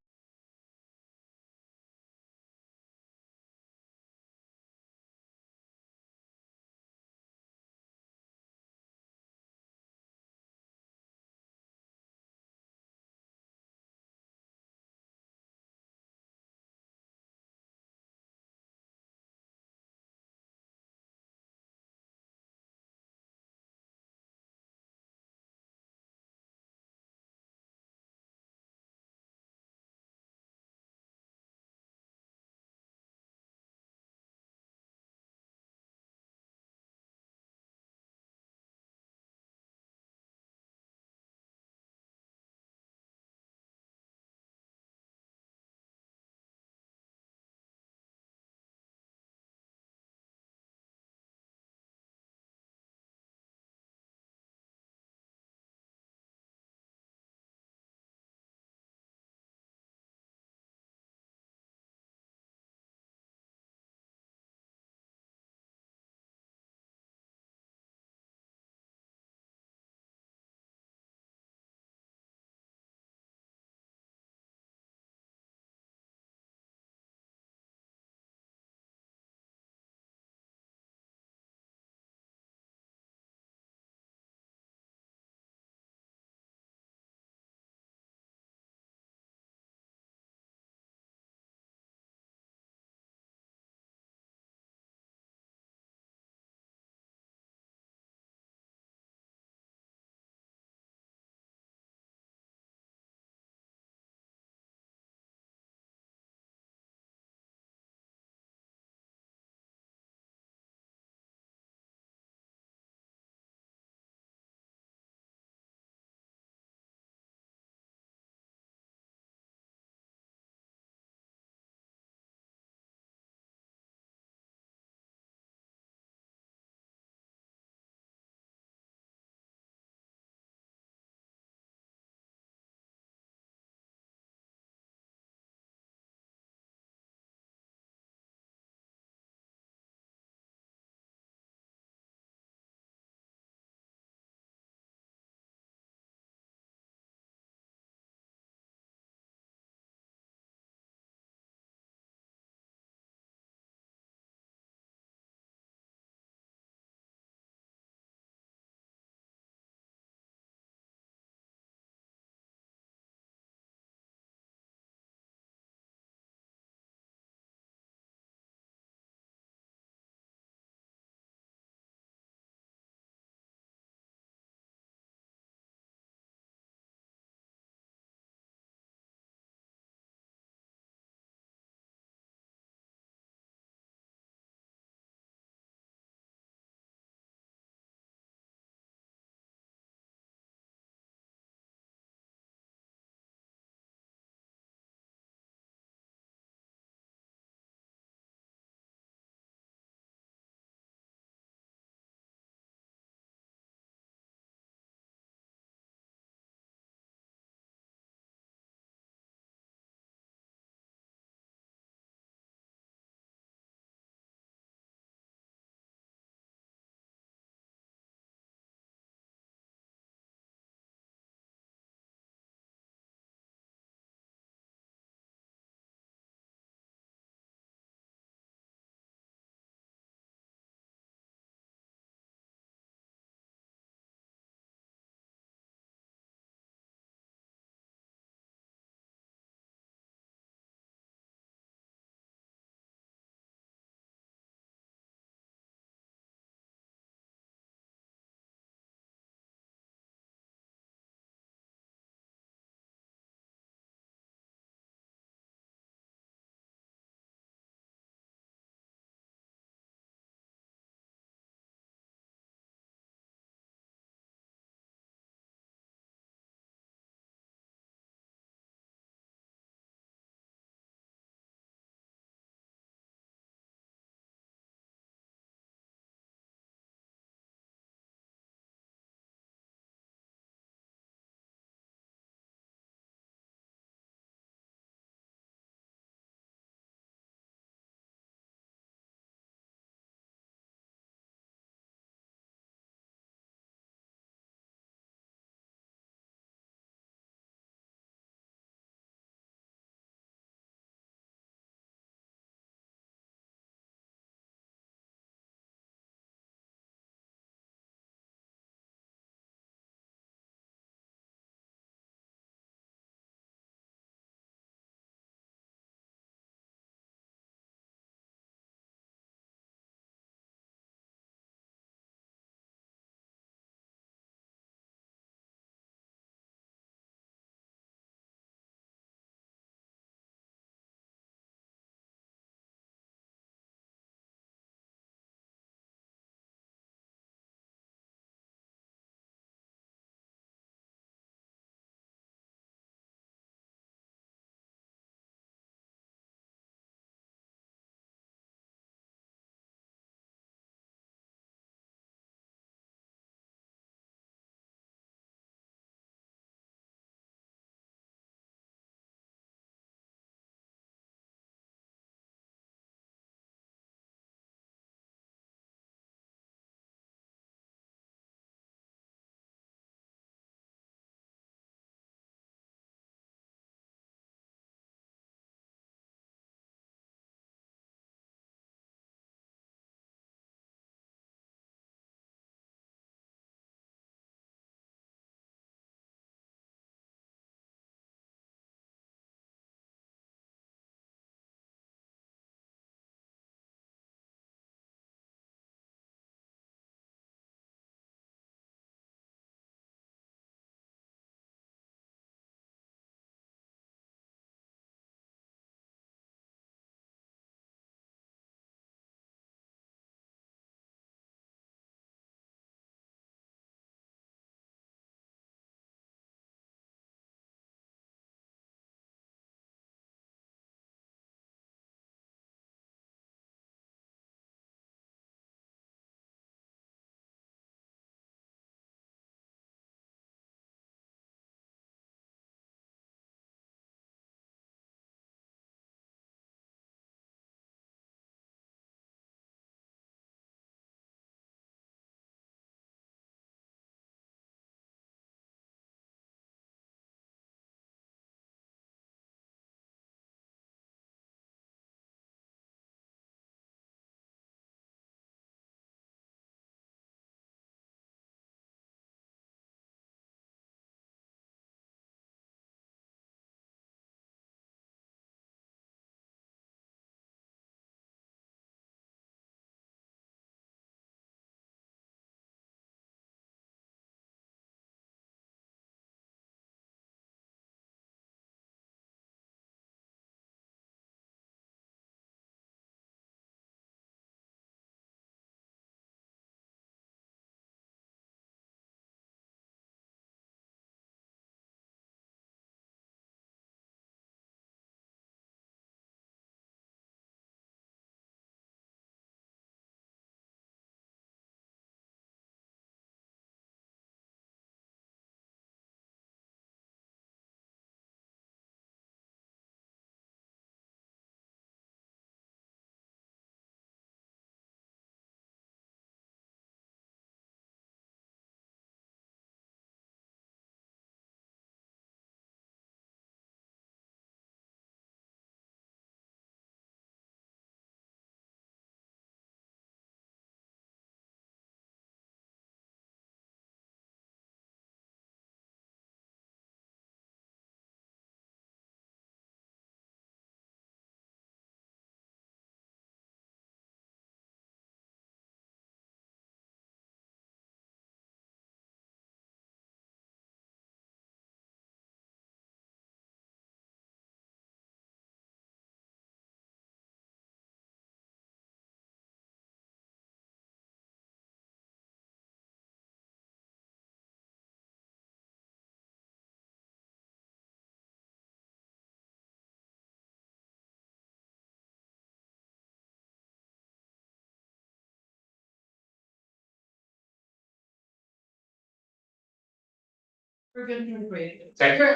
We're good, we're great. Thank you,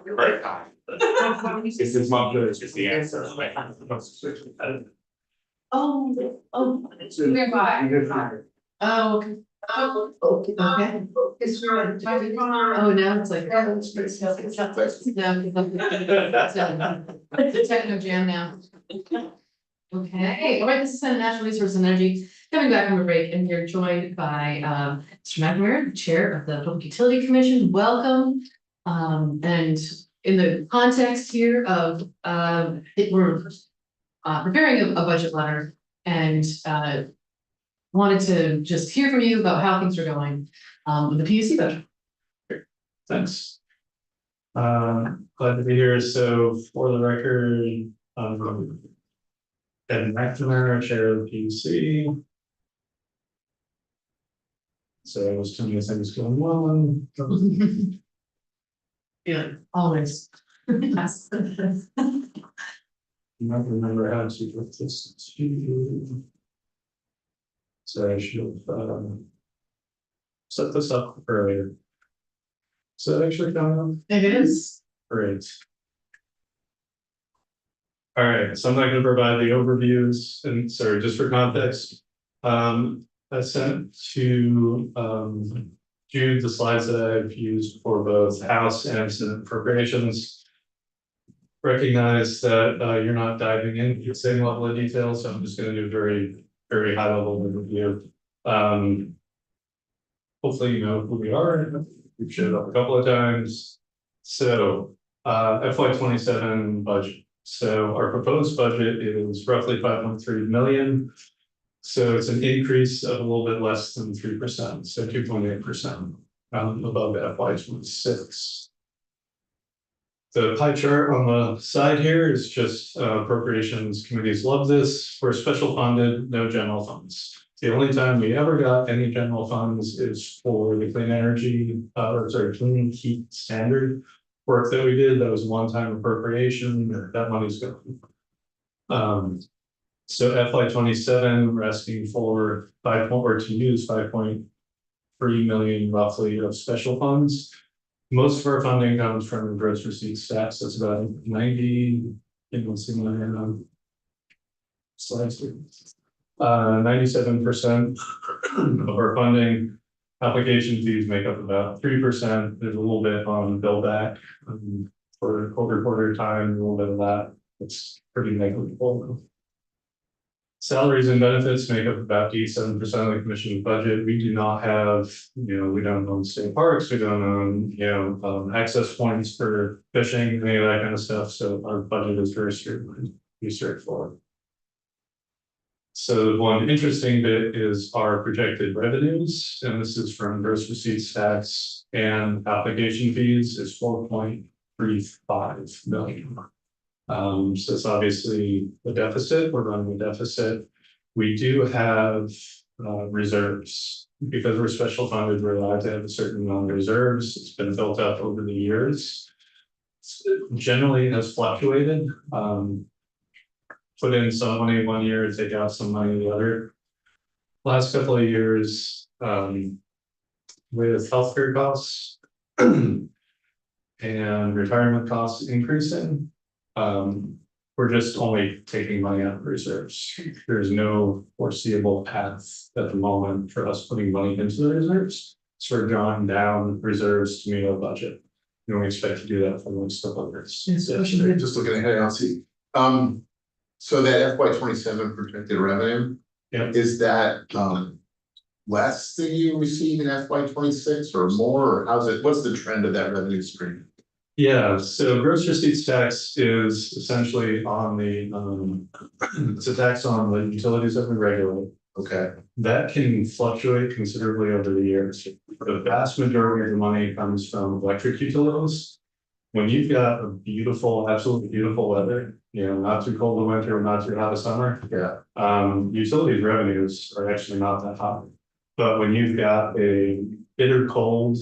you're very kind. It's this month, it's just the answer. Oh, okay. Oh, okay. Oh, now it's like. No, it's a techno jam now. Okay, all right, this is Senate Natural Resources and Energy, coming back from a break, and you're joined by Mr. McNamara, Chair of the Public Utility Commission. Welcome. And in the context here of we're preparing a budget letter and wanted to just hear from you about how things are going with the PUC budget. Thanks. Glad to be here. So for the record, Ed McNamara, Chair of the PUC. So I was telling you things going well. Yeah, always. Yes. I might remember how to put this to. So I should have set this up earlier. So actually coming It is. great. All right, so I'm not gonna provide the overviews, and sorry, just for context. I sent to Jude the slides that I've used for both House and Senate appropriations. Recognize that you're not diving into the same level of detail, so I'm just gonna do a very, very high level overview. Hopefully you know who we are, we've showed up a couple of times. So FY27 budget. So our proposed budget is roughly 5.3 million. So it's an increase of a little bit less than 3%, so 2.8% above FY26. The pie chart on the side here is just appropriations committees love this. We're special funded, no general funds. The only time we ever got any general funds is for the clean energy, clean heat standard work that we did. That was a one-time appropriation. That money's gone. So FY27, we're asking for to use 5.3 million roughly of special funds. Most of our funding comes from gross receipts tax. That's about 90. I think we'll see my slides here. 97% of our funding. Application fees make up about 3%. There's a little bit on bill back for quarter time, a little bit of that. It's pretty negligible. Salaries and benefits make up about 87% of the commission's budget. We do not have, we don't own state parks, we don't own, access points for fishing, any of that kind of stuff. So our budget is very straightforward. So one interesting bit is our projected revenues, and this is from gross receipts tax and application fees is 4.35 million. So it's obviously a deficit. We're running a deficit. We do have reserves because we're special funded. We're allowed to have a certain amount of reserves. It's been built up over the years. Generally, it has fluctuated. Put in some money one year, take out some money the other. Last couple of years, with healthcare costs and retirement costs increasing, we're just only taking money out of reserves. There's no foreseeable path at the moment for us putting money into the reserves. So we're drawing down reserves to meet our budget. We don't expect to do that for the next couple of years. Just looking ahead, I'll see. So that FY27 projected revenue. Yeah. Is that less than you receive in FY26 or more, or what's the trend of that revenue stream? Yeah, so gross receipts tax is essentially on the it's a tax on the utilities that we regulate. Okay. That can fluctuate considerably over the years. The vast majority of the money comes from electric utilities. When you've got a beautiful, absolutely beautiful weather, not too cold in winter, not too hot of summer. Yeah. Utilities revenues are actually not that high. But when you've got a bitter cold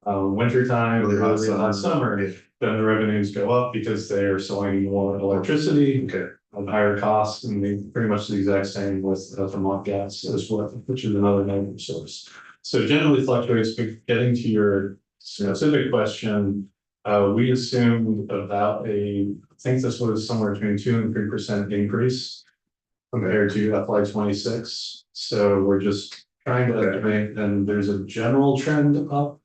winter time or really hot summer, then the revenues go up because they are selling more electricity. Okay. Of higher costs, and pretty much the exact same with Vermont gas as well, which is another negative source. So it generally fluctuates, but getting to your specific question, we assumed about I think this was somewhere between 2 and 3% increase compared to FY 26. So we're just trying to estimate, and there's a general trend up,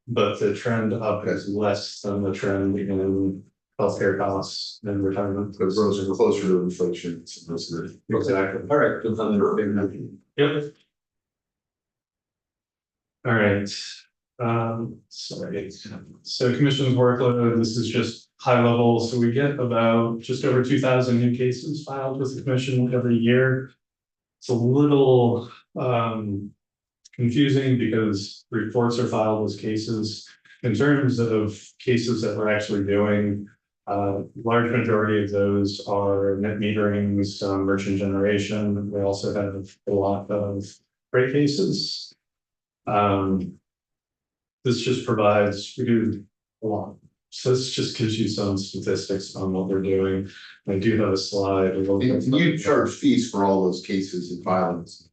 but the trend up is less than the trend in healthcare costs and retirement. Those are closer to inflation. Exactly. All right. Yep. All right. Sorry. So commission's workload, this is just high level. So we get about just over 2,000 new cases filed with the commission every year. It's a little confusing because reports are filed as cases. In terms of cases that we're actually doing, large majority of those are net metering, some merchant generation. We also have a lot of rate cases. This just provides, we do a lot. So this just gives you some statistics on what we're doing. I do have a slide. You charge fees for all those cases and filings,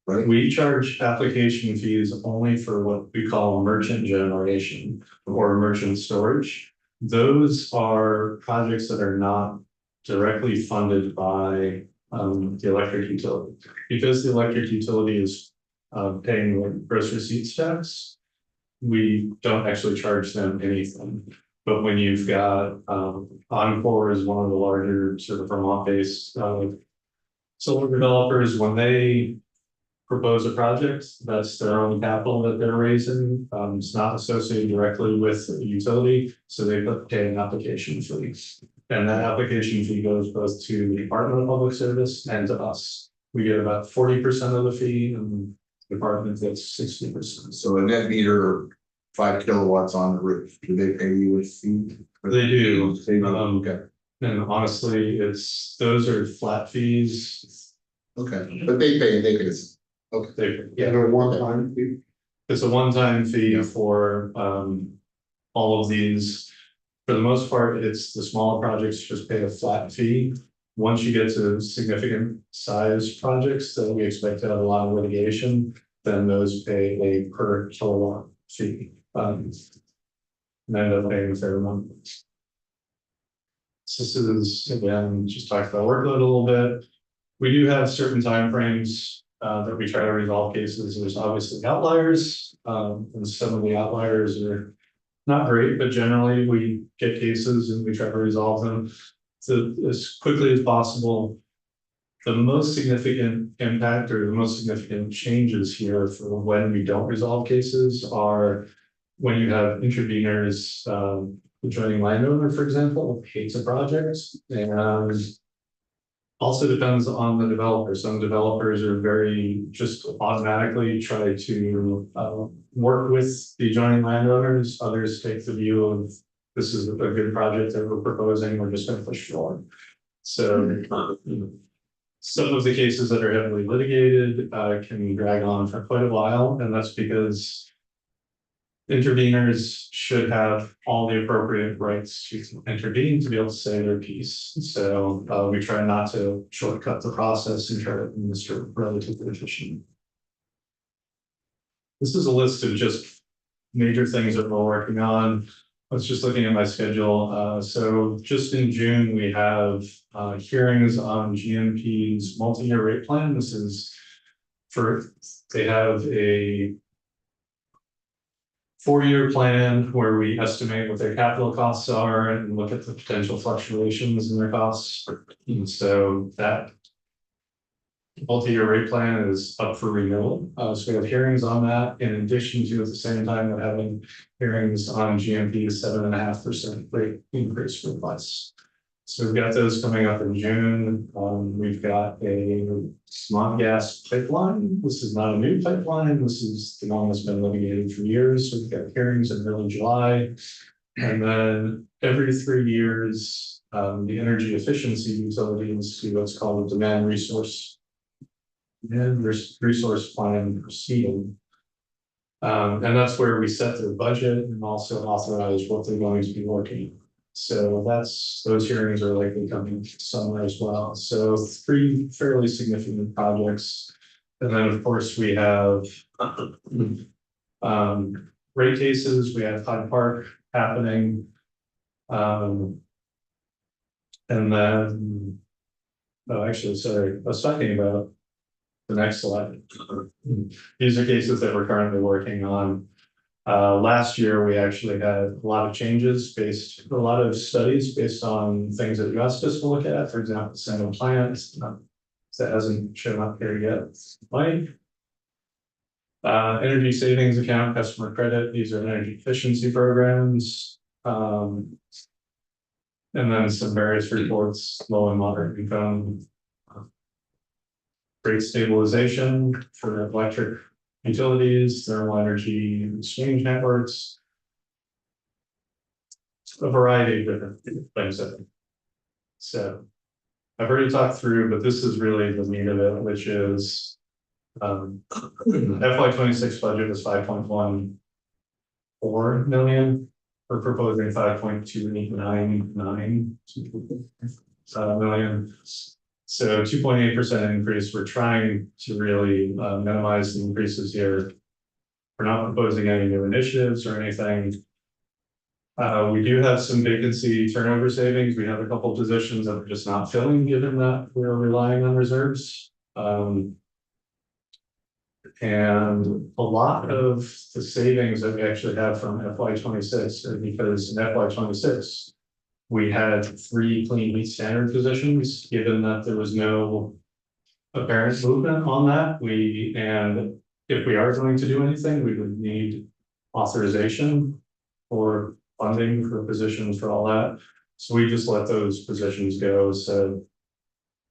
right? We charge application fees only for what we call merchant generation or merchant storage. Those are projects that are not directly funded by the electric utility. Because the electric utility is paying the gross receipts tax, we don't actually charge them anything. But when you've got Encore is one of the larger sort of Vermont-based solar developers, when they propose a project, that's their own capital that they're raising. It's not associated directly with the utility, so they pay an application fee. And that application fee goes both to the Department of Public Service and to us. We get about 40% of the fee, and the department gets 60%. So a net meter, 5 kilowatts on the roof, do they pay you a fee? They do. Okay. And honestly, those are flat fees. Okay, but they can, Okay. Yeah, no one time fee. It's a one-time fee for all of these. For the most part, it's the smaller projects just pay a flat fee. Once you get to significant size projects that we expect to have a lot of litigation, then those pay a per kilowatt fee. And end up paying a fair amount. So this is, again, just talked about workload a little bit. We do have certain timeframes that we try to resolve cases. There's obviously outliers, and some of the outliers are not great, but generally we get cases and we try to resolve them as quickly as possible. The most significant impact or the most significant changes here for when we don't resolve cases are when you have interveners, adjoining landowner, for example, hates a project, and also depends on the developer. Some developers are very just automatically try to work with the adjoining landowners. Others take the view of this is a good project that we're proposing, we're just going to push forward. So some of the cases that are heavily litigated can drag on for quite a while, and that's because interveners should have all the appropriate rights to intervene to be able to say their piece. So we try not to shortcut the process and try to administer relatively efficiently. This is a list of just major things that we're working on. I was just looking at my schedule. So just in June, we have hearings on GMP's multi-year rate plan. This is they have a 4-year plan where we estimate what their capital costs are and look at the potential fluctuations in their costs. And so that multi-year rate plan is up for renewal. So we have hearings on that in addition to at the same time we're having hearings on GMP's 7.5% rate increase requests. So we've got those coming up in June. We've got a smart gas pipeline. This is not a new pipeline. This is the one that's been litigated for years. So we've got hearings in early July. And then every 3 years, the energy efficiency utilities do what's called a demand resource plan proceeding. And that's where we set their budget and also authorize what they're going to be working on. So those hearings are likely coming summer as well. So 3 fairly significant projects. And then of course we have rate cases, we have Hyde Park happening. And then, oh, actually, sorry, I was talking about the next slide. These are cases that we're currently working on. Last year, we actually had a lot of changes a lot of studies based on things that you asked us to look at, for example, single plants. That hasn't shown up here yet. Mike. Energy savings account, customer credit, these are energy efficiency programs. And then some various reports, low and moderate income. Rate stabilization for electric utilities, thermal energy exchange networks. A variety of different things. So I've already talked through, but this is really the meat of it, which is FY26 budget was 5.14 million. We're proposing 5.299 million. So 2.8% increase. We're trying to really minimize the increases here. We're not proposing any new initiatives or anything. We do have some vacancy turnover savings. We have a couple positions that we're just not filling, given that we're relying on reserves. And a lot of the savings that we actually have from FY26 are because in FY26, we had 3 clean heat standard positions, given that there was no apparent movement on that. And if we are going to do anything, we would need authorization or funding for positions for all that. So we just let those positions go. So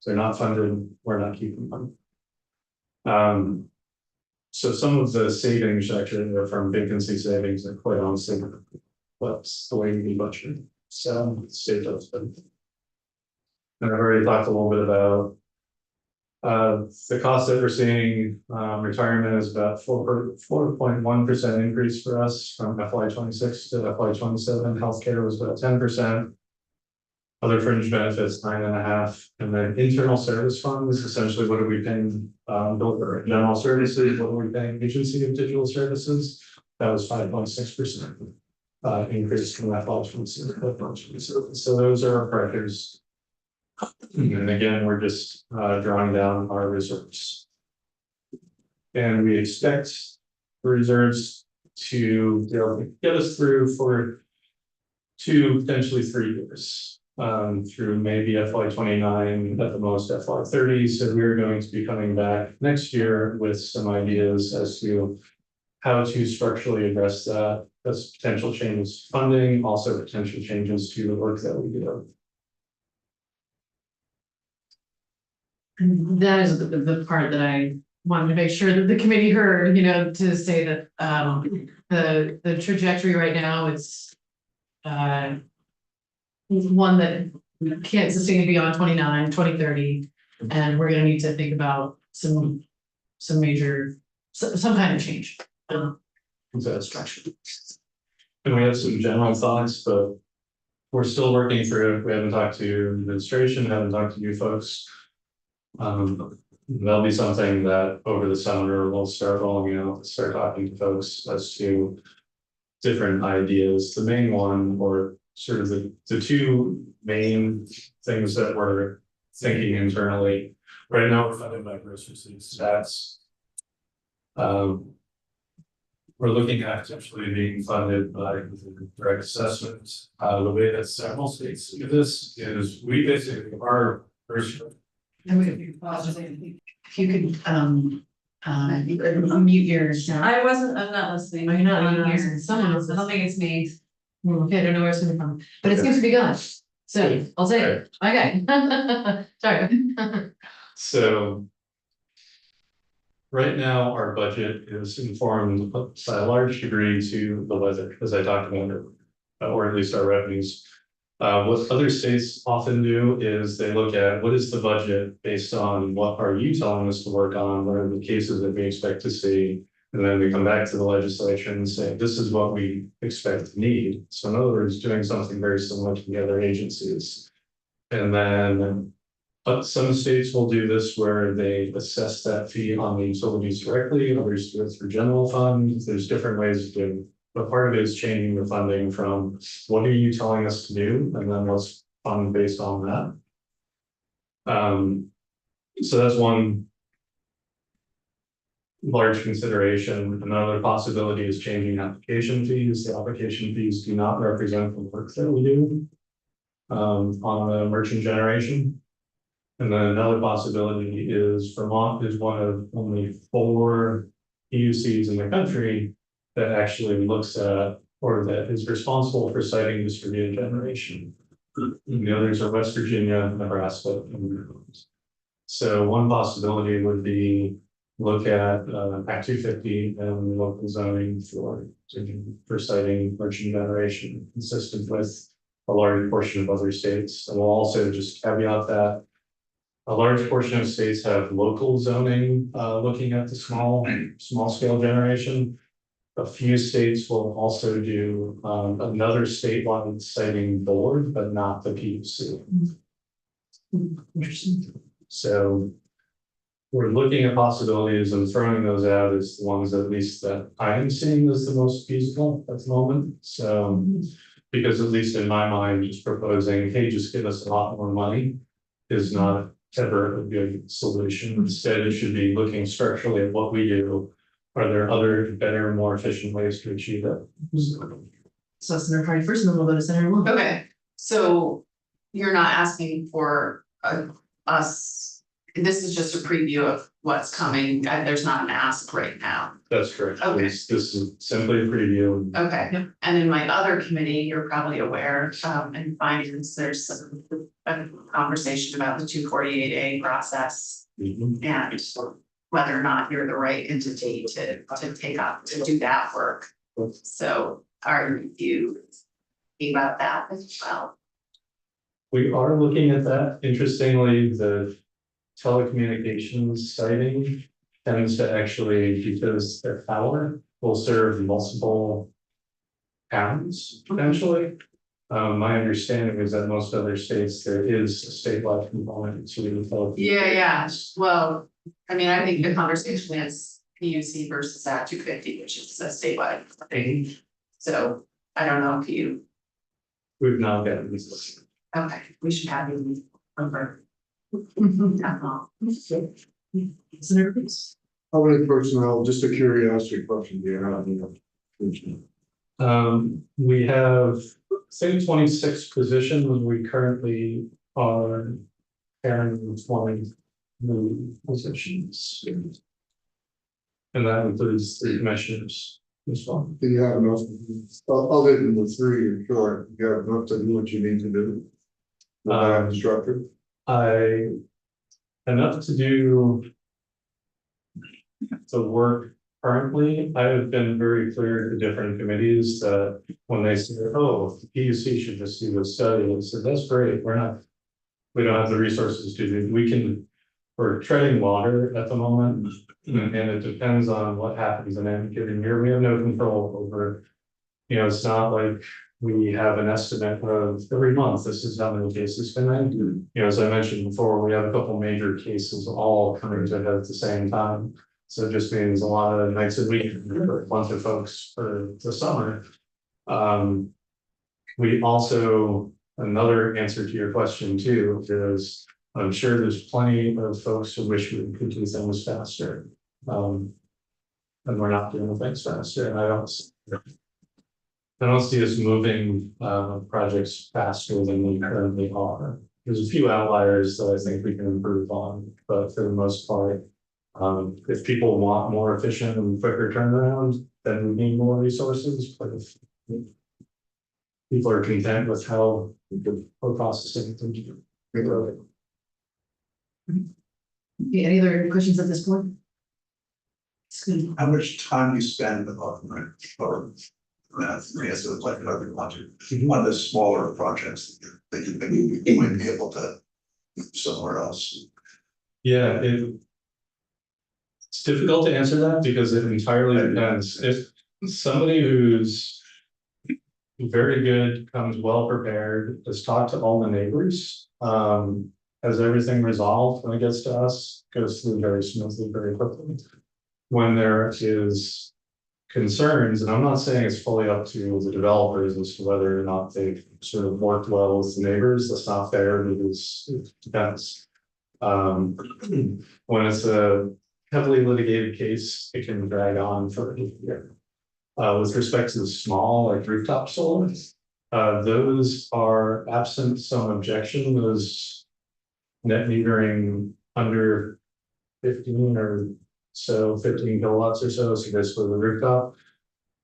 if they're not funded, we're not keeping them. So some of the savings actually are from vacancy savings, and quite honestly, what's the way we budget. So save those. And I've already talked a little bit about the cost that we're seeing. Retirement is about 4.1% increase for us from FY26 to FY27. Healthcare was about 10%. Other fringe benefits 9.5%, and then internal service funds. Essentially, what are we paying? General services. What are we paying? Agency of Digital Services. That was 5.6% increase from FY26. So those are our pressures. And again, we're just drawing down our reserves. And we expect the reserves to get us through for 2, potentially 3 years. Through maybe FY29, at the most FY30. So we're going to be coming back next year with some ideas as to how to structurally address that. That's potential changes to funding, also potential changes to the work that we do. And that is the part that I wanted to make sure that the committee heard, to say that the trajectory right now is one that can't sustain beyond 2030, and we're gonna need to think about some major, some kind of change. Structure. And we have some general thoughts, but we're still working through it. We haven't talked to administration, haven't talked to you folks. That'll be something that over the summer we'll start rolling out, start talking to folks as to different ideas. The main one, or sort of the 2 main things that we're thinking internally right now, we're funded by gross receipts. That's we're looking at potentially being funded by direct assessment. The way that several states do this is we basically are first. And if you could unmute your sound. I'm not listening. You're not listening. Someone else. I don't think it's me. Okay, I don't know where it's coming from, but it seems to be gone. So I'll say it. Okay. Sorry. So right now, our budget is informed by a large degree to the weather, as I talked about, or at least our revenues. What other states often do is they look at what is the budget based on what are you telling us to work on, what are the cases that we expect to see, and then we come back to the legislature and say, this is what we expect to need. So in other words, doing something very similar to the other agencies. And then some states will do this where they assess that fee on the utilities directly, others do it through general fund. There's different ways of doing But part of it is changing the funding from what are you telling us to do, and then let's fund based on that. So that's one large consideration. Another possibility is changing application fees. The application fees do not represent the work that we do on the merchant generation. And then another possibility is Vermont is one of only 4 PUCs in the country that actually looks at, or that is responsible for siting distributed generation. The others are West Virginia, Nebraska, and Maryland. So one possibility would be look at Act 250 and local zoning for siting merchant generation consistent with a large portion of other states. And we'll also just caveat that a large portion of states have local zoning looking at the small scale generation. A few states will also do another statewide siting board, but not the PUC. Interesting. So we're looking at possibilities and throwing those out as the ones at least that I am seeing as the most feasible at the moment. So because at least in my mind, just proposing, hey, just give us a lot more money is not ever a good solution. Instead, it should be looking structurally at what we do. Are there other better, more efficient ways to achieve it? So Senator Hardy first, and then we'll go to Senator Long. Okay, so you're not asking for us, this is just a preview of what's coming, there's not an ask right now. That's correct. Okay. This is simply a preview. Okay, Yep. and in my other committee, you're probably aware, in finance, there's a conversation about the 248A process. Mhm. And whether or not you're the right entity to take up, to do that work. So are you thinking about that as well? We are looking at that. Interestingly, the telecommunications siting tends to actually, because their power will serve multiple towns potentially. My understanding is that most other states, there is a statewide component to the telecommunications. Yeah, well, I mean, I think the conversation is PUC versus Act 250, which is a statewide thing. So I don't know if you, We've not gotten this. okay, we should have you over. Senator Cruz. How many personnel, just a curiosity question, do you have? We have, say, 26 positions. We currently are carrying 20 new positions. And that includes 3 commissioners as well. Do you have enough, other than the 3 you're short, you have enough to do what you need to do? Instructor? Enough to do the work currently. I have been very clear to different committees that when they say, oh, the PUC should just do this study, I said, that's great, we don't have the resources to do, we're treading water at the moment, and it depends on what happens in any given year. We have no control over, it's not like we have an estimate of every month, this is how many cases come in. As I mentioned before, we have a couple major cases all coming to a head at the same time. So it just means a lot of nights a week for a bunch of folks for the summer. We also, another answer to your question too, is I'm sure there's plenty of folks who wish we could do things faster. And we're not doing things faster, and I don't see us moving projects faster than we currently are. There's a few outliers that I think we can improve on, but for the most part, if people want more efficient and quicker turnaround, then we need more resources. But if people are content with how we're processing things. Okay, any other questions at this point? How much time do you spend on as like another project, on the smaller projects that you think you might be able to do somewhere else? Yeah, it's difficult to answer that because it entirely depends. If somebody who's very good, comes well prepared, has talked to all the neighbors, has everything resolved when it gets to us, goes through very smoothly, very quickly. When there is concerns, and I'm not saying it's fully up to the developers as to whether or not they sort of worked well with the neighbors, that's not fair, because it depends. When it's a heavily litigated case, it can drag on for a year. With respect to the small, like rooftop solar, those are absent some objection, those net metering under 15 or so, 15 kilowatts or so, so basically the rooftop.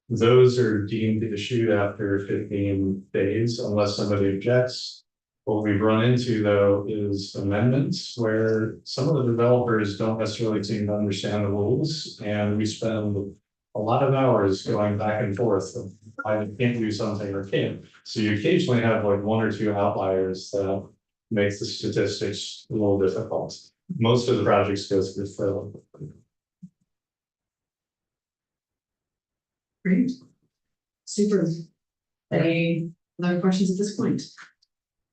Those are deemed issued after 15 days unless somebody objects. What we've run into though is amendments where some of the developers don't necessarily seem to understand the rules, and we spend a lot of hours going back and forth of I can't do something or can't. So you occasionally have like one or two outliers that makes the statistics a little difficult. Most of the projects go through fairly. Great. Super. Any other questions at this point?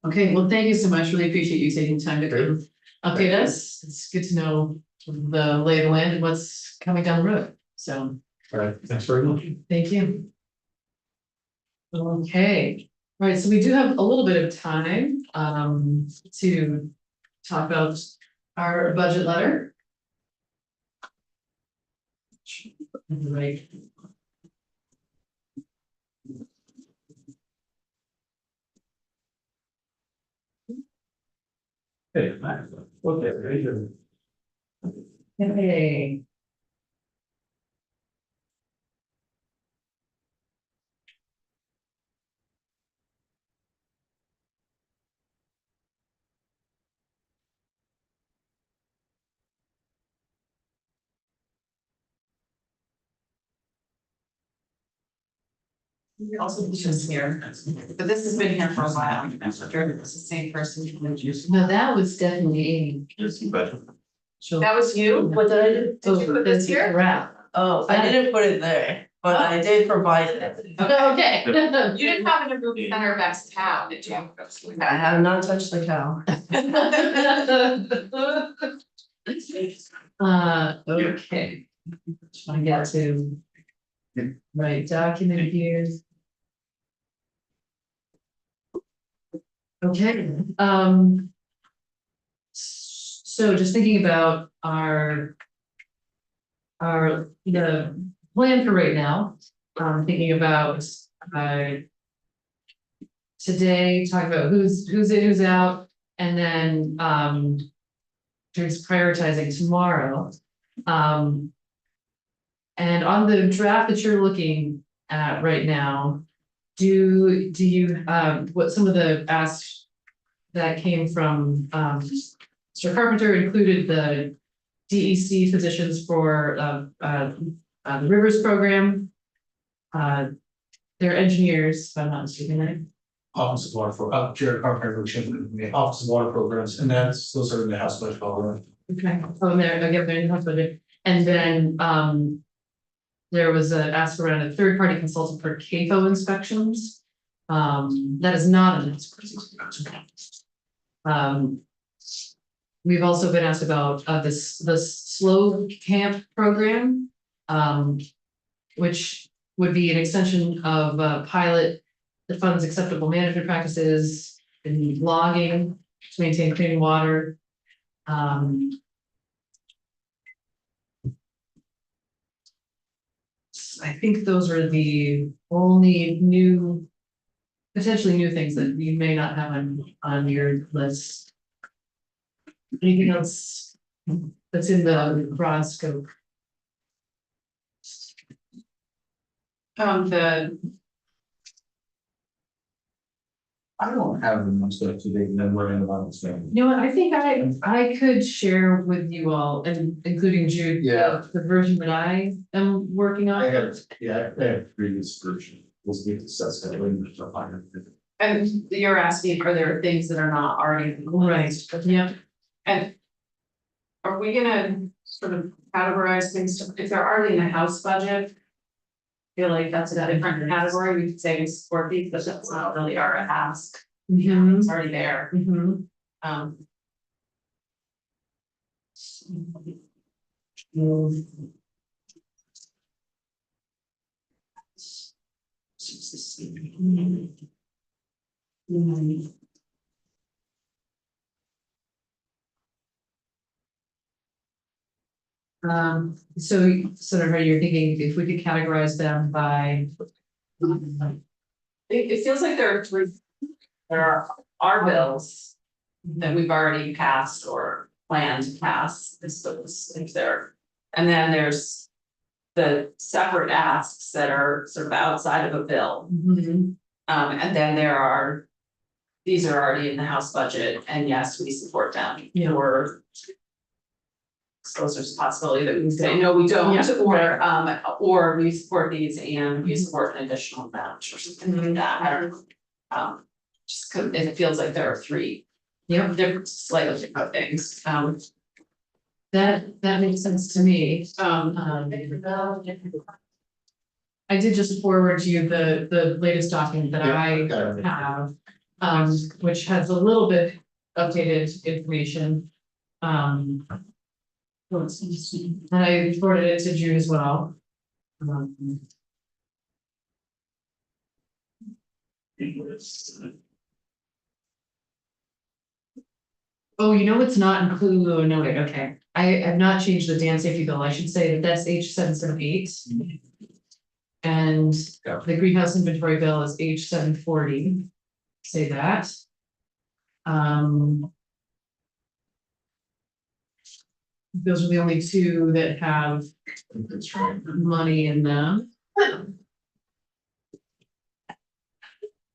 Okay, well, thank you so much. Really appreciate you taking time to come update us. It's good to know the lay of the land and what's coming down the road. So, All right, thanks very much. thank you. Okay, all right, so we do have a little bit of time to talk about our budget letter. Right. Hey, Matt, okay, very good. Okay. Also, just here, but this has been here for a while. It's the same person who introduced. No, that was definitely Amy. So- That was you? What did I do? Did you put this here? Wrap. Oh, I didn't put it there, but I did provide it. Okay. You didn't have an improvement center best town, did you? I have not touched the cow. Okay. Trying to get to. Right, document here. Okay, so just thinking about the plan for right now, thinking about, today, talking about who's in, who's out, and then, just prioritizing tomorrow. And on the draft that you're looking at right now, do you, what some of the asks that came from, Mr. Carpenter included the DEC positions for, the Rivers program. They're engineers, if I'm not mistaken, right? Office of Water for, Jared Carpenter, the Office of Water Programs, and those are in the House budget already. Okay, oh, and they're in the house budget, and then, there was a ask around a third-party consultant for CAFO inspections. That is not an expert. We've also been asked about the slow camp program, which would be an extension of a pilot that funds acceptable management practices in logging to maintain clean water. I think those are the only potentially new things that you may not have on your list. Anything else that's in the broad scope? I don't have the most up to date memorandum about this thing. You know what, I think I could share with you all, and including Jude. Yeah. The version that I am working on. I have previous version, we'll need to discuss that later. And you're asking, are there things that are not already? Right, yeah. And are we gonna sort of categorize things, if they're already in the house budget? Feel like that's a different category, we could say we support these, but that's not really our ask, Mhm. it's already there. Mhm. So sort of, are you thinking if we could categorize them by? It feels like there are three, there are our bills that we've already passed or planned to pass, if there. And then there's the separate asks that are sort of outside of a bill. And then there are, these are already in the House budget, and yes, we support them. Yeah. Or so there's a possibility that we can say, no, we don't, or we support these and we support an additional amount or something like that, I don't know. Just cause it feels like there are three. Yep. Different, slightly different things, That makes sense to me. I did just forward to you the latest document that I have, which has a little bit updated information. And I forwarded it to Jude as well. Oh, you know what's not included, oh, no, wait, okay, I have not changed the dam safety bill, I should say that that's H778. And the greenhouse inventory bill is H740, say that. Those are the only two that have money in them.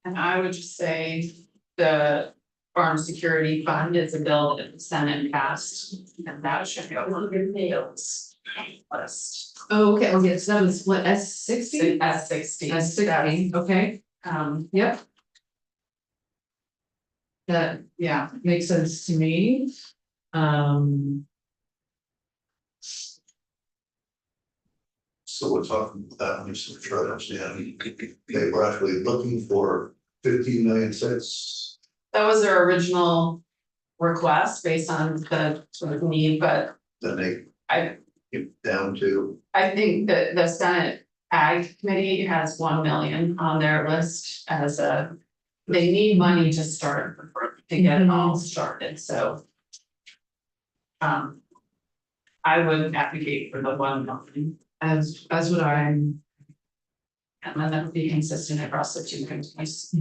and I would just say the farm security fund is a bill that the Senate passed, and that should go on the bills list. Oh, okay, oh, yes, that was what, S60? S60. S60, okay, yep. That, yeah, makes sense to me. So we're talking about, let me just try to understand, they were actually looking for 15 million cents. That was their original request based on the sort of need, but Then they I get down to, think that the Senate Ag Committee has 1 million on their list as a. They need money to start, to get it all started, so. I would advocate for the 1 million, As would I. and then that would be consistent across the two committees.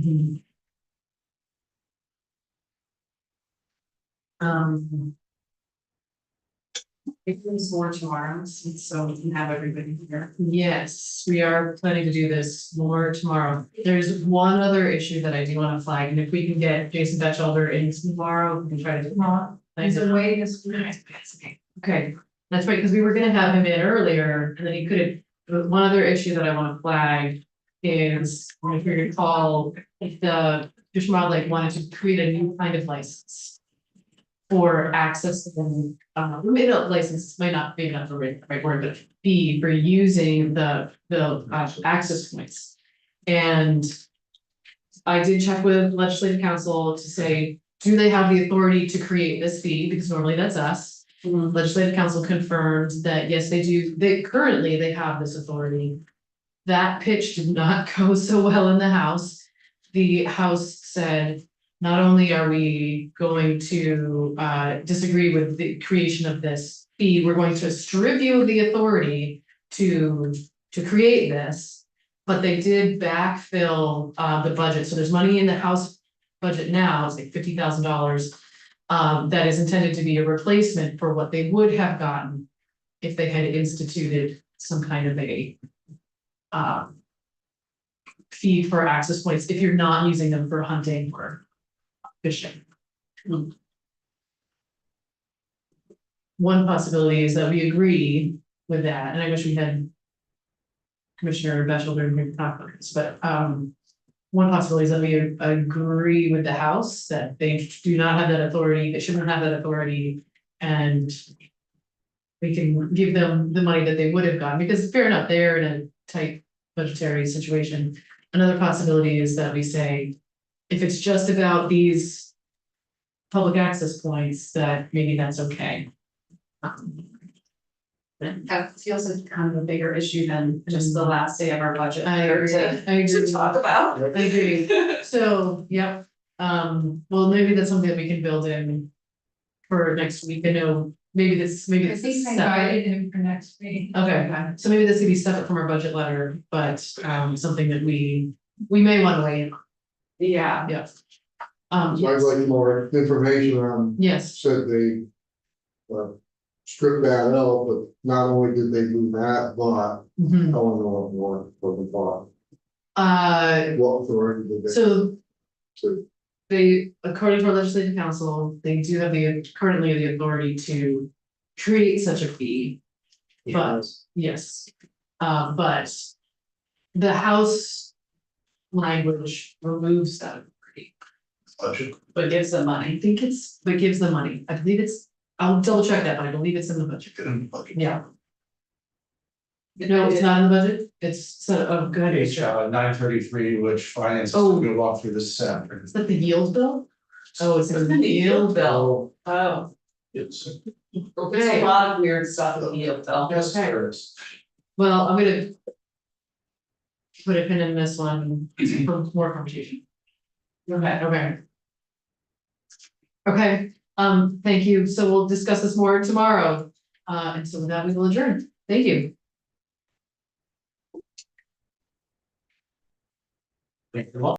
If there's more tomorrow, so we can have everybody here. Yes, we are planning to do this more tomorrow. There's one other issue that I do want to flag, and if we can get Jason Batchelder in tomorrow, we can try to do tomorrow. He's away this week. Okay, that's right, because we were gonna have him in earlier, and then he couldn't. But one other issue that I want to flag is, if you recall, if the Fish and Wildlife wanted to create a new kind of license for access to the, maybe not license, might not be the right word, but fee for using the access points. And I did check with legislative council to say, do they have the authority to create this fee? Because normally that's us. Legislative council confirmed that yes, they do. They currently have this authority. That pitch did not go so well in the House. The House said, not only are we going to disagree with the creation of this fee, we're going to strip you of the authority to create this. But they did backfill the budget, so there's money in the House budget now, it's like $50,000. That is intended to be a replacement for what they would have gotten if they had instituted some kind of a fee for access points, if you're not using them for hunting or fishing. One possibility is that we agree with that, and I wish we had Commissioner Batchelder to talk about this, but one possibility is that we agree with the House that they do not have that authority, they shouldn't have that authority, and we can give them the money that they would have gotten, because fair enough, they're in a tight budgetary situation. Another possibility is that we say, if it's just about these public access points, that maybe that's okay. That feels like kind of a bigger issue than just the last day of our budget. I agree, I agree. To talk about. I agree. So, yep, well, maybe that's something that we can build in for next week. I know, maybe this, maybe it's separate. him for next week. Okay, so maybe this could be separate from our budget letter, but something that we may want to weigh in on. Yeah. Yeah. So I'd like more information on, Yes, said they. Stripped that out, but not only did they do that, but I mhm. don't know what more for the bond. What authority did they? So So- they, according to our legislative council, they do have currently the authority to create such a fee. But, yes, but the House language removes that authority, Budget. But gives them money. I think it's, but gives them money, I believe it's, I'll double check that, but I believe it's in the budget. Get in the budget. Yeah. No, it's not in the budget, it's sort of good. Page 933, which finance is Oh. gonna walk through this afternoon. Is that the yield bill? Oh, it's in the yield bill. Oh, It's. There's a lot of weird stuff in the yield bill. okay. Well, I'm gonna put a pin in this one for more conversation. Okay. Okay. Okay, thank you. So we'll discuss this more tomorrow. And so with that, we will adjourn. Thank you. Thank you.